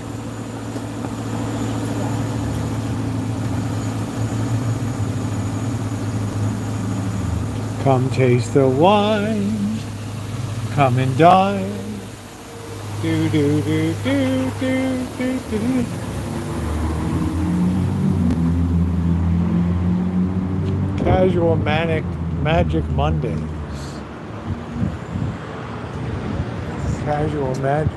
Come taste the wine. Come and dine. Do do do do do do do. Casual Magic Mondays. Casual Magic.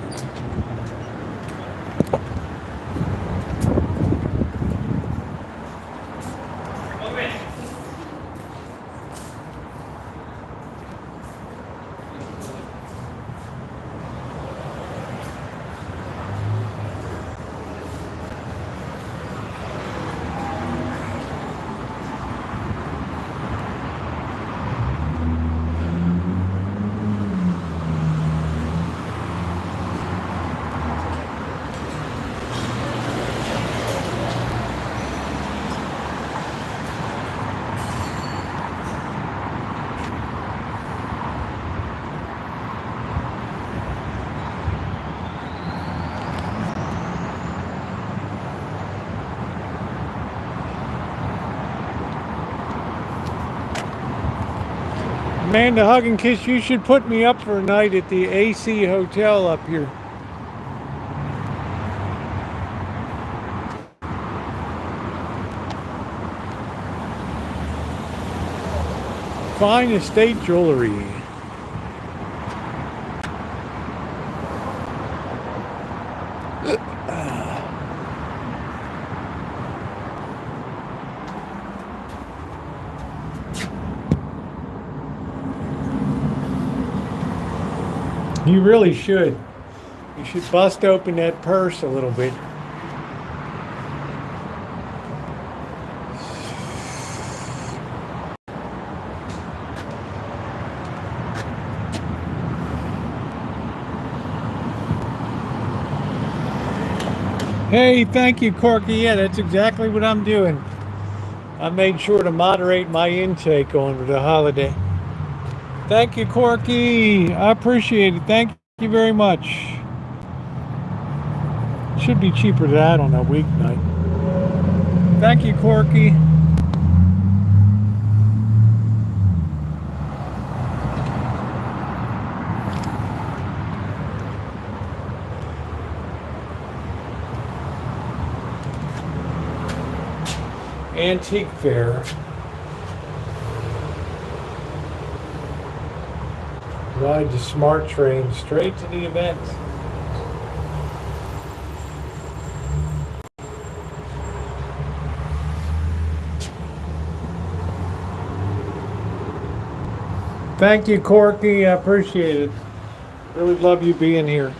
Amanda, hug and kiss. You should put me up for a night at the AC Hotel up here. Fine estate jewelry. You really should. You should bust open that purse a little bit. Hey, thank you, Corky. Yeah, that's exactly what I'm doing. I made sure to moderate my intake over the holiday. Thank you, Corky. I appreciate it. Thank you very much. Should be cheaper than that on a weeknight. Thank you, Corky. antique fair. Ride the smart train straight to the event. Thank you, Corky. I appreciate it. Really love you being here.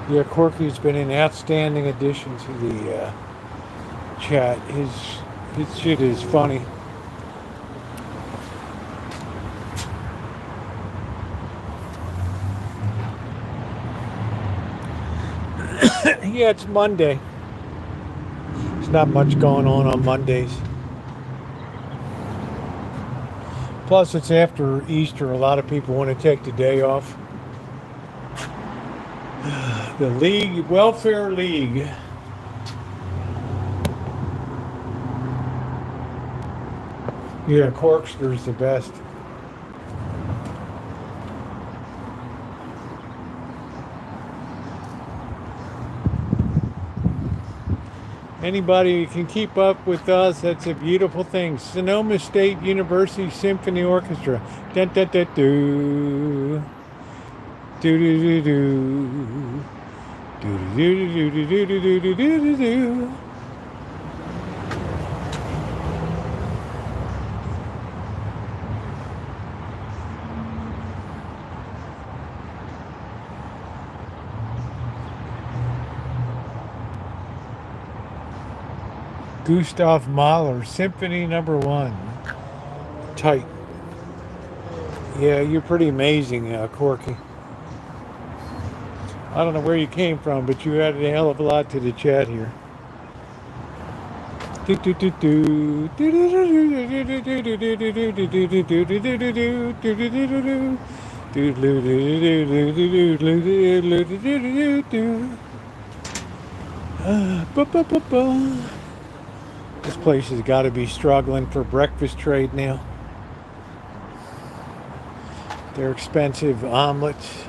Yeah, Corky's been an outstanding addition to the chat. His shit is funny. Yeah, it's Monday. There's not much going on Mondays. Plus, it's after Easter. A lot of people want to take the day off. The League, Welfare League. Yeah, Corkscrew's the best. Anybody who can keep up with us, that's a beautiful thing. Sonoma State University Symphony Orchestra. Dun, dun, dun, doo. Do do do do. Do do do do do do do do do do. Gustav Mahler, Symphony Number 1. Tight. Yeah, you're pretty amazing, Corky. I don't know where you came from, but you added a hell of a lot to the chat here. This place has got to be struggling for breakfast trade now. They're expensive omelets.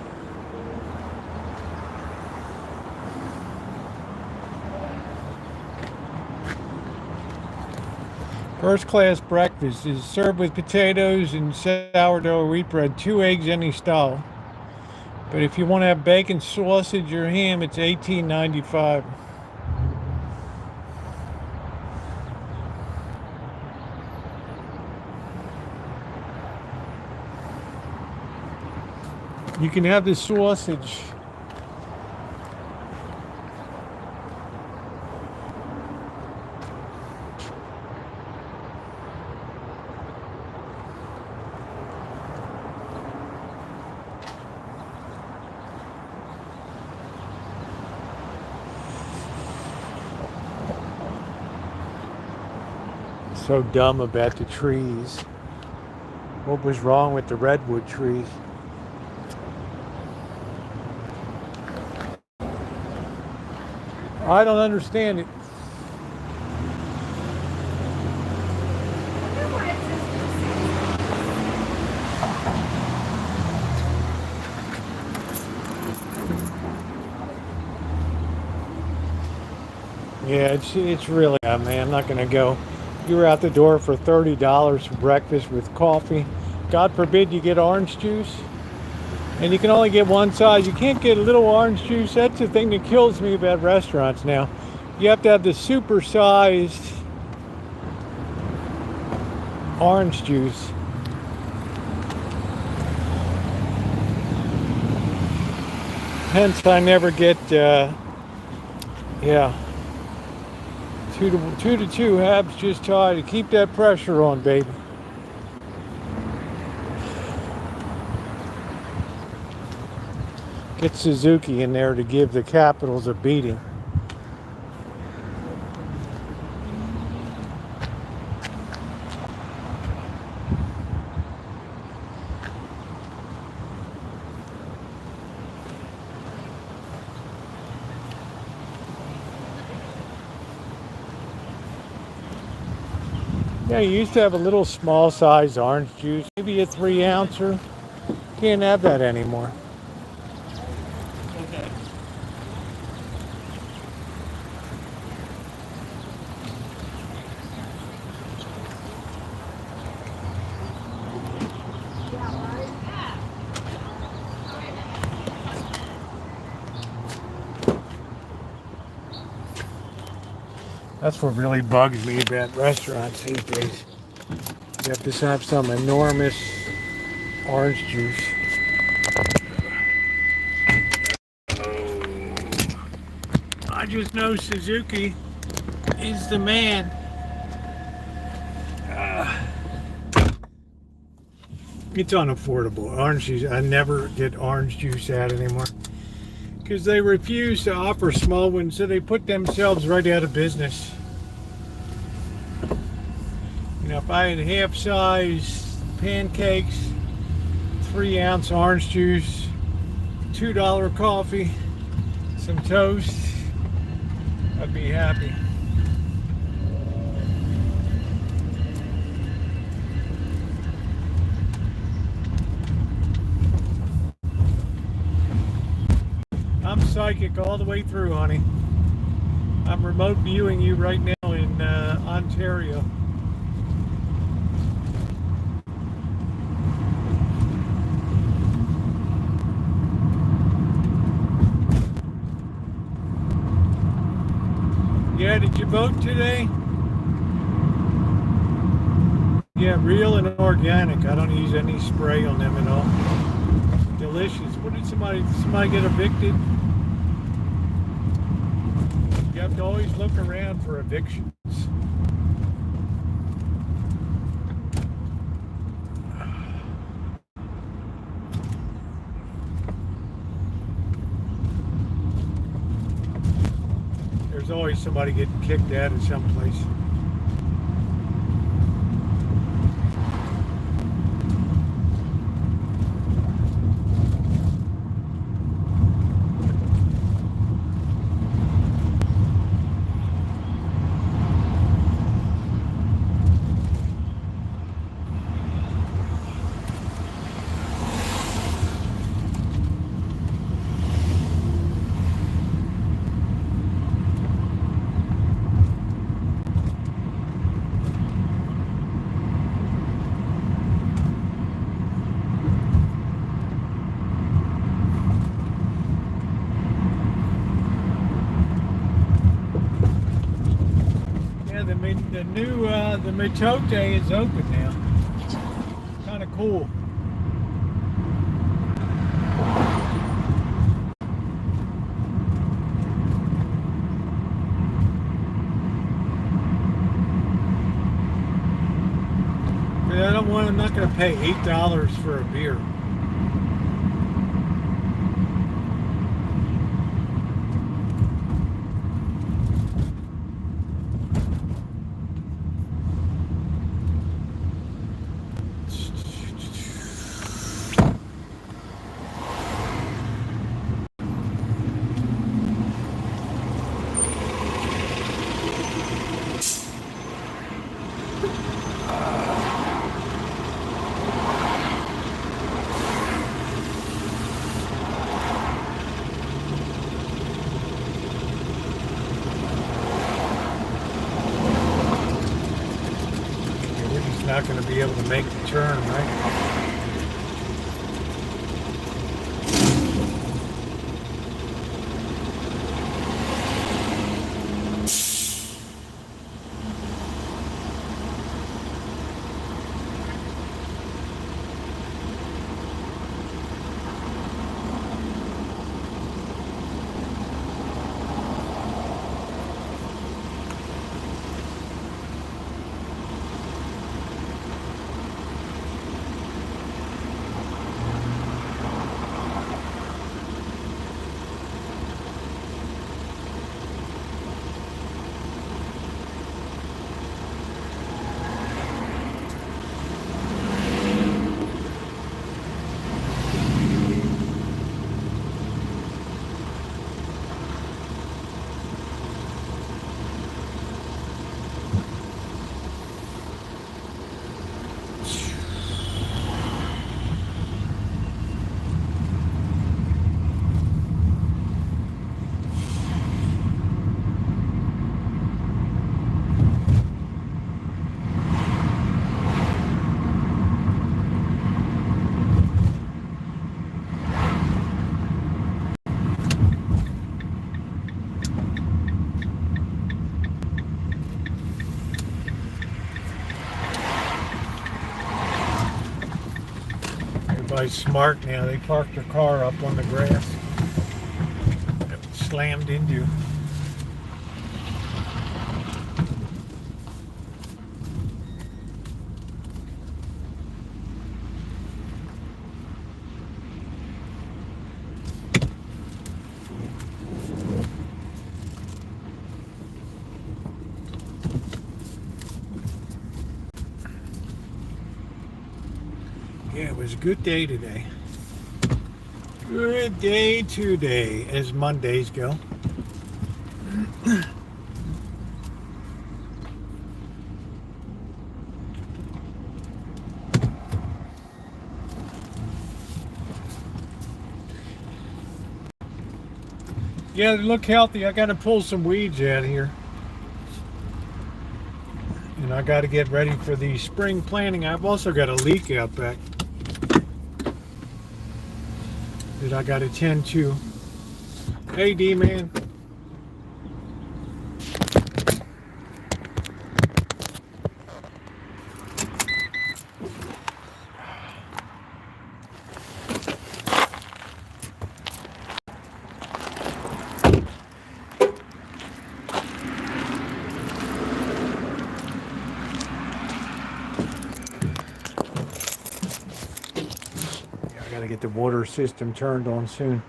First class breakfast is served with potatoes and sourdough wheat bread, 2 eggs any style. But if you want to have bacon, sausage, or ham, it's $18.95. You can have the sausage. So dumb about the trees. What was wrong with the redwood trees? I don't understand it. Yeah, it's really, man, I'm not gonna go. You were out the door for $30 for breakfast with coffee. God forbid you get orange juice. And you can only get one size. You can't get a little orange juice. That's the thing that kills me about restaurants now. You have to have the super-sized orange juice. Hence, I never get, yeah. 2 to 2 habs just try to keep that pressure on, baby. Get Suzuki in there to give the Capitals a beating. Yeah, you used to have a little small size orange juice, maybe a 3 ouncer. Can't have that anymore. Okay. That's what really bugs me about restaurants these days. You have to have some enormous orange juice. I just know Suzuki is the man. It's unaffordable. Orange juice, I never get orange juice out anymore because they refuse to offer small ones, so they put themselves right out of business. You know, if I had half-size pancakes, 3 ounce orange juice, $2 coffee, some toast, I'd be happy. I'm psychic all the way through, honey. I'm remote viewing you right now in Ontario. Yeah, did you vote today? Yeah, real and organic. I don't use any spray on them at all. Delicious. What did somebody get evicted? You have to always look around for evictions. There's always somebody getting kicked out of someplace. The Mitote is open now. Kind of cool. But I'm not going to pay $8 for a beer. Not going to be able to make the turn, right? Everybody's smart now. They park their car up on the grass. Slammed into. Yeah, it was a good day today. Good day today, as Mondays go. Yeah, they look healthy. I got to pull some weeds out of here. And I got to get ready for the spring planting. I've also got a leak out back that I got to tend to. Hey, D-Man. I gotta get the water system turned on soon.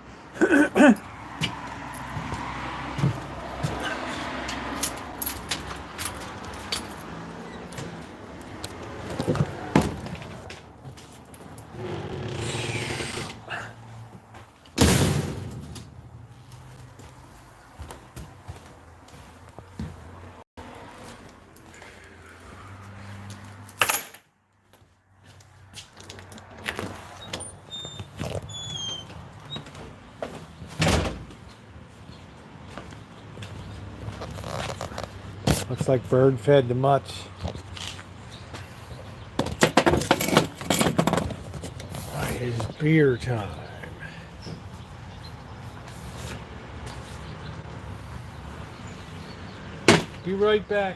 Looks like bird fed the mutts. It is beer time. Be right back.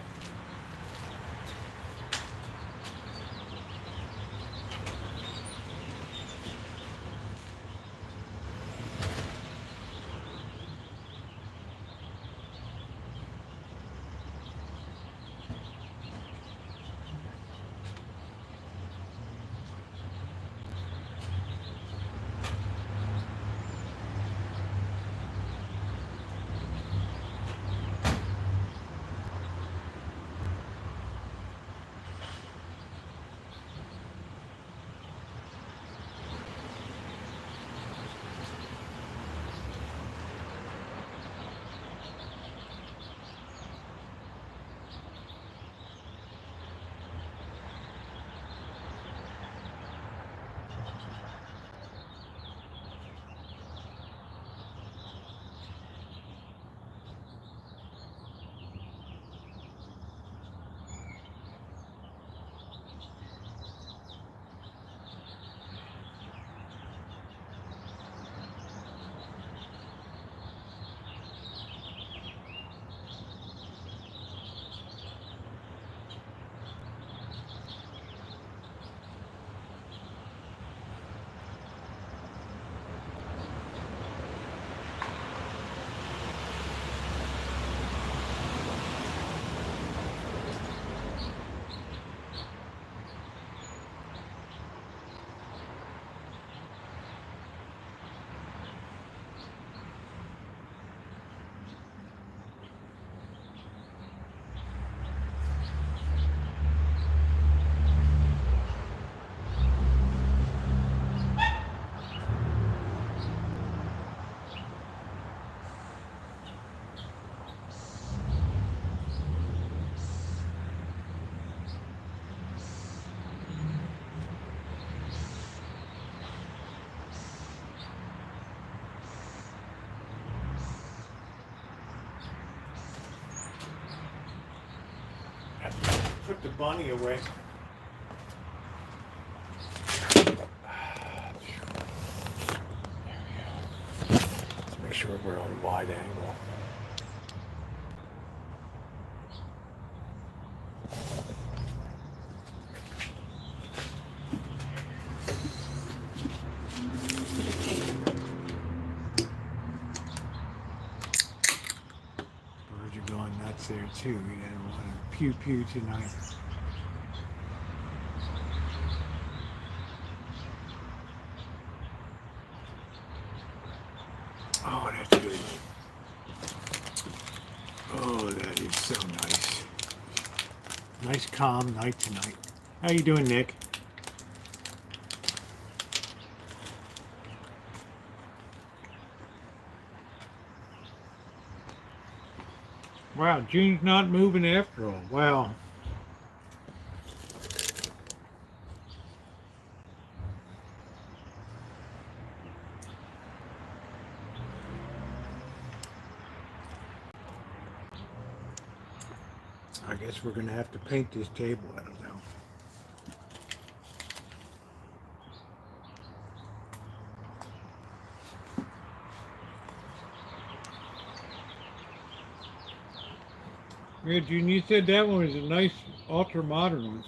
Put the bunny away. Let's make sure we're on wide angle. too. You don't want to pew pew tonight. Oh, that's good. Oh, that is so nice. Nice calm night tonight. How you doing, Nick? Wow, June's not moving after all. Wow. I guess we're going to have to paint this table. I don't know. Yeah, June, you said that one was a nice ultra-modern one.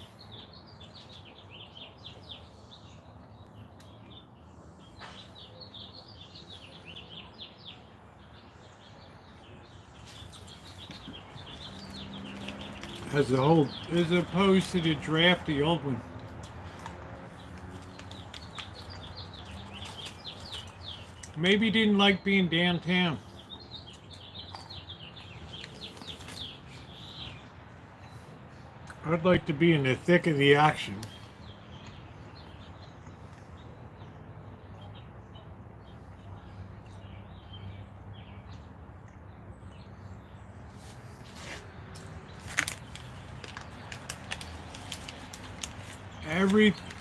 As opposed to the drafty old one. Maybe didn't like being downtown. I'd like to be in the thick of the action.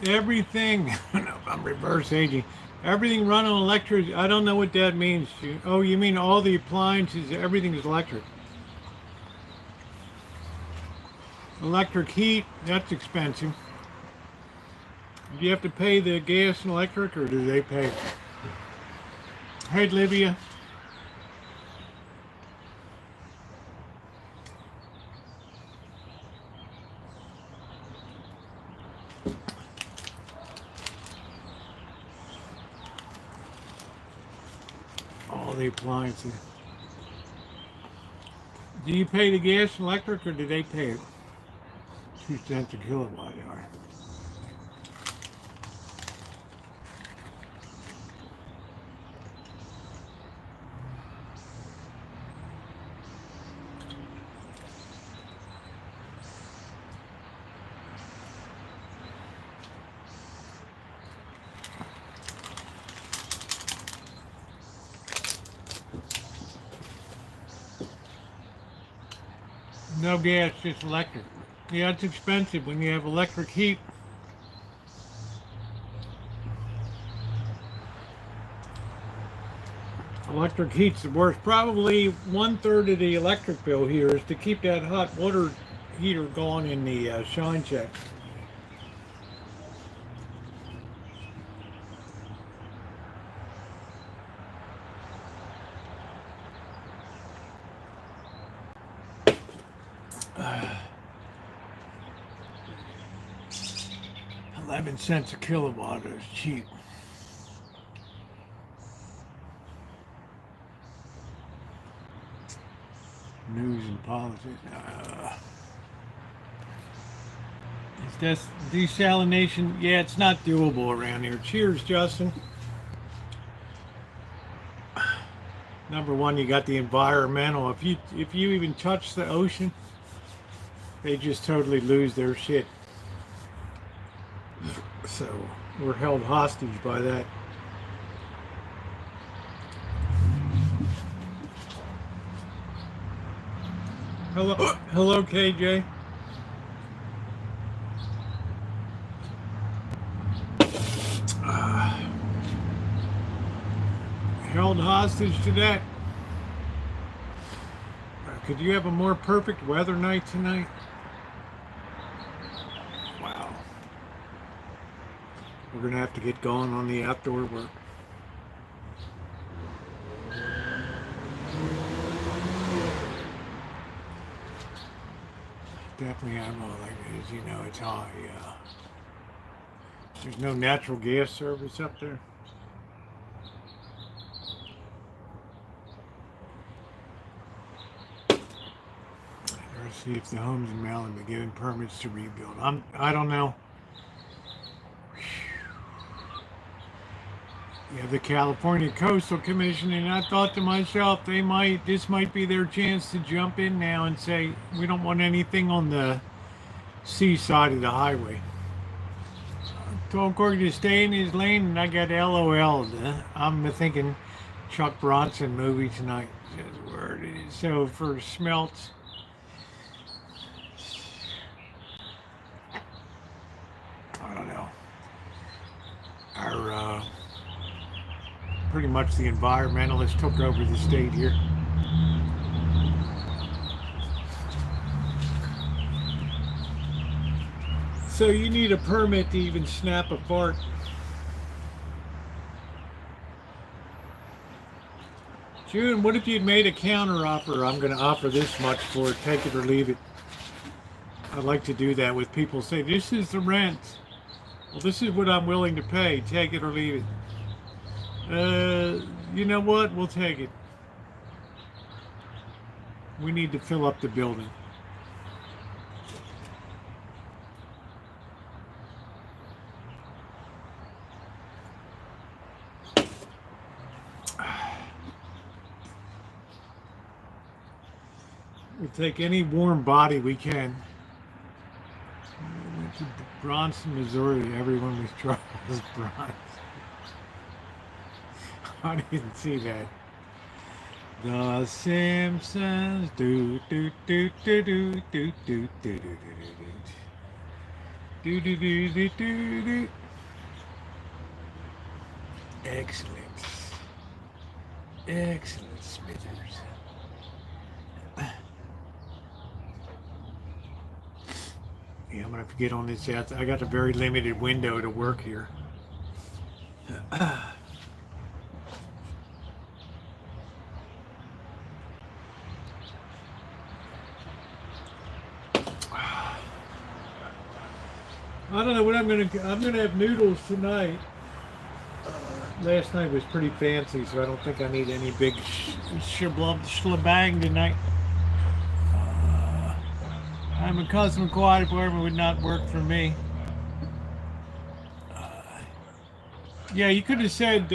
Everything, I'm reverse aging. Everything run on electric. I don't know what that means. Oh, you mean all the appliances, everything is electric. Electric heat, that's expensive. Do you have to pay the gas and electric, or do they pay? Hey, Livia. All the appliances. Do you pay the gas and electric, or do they pay it? 2 cents a kilowatt hour. No gas, just electric. Yeah, it's expensive when you have electric heat. Electric heat's the worst. Probably 1/3 of the electric bill here is to keep that hot water heater going in the shine check. $0.11 a kilowatt is cheap. News and politics. Is this desalination? Yeah, it's not doable around here. Cheers, Justin. Number one, you got the environmental. If you even touch the ocean, they just totally lose their shit. So we're held hostage by that. Hello, KJ. Held hostage to that. Could you have a more perfect weather night tonight? Wow. We're gonna have to get going on the outdoor work. Definitely ammo like it is, you know, it's high. There's no natural gas service up there. See if the homes in Maryland are given permits to rebuild. I don't know. Yeah, the California Coastal Commission, and I thought to myself, this might be their chance to jump in now and say, we don't want anything on the seaside of the highway. Told Corey to stay in his lane, and I got LOL'd. I'm thinking Chuck Bronson movie tonight. Says where it is. So for smelts, I don't know. Our pretty much the environmentalists took over the state here. So you need a permit to even snap a fart. June, what if you'd made a counter offer? I'm going to offer this much for it, take it or leave it. I'd like to do that with people. Say, this is the rent. Well, this is what I'm willing to pay. Take it or leave it. You know what? We'll take it. We need to fill up the building. We'll take any warm body we can. We went to Bronson, Missouri. Everyone was Charles Bronson. I didn't see that. The Simpsons do do do do do do do do do do do do do do do. Excellent. Excellent, Smithers. Yeah, I'm gonna get on this out. I got a very limited window to work here. I don't know what I'm gonna have noodles tonight. Last night was pretty fancy, so I don't think I need any big shlabang tonight. I'm a custom quiet whatever would not work for me. Yeah, you could have said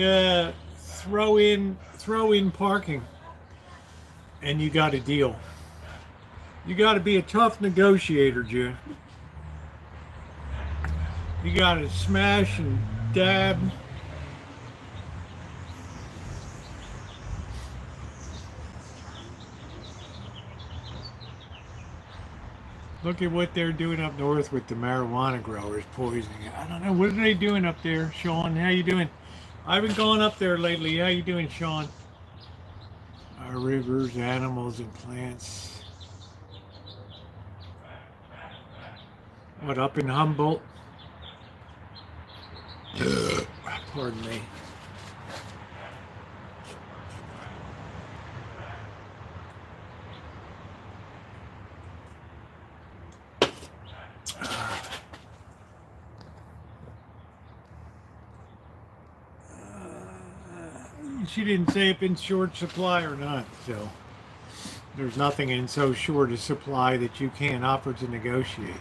throw in parking, and you got a deal. You got to be a tough negotiator, June. You got to smash and dab. Look at what they're doing up north with the marijuana growers poisoning. I don't know, what are they doing up there, Sean? How you doing? I haven't gone up there lately. How you doing, Sean? Our rivers, animals, and plants. What, up in Humboldt? Pardon me. She didn't say if in short supply or not, so there's nothing in so short a supply that you can't offer to negotiate.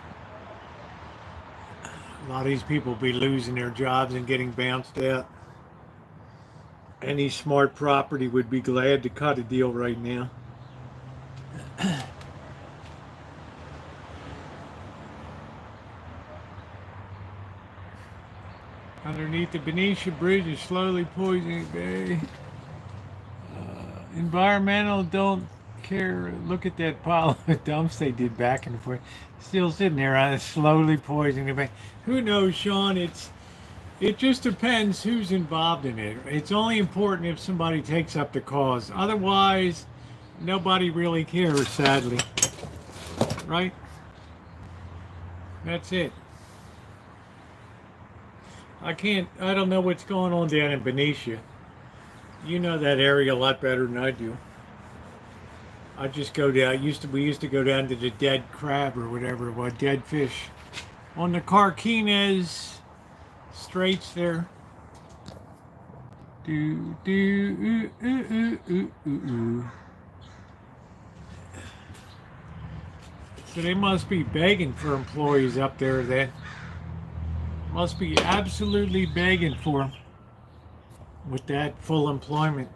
A lot of these people will be losing their jobs and getting bounced out. Any smart property would be glad to cut a deal right now. Underneath the Benicia Bridge is slowly poisoning Bay. Environmental don't care. Look at that pile of dumps they did back and forth. Still sitting there, slowly poisoning the Bay. Who knows, Sean? It just depends who's involved in it. It's only important if somebody takes up the cause. Otherwise, nobody really cares, sadly. Right? That's it. I don't know what's going on down in Benicia. You know that area a lot better than I do. I just go down. We used to go down to the dead crab or whatever it was, dead fish, on the Carquinez Straits there. Do do ooh ooh ooh ooh ooh. So they must be begging for employees up there then. Must be absolutely begging for them with that full employment.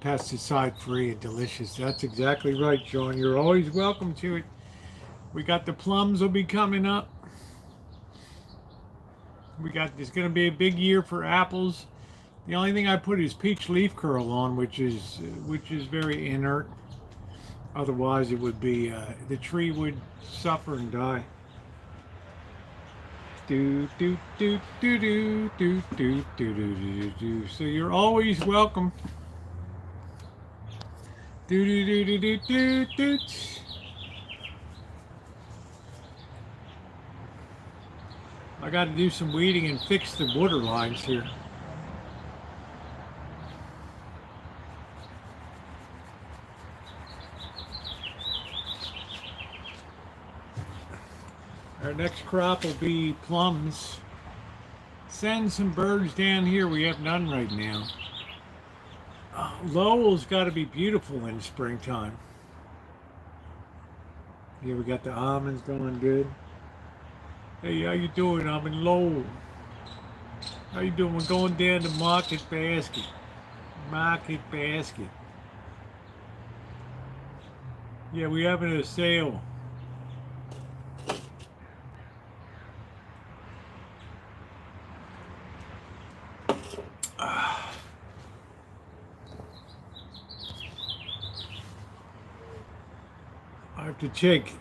Pesticide free and delicious. That's exactly right, Sean. You're always welcome to it. We got the plums will be coming up. It's going to be a big year for apples. The only thing I put is peach leaf curl on, which is very inert. Otherwise, it would be the tree would suffer and die. Do do do do do do do do do do. So you're always welcome. Do do do do do do do. I got to do some weeding and fix the water lines here. Our next crop will be plums. Send some birds down here. We have none right now. Lowell's got to be beautiful in springtime. Yeah, we got the almonds going good. Hey, how you doing? I'm in Lowell. How you doing? We're going down to Market Basket. Market Basket. Yeah, we having a sale.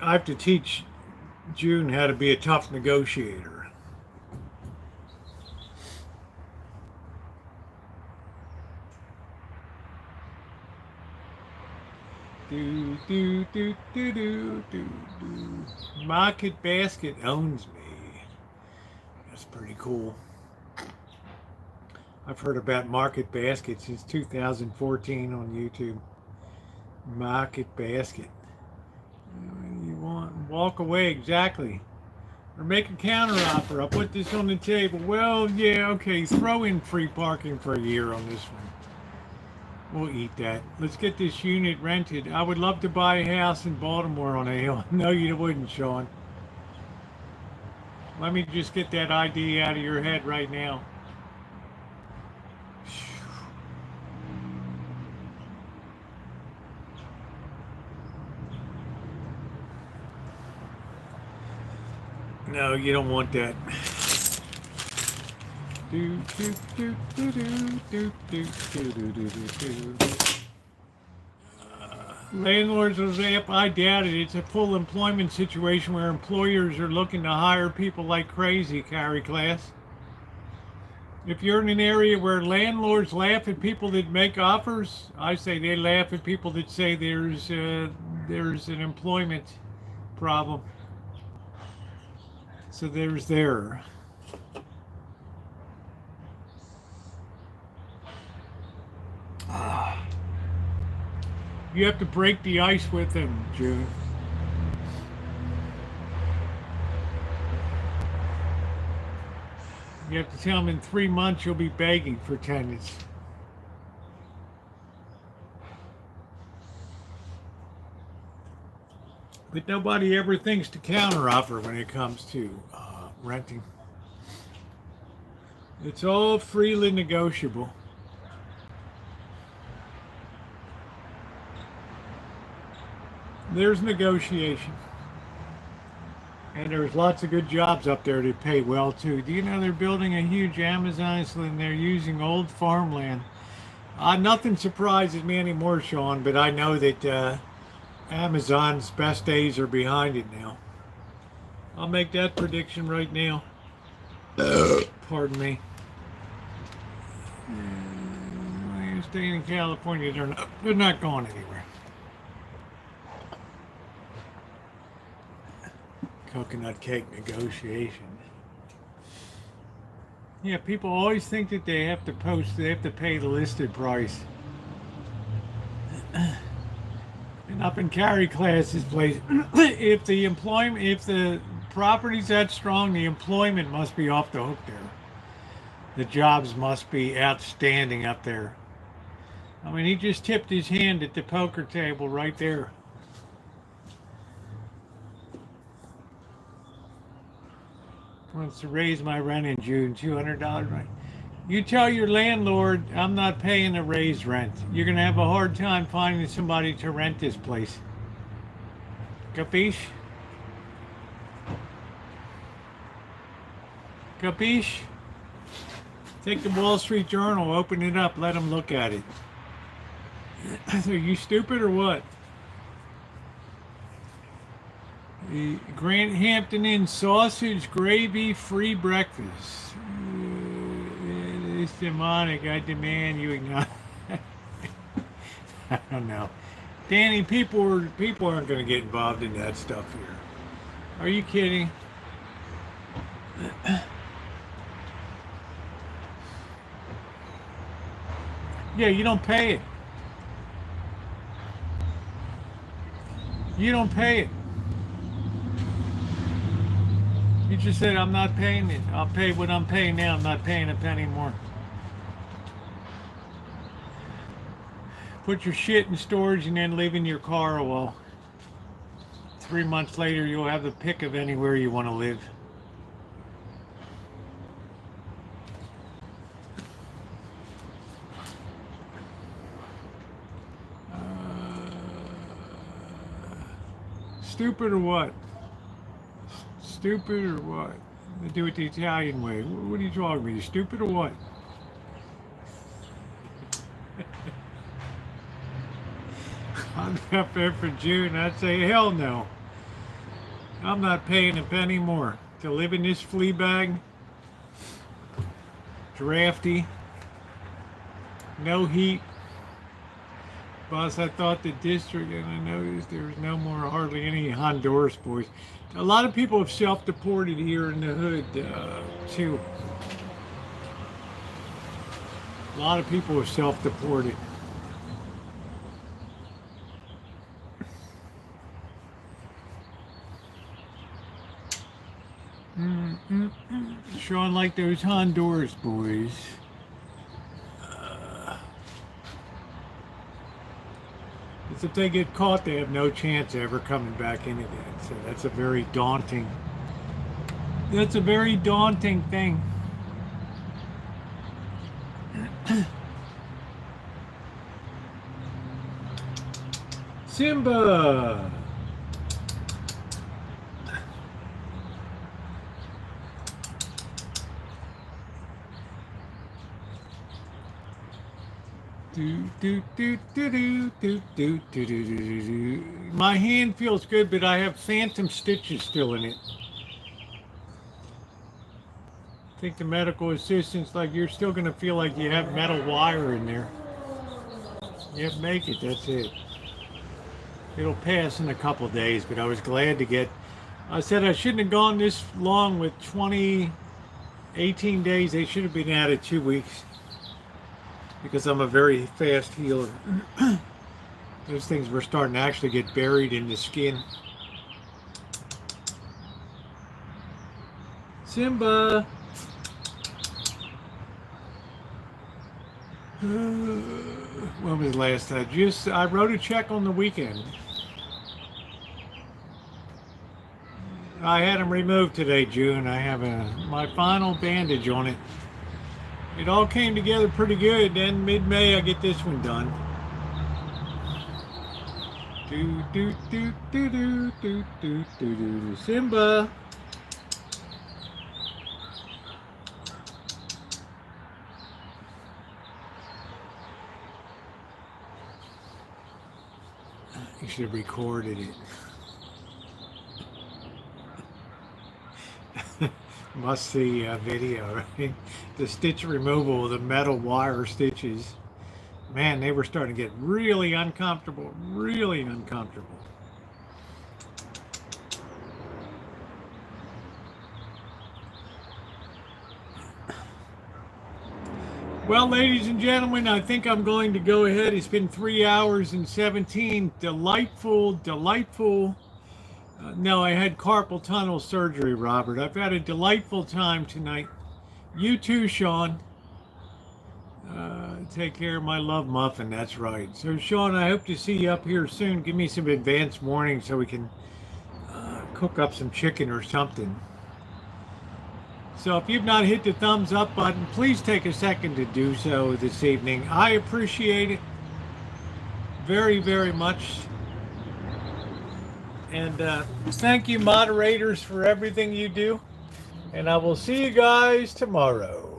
I have to teach June how to be a tough negotiator. Do do do do do do do. Market Basket owns me. That's pretty cool. I've heard about Market Basket since 2014 on YouTube. Market Basket. You want walk away, exactly. Or make a counter offer. I'll put this on the table. Well, yeah, okay, throw in free parking for a year on this one. We'll eat that. Let's get this unit rented. I would love to buy a house in Baltimore on a hill. No, you wouldn't, Sean. Let me just get that idea out of your head right now. No, you don't want that. Do do do do do do do do do do do. Landlords will say, I doubt it. It's a full employment situation where employers are looking to hire people like crazy, carry class. If you're in an area where landlords laugh at people that make offers, I say they laugh at people that say there's an employment problem. So there's there. You have to break the ice with them, June. You have to tell them in 3 months you'll be begging for tenants. But nobody ever thinks to counteroffer when it comes to renting. It's all freely negotiable. There's negotiation. And there's lots of good jobs up there that pay well too. Do you know they're building a huge Amazon and they're using old farmland? Nothing surprises me anymore, Sean, but I know that Amazon's best days are behind it now. I'll make that prediction right now. Pardon me. You're staying in California. They're not going anywhere. Coconut cake negotiation. Yeah, people always think that they have to pay the listed price. And up in Carrie Class's place, if the property's that strong, the employment must be off the hook there. The jobs must be outstanding up there. I mean, he just tipped his hand at the poker table right there. Wants to raise my rent in June, $200 rent. You tell your landlord I'm not paying a raised rent. You're going to have a hard time finding somebody to rent this place. Capiche? Capiche? Take the Wall Street Journal, open it up, let them look at it. Are you stupid or what? The Grant Hampton Inn sausage gravy free breakfast. It's demonic. I demand you acknowledge. I don't know. Danny, people aren't going to get involved in that stuff here. Are you kidding? Yeah, you don't pay it. You don't pay it. You just said, I'm not paying it. I'll pay what I'm paying now. I'm not paying a penny more. Put your shit in storage and then live in your car. Well, 3 months later, you'll have the pick of anywhere you want to live. Stupid or what? Stupid or what? They do it the Italian way. What are you talking about? You stupid or what? I'm up there for June. I'd say hell no. I'm not paying a penny more to live in this flea bag. Drafty. No heat. Boss, I thought the district, and I noticed there was hardly any Honduras boys. A lot of people have self-deported here in the hood, too. A lot of people have self-deported. Sean, like those Honduras boys. If they get caught, they have no chance of ever coming back in again. So that's a very daunting thing. Simba! My hand feels good, but I have phantom stitches still in it. I think the medical assistant's like, you're still going to feel like you have metal wire in there. Yep, make it, that's it. It'll pass in a couple days, but I was glad to get... I said I shouldn't have gone this long with 18 days. They should have been out of 2 weeks. Because I'm a very fast healer. Those things were starting to actually get buried in the skin. Simba! When was the last time? I wrote a check on the weekend. I had them removed today, June. I have my final bandage on it. It all came together pretty good. Then mid-May, I get this one done. Simba. You should have recorded it. Must see video, right? The stitch removal of the metal wire stitches. Man, they were starting to get really uncomfortable, really uncomfortable. Well, ladies and gentlemen, I think I'm going to go ahead. It's been 3 hours and 17. Delightful. No, I had carpal tunnel surgery, Robert. I've had a delightful time tonight. You too, Sean. Take care of my love muffin. That's right. So, Sean, I hope to see you up here soon. Give me some advanced warning so we can cook up some chicken or something. So if you've not hit the thumbs up button, please take a second to do so this evening. I appreciate it very, very much. And thank you, moderators, for everything you do. And I will see you guys tomorrow.